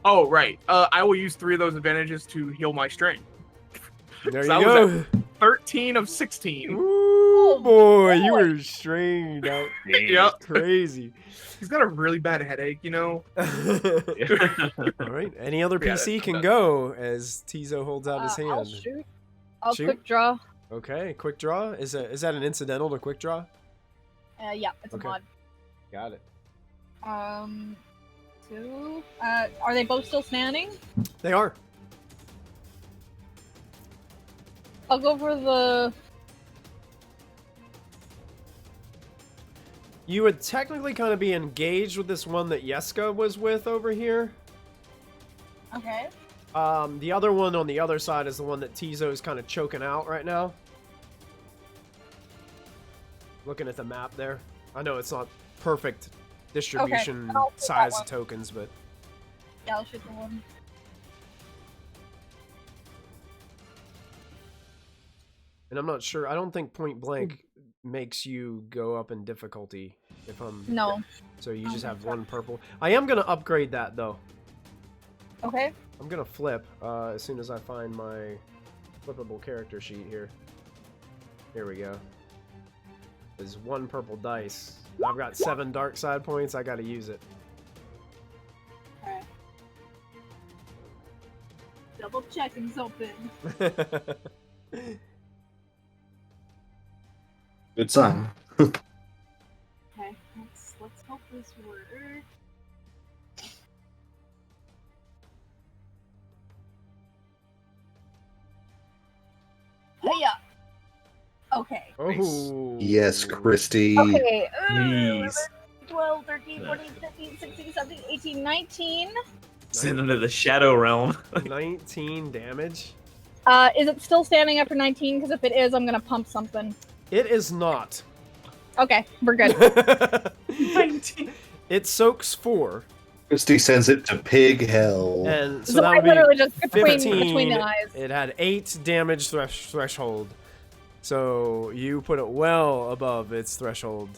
Oh, right. I will use 3 of those advantages to heal my strain. There So you I was go. 13 of 16. Ooh, boy, you were strained out. Yep. Crazy. He's got a really bad headache, All right. Any other Yeah, PC that's can done. go as Tizo holds out his I'll hand. shoot. I'll Shoot? quick draw. Okay, quick draw. Is that an incidental to quick draw? Yeah, it's Okay. a mod. Got it. 2. Are they both still standing? They are. I'll go for the. You would technically kind of be engaged with this one that Yeska was with over here. Okay. The other one on the other side is the one that Tizo is kind of choking out right now. Looking at the map there. I know it's not perfect distribution I'll shoot size that of tokens, but Yeah, I'll shoot the one. and I'm not sure. I don't think point blank makes you go up in difficulty if I'm No. so you I just don't have think so. one purple. I am gonna upgrade that though. Okay. I'm gonna flip as soon as I find my flippable character sheet here. Here we go. There's one purple dice. I've got 7 dark side points. I gotta use it. Alright. Double checking something. Good sign. Okay. Let's hope this works. Hiya. Okay. Oh. Yes, Christy. Okay. Jeez. 12, 13, 14, 15, 16, 17, 18, 19. Send into the shadow realm. 19 damage. Is it still standing after 19? Because if it is, I'm gonna pump something. It is not. Okay, we're good. 19. It soaks 4. Christy sends it to pig hell. And so So that I would be literally just 15. between the eyes. It had 8 damage threshold. So you put it well above its threshold.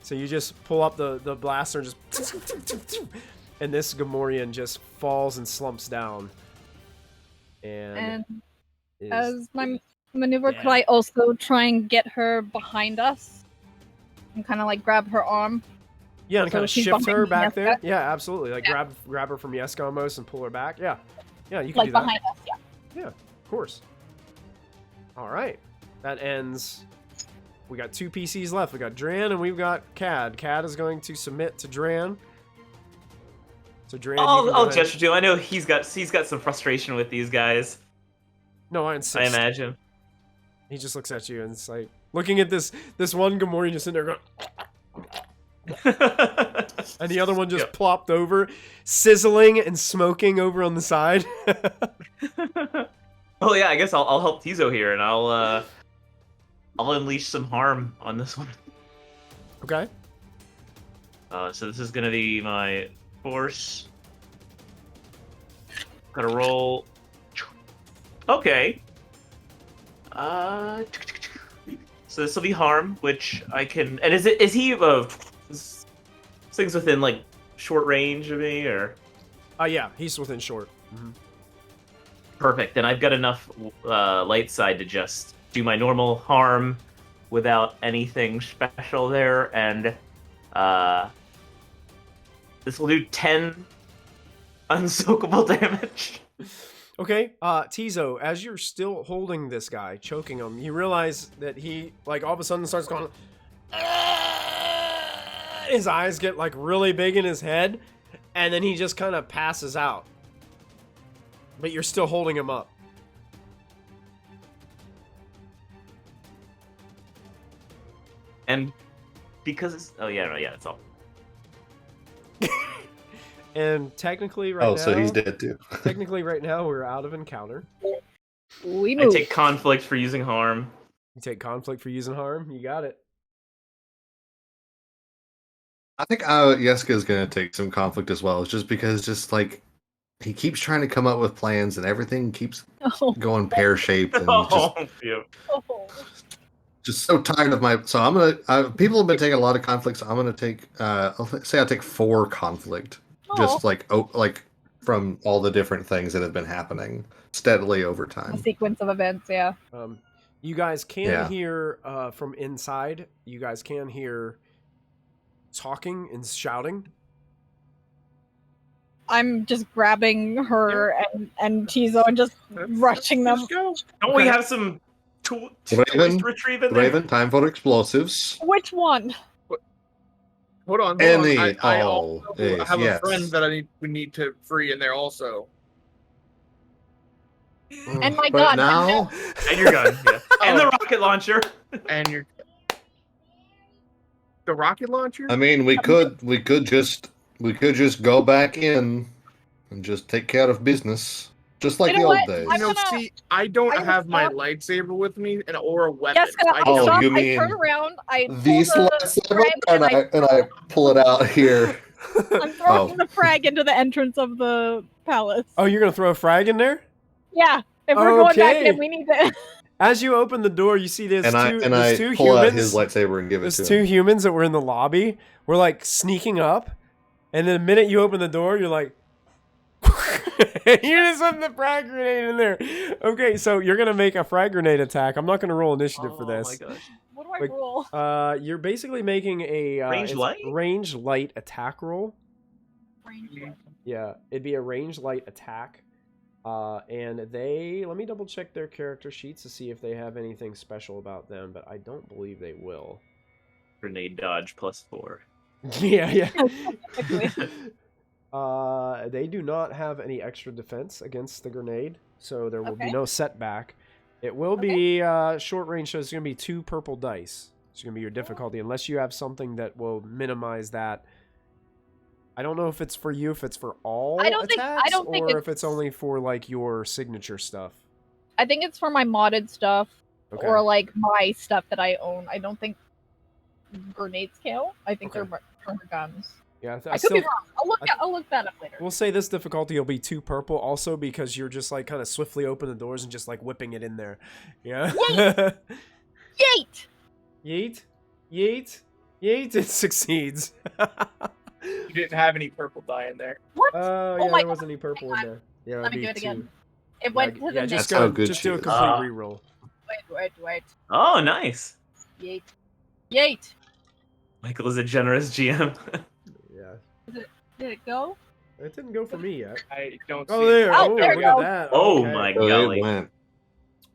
So you just pull up the blaster and just and this Gamorrean just falls and slumps down. And is As my maneuver, dead. could I also try and get her behind us? And kind of like grab her arm? yeah, and so kind of she's shift her behind back there. Yeska? Yeah, absolutely. Like Yeah. grab her from Yeska almost and pull her back. Yeah. Yeah, you can Like do that. behind us, yeah. Of course. All right. That ends. We got 2 PCs left. We got Dran and we've got Cad. Cad is going to submit to Dran. So Dran, you can I'll go ahead. gesture to him. I know he's got some frustration with these guys. No, I insist. I imagine. He just looks at you and it's like looking at this one Gamorrean just sitting there going, and the other one just Yep. plopped over, sizzling and smoking over on the side. Oh yeah, I guess I'll help Tizo here, and I'll unleash some harm on this one. Okay. So this is gonna be my force. Gotta roll. Okay. So this will be harm, which I can. And is he this thing's within like short range of me, or? Yeah, he's within short. Mhm. Perfect. Then I've got enough light side to just do my normal harm without anything special there, and this will do 10 unsoakable damage. Okay, Tizo, as you're still holding this guy, choking him, you realize that he, like, all of a sudden starts going, his eyes get, like, really big in his head, and then he just kind of passes out. But you're still holding him up. And because it's... Oh, yeah, no, yeah, that's all. And technically right now... So he's dead too. Technically right now, we're out of encounter. We I move. take conflict for using harm. You take conflict for using harm. You got it. I think Yeska's gonna take some conflict as well. It's just because, like, he keeps trying to come up with plans, and everything keeps Oh, going pear shaped, and Oh, yeah. just so tired of my. So I'm gonna. People have been taking a lot of conflict, so I'm gonna take. I'll take 4 conflict, just like from all the different things that have been happening steadily over a time. sequence of events, yeah. You guys can Yeah. hear from inside. You guys can hear talking and shouting. I'm just grabbing her and Tizo and just rushing them. Don't we have some toys Raven, to retrieve in there? Raven, time for explosives. Which one? Hold on. Any, I all, also have yes. a friend that we need to free in there also. And my But gun. now, And your gun, yeah. And the rocket launcher. And you're the rocket launcher? I mean, we could just go back in and just take care of business, just like You the know old what? days. You know, gonna- see, I don't I'm have my stop. lightsaber with me or a weapon. Yes, I Oh, stop. you I mean turn around. I pull These the lightsaber, frag and I pull it out here. I'm throwing Oh. the frag into the entrance of the palace. Oh, you're gonna throw a frag in there? Yeah, if we're going back Okay. in, we need to. As you open the door, you see there's And two I two pull out humans. his lightsaber and give it There's to two him. humans that were in the lobby. We're like sneaking up, and then the minute you open the door, you're like, you just put the frag grenade in there. Okay, so you're gonna make a frag grenade attack. I'm not gonna roll initiative for this. Oh my gosh. What do I Like, roll? You're basically making a Range it's light? range light attack roll. Range. Yeah, it'd be a range light attack. And they let me double check their character sheets to see if they have anything special about them, but I don't believe they will. Grenade dodge +4. Yeah. Exactly. They do not have any extra defense against the grenade, so there will be Okay. no setback. It will Okay. be short range, so it's going to be 2 purple dice. It's going to be your difficulty, unless you have something that will minimize that. I don't know if it's for you, if it's for all I don't attacks, think or if it's- it's only for like your signature stuff. I think it's for my modded stuff Okay. or like my stuff that I own. I don't think grenades count. I think Okay. they're for guns. Yeah, I could be wrong. I'll look that up later. We'll say this difficulty will be 2 purple, also because you're just like kind of swiftly open the doors and just like whipping it in there. Yeah. Yeet! Yeet, yeet, yeet! It succeeds. You didn't have any purple dye in there. What? Oh yeah, my there wasn't any purple in there. Yeah, Let that'd me be do it 2. again. It went to the yeah, next. just That's how go, good just she do a is. complete Ah. reroll. Wait. Oh, nice. Yeet. Yeet. Michael is a generous GM. Yeah, Did it go? it didn't go for me yet. I don't Oh, see there! Oh, Oh, there look we at go. that! Oh Okay. my So golly. it went.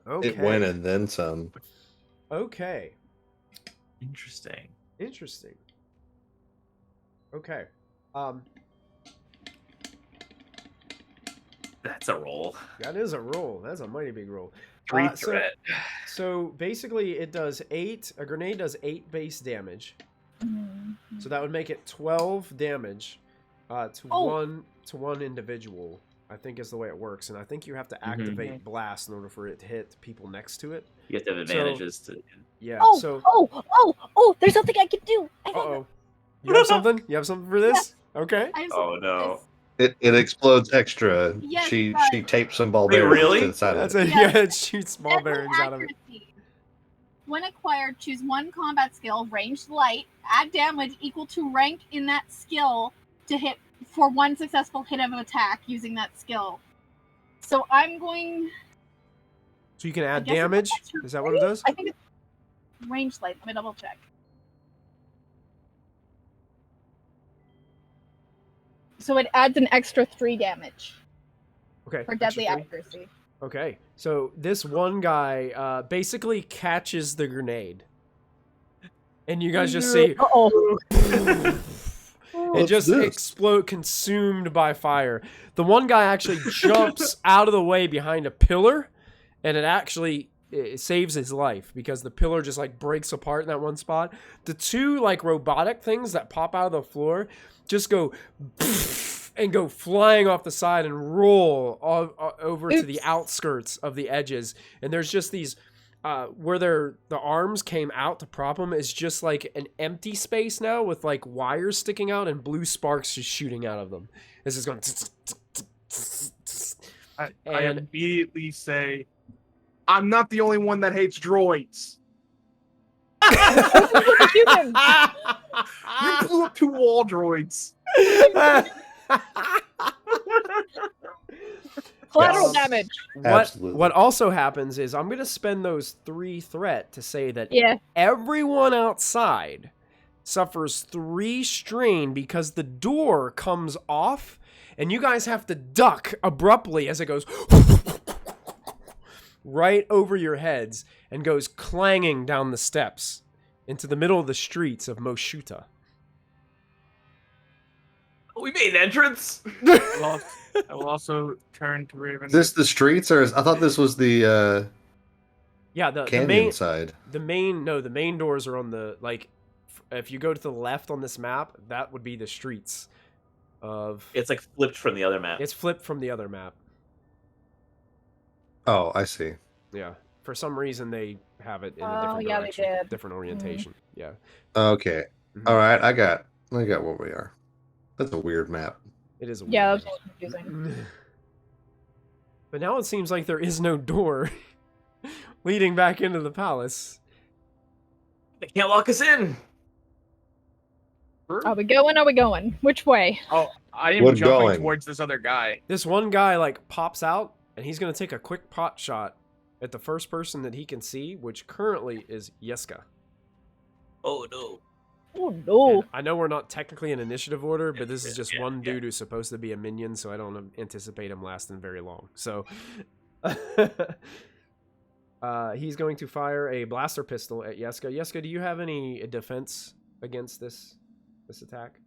Okay. It went and then some. Okay. Interesting. Interesting. Okay. That's a roll. That is a roll. That's a mighty big roll. 3 so- threat. So basically, it does 8. A grenade does 8 base damage. So that would make it 12 damage to Oh. one individual. I think is the way it works, and I think you have to activate blast in order for it to hit people next to it. You have to have So- advantages to. Yeah. Oh, So. oh! There's something I can do. I Uh have oh. You have something? You have something for this? Okay. I have Oh something no. It explodes extra. Yes, she it does. she tapes some ball Wait, bearings really? to the side That's of it. it. Yes. Yeah, it shoots small Deadly bearings out of it. accuracy. When acquired, choose one combat skill, ranged light, add damage equal to rank in that skill to hit for one successful hit of attack using that skill. So I'm going. So you can add guess it's damage? extra Is that what it does? I think it's ranged light. Let me double check. So it adds an extra 3 damage Okay. for deadly extra 3. accuracy. Okay. So this one guy basically catches the grenade. And you guys just see Uh-oh. it What's just this? explode, consumed by fire. The one guy actually jumps out of the way behind a pillar, and it saves his life because the pillar just like breaks apart in that one spot. The 2 like robotic things that pop out of the floor just go and go flying off the side and roll over to the Oops. outskirts of the edges. And there's just these where the arms came out to prop them is just like an empty space now with like wires sticking out and blue sparks just shooting out of them. This is going. I And- immediately say, I'm not the only one that hates droids. Human. You blew up 2 wall droids. Collateral Yes. damage. Absolutely. What also happens is I'm going to spend those 3 threat to say that Yeah. everyone outside suffers 3 strain because the door comes off and you guys have to duck abruptly as it goes right over your heads and goes clanging down the steps into the middle of the streets of Moshuta. We made an entrance. I will also turn to Raven. Is this the streets, or I thought this was the Yeah, the canyon main side? the main doors are on the like if you go to the left on this map, that would be the streets of. It's like flipped from the other map. It's flipped from the other map. Oh, I see. Yeah. For some reason, they have it in a Oh, different yeah, they direction, did. different orientation. Yeah. Okay. Mhm. All right. I got where we are. That's a weird map. It is a Yeah, weird that's a little confusing. But now it seems like there is no door leading back into the palace. They can't lock us in. Are we going? Are we going? Which way? Oh, I am We're jumping going. towards this other guy. This one guy like pops out, and he's gonna take a quick pot shot at the first person that he can see, which currently is Yeska. Oh no. Oh no! And I know we're not technically in initiative order, but this is just Yeah, one yeah. dude who's supposed to be a minion, so I don't anticipate him lasting very long. So he's going to fire a blaster pistol at Yeska. Yeska, do you have any defense against this attack?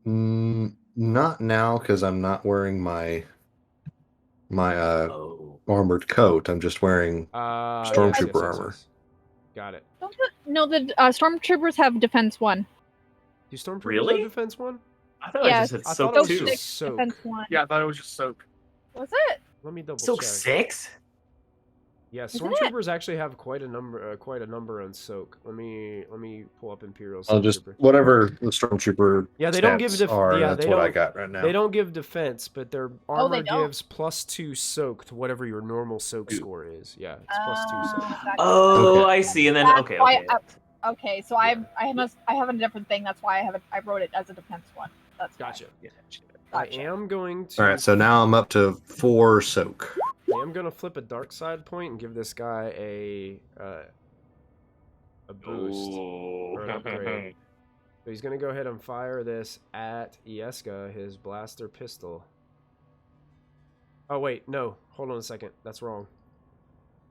Not now, because I'm not wearing my Oh. armored coat. I'm just wearing. Stormtrooper armor. Got it. No, the Stormtroopers have defense 1. Do Stormtroopers Really? have defense 1? I thought Yeah, I just had I soak thought it was too. Soak just 6, soak. defense 1. Yeah, I thought it was just soak. Was it? Let me double Soak check. 6? Yeah, it? Stormtroopers actually have quite a number on soak. Let me pull up Imperial I'll just Stormtrooper. whatever the Stormtrooper. Yeah, they don't give stats that's they what I don't- got right now. They don't give defense, but their armor don't? gives +2 soak to whatever your normal soak score is. Yeah, it's +2 soak. Oh, Okay. I see. And then That's okay, why okay. Okay, so I have a different thing. That's why I wrote it as a defense 1. That's why. Gotcha. Gotcha. I am going to. All right, so now I'm up to 4 soak. I am gonna flip a dark side point and give this guy a boost. Ooh. Or an upgrade. So he's gonna go ahead and fire this at Yeska, his blaster pistol. Oh wait, no, hold on a second. That's wrong.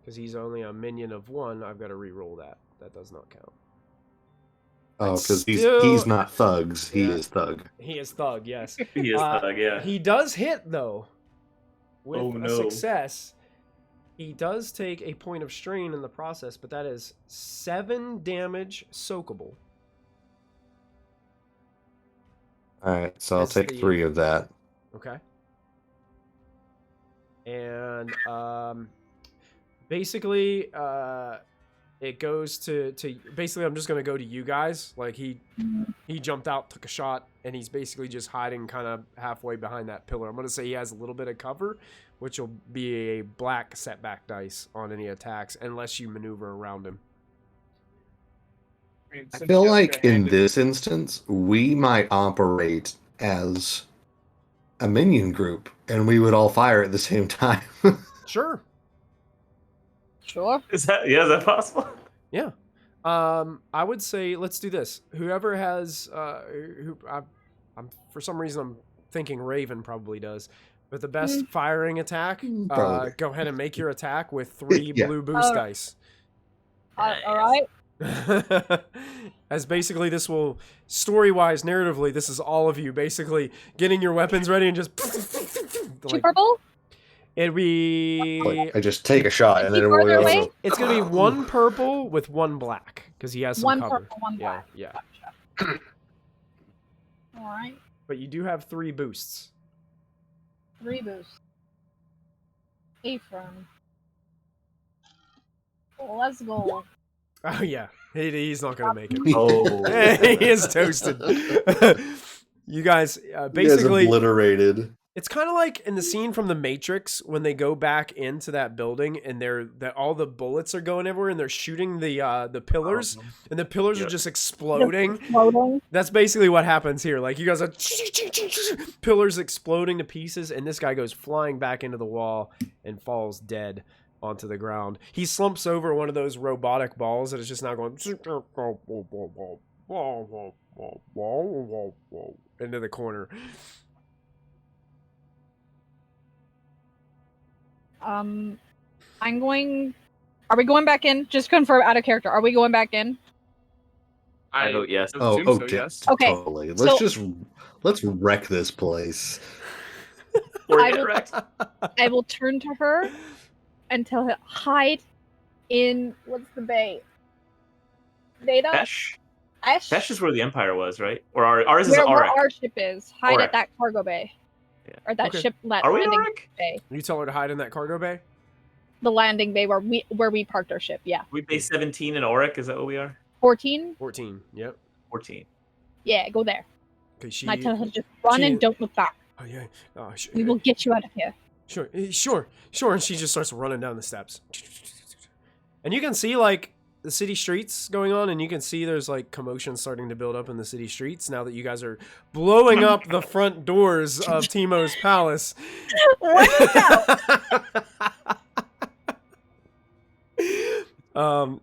Because he's only a minion of 1, I've got to re-roll that. That does not count. Oh, because Still- he's not thugs. He Yeah. is thug. He is thug, yes. He is Uh, thug, yeah. He does hit though. With Oh, a no. success. He does take a point of strain in the process, but that is 7 damage soakable. All right, so I'll That's take the- 3 of that. Okay. And basically it goes to basically I'm just gonna go to you guys. Like he jumped out, took a shot, and he's basically just hiding kind of halfway behind that pillar. I'm gonna say he has a little bit of cover, which will be a black setback dice on any attacks unless you maneuver around him. mean, I since feel Jessica like in handed- this instance, we might operate as a minion group, and we would all fire at the same time. Sure. Sure. Is that possible? Yeah. I would say let's do this. Whoever has I'm for some reason I'm thinking Raven probably does. But the best firing attack, Probably. go ahead and make your attack with 3 Yeah. blue boost Oh. dice. All right. As basically this will story-wise, narratively, this is all of you basically getting your weapons ready and just 2 purple. it'd be Like, I just take a shot, and Is he then everybody further else. away? Will, it's gonna be 1 purple with 1 black because he has some 1 cover. purple, 1 black. Yeah. Gotcha. All right. But you do have 3 boosts. 3 boosts. Ephraim. Let's go. Oh yeah, he's not gonna make it. Oh. He is toasted. You guys, he is basically, obliterated. it's kind of like in the scene from The Matrix when they go back into that building and all the bullets are going everywhere and they're shooting the pillars and the pillars are Yep. just exploding. Exploding. That's basically what happens here. Like you guys are pillars exploding to pieces, and this guy goes flying back into the wall and falls dead onto the ground. He slumps over one of those robotic balls that is just now going into the corner. I'm going. Are we going back in? Just confirm out of character. Are we going back in? I vote yes. Oh, assume so, okay. yes. Okay, Totally. so- Let's wreck this place. Or I get will- wrecked. I will turn to her and tell her hide in what's the bay? Beta. Pesh? Tesh? That's just where the Empire was, right? Or ours is where Auric. our ship is. Hide Auric. at that cargo bay. Yeah. Or that Okay. ship that Are we in landing Auric? bay. You tell her to hide in that cargo bay? The landing bay where we parked our ship, yeah. We base 17 in Auric, is that what we are? 14? 14. Yep. 14. Yeah, go there. Okay, And I tell her just run she- and don't look back. Oh yeah. Oh, We will get you out of here. Sure, sure. And she just starts running down the steps. And you can see, like, the city streets going on, and you can see there's, like, commotion starting to build up in the city streets now that you guys are blowing up the front doors of Teemo's palace.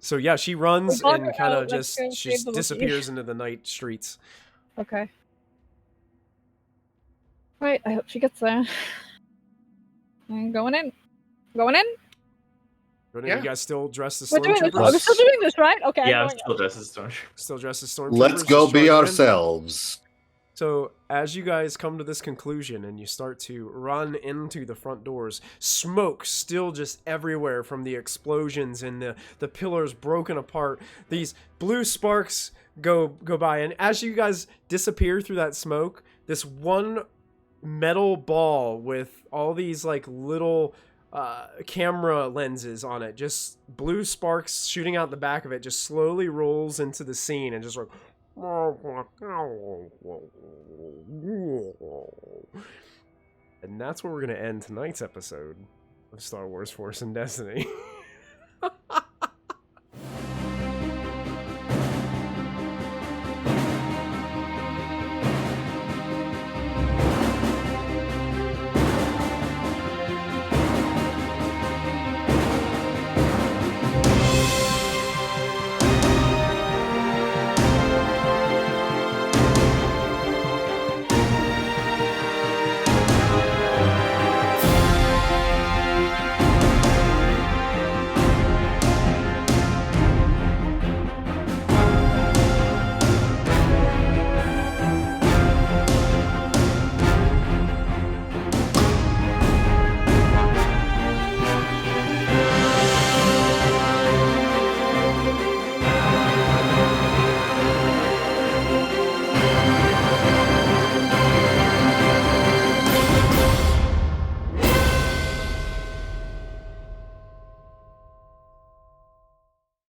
So yeah, she runs We're and gone. kind of Let's just go she save just the disappears into the night streets. Okay. Wait, I hope she gets there. I'm going in. Going in? But Yeah. You guys still dressed as We're doing this. stormtroopers? We're still doing this, right? Okay. Yeah, I'm I'm going still dressed as Stormtrooper. Still dressed as stormtroopers. Let's go just be charging in? ourselves. So, as you guys come to this conclusion and you start to run into the front doors, smoke still just everywhere from the explosions and the pillars broken apart. These blue sparks go by, and as you guys disappear through that smoke, this one metal ball with all these like little camera lenses on it, just blue sparks shooting out the back of it, just slowly rolls into the scene and just like... And that's where we're going to end tonight's episode of Star Wars Force and Destiny.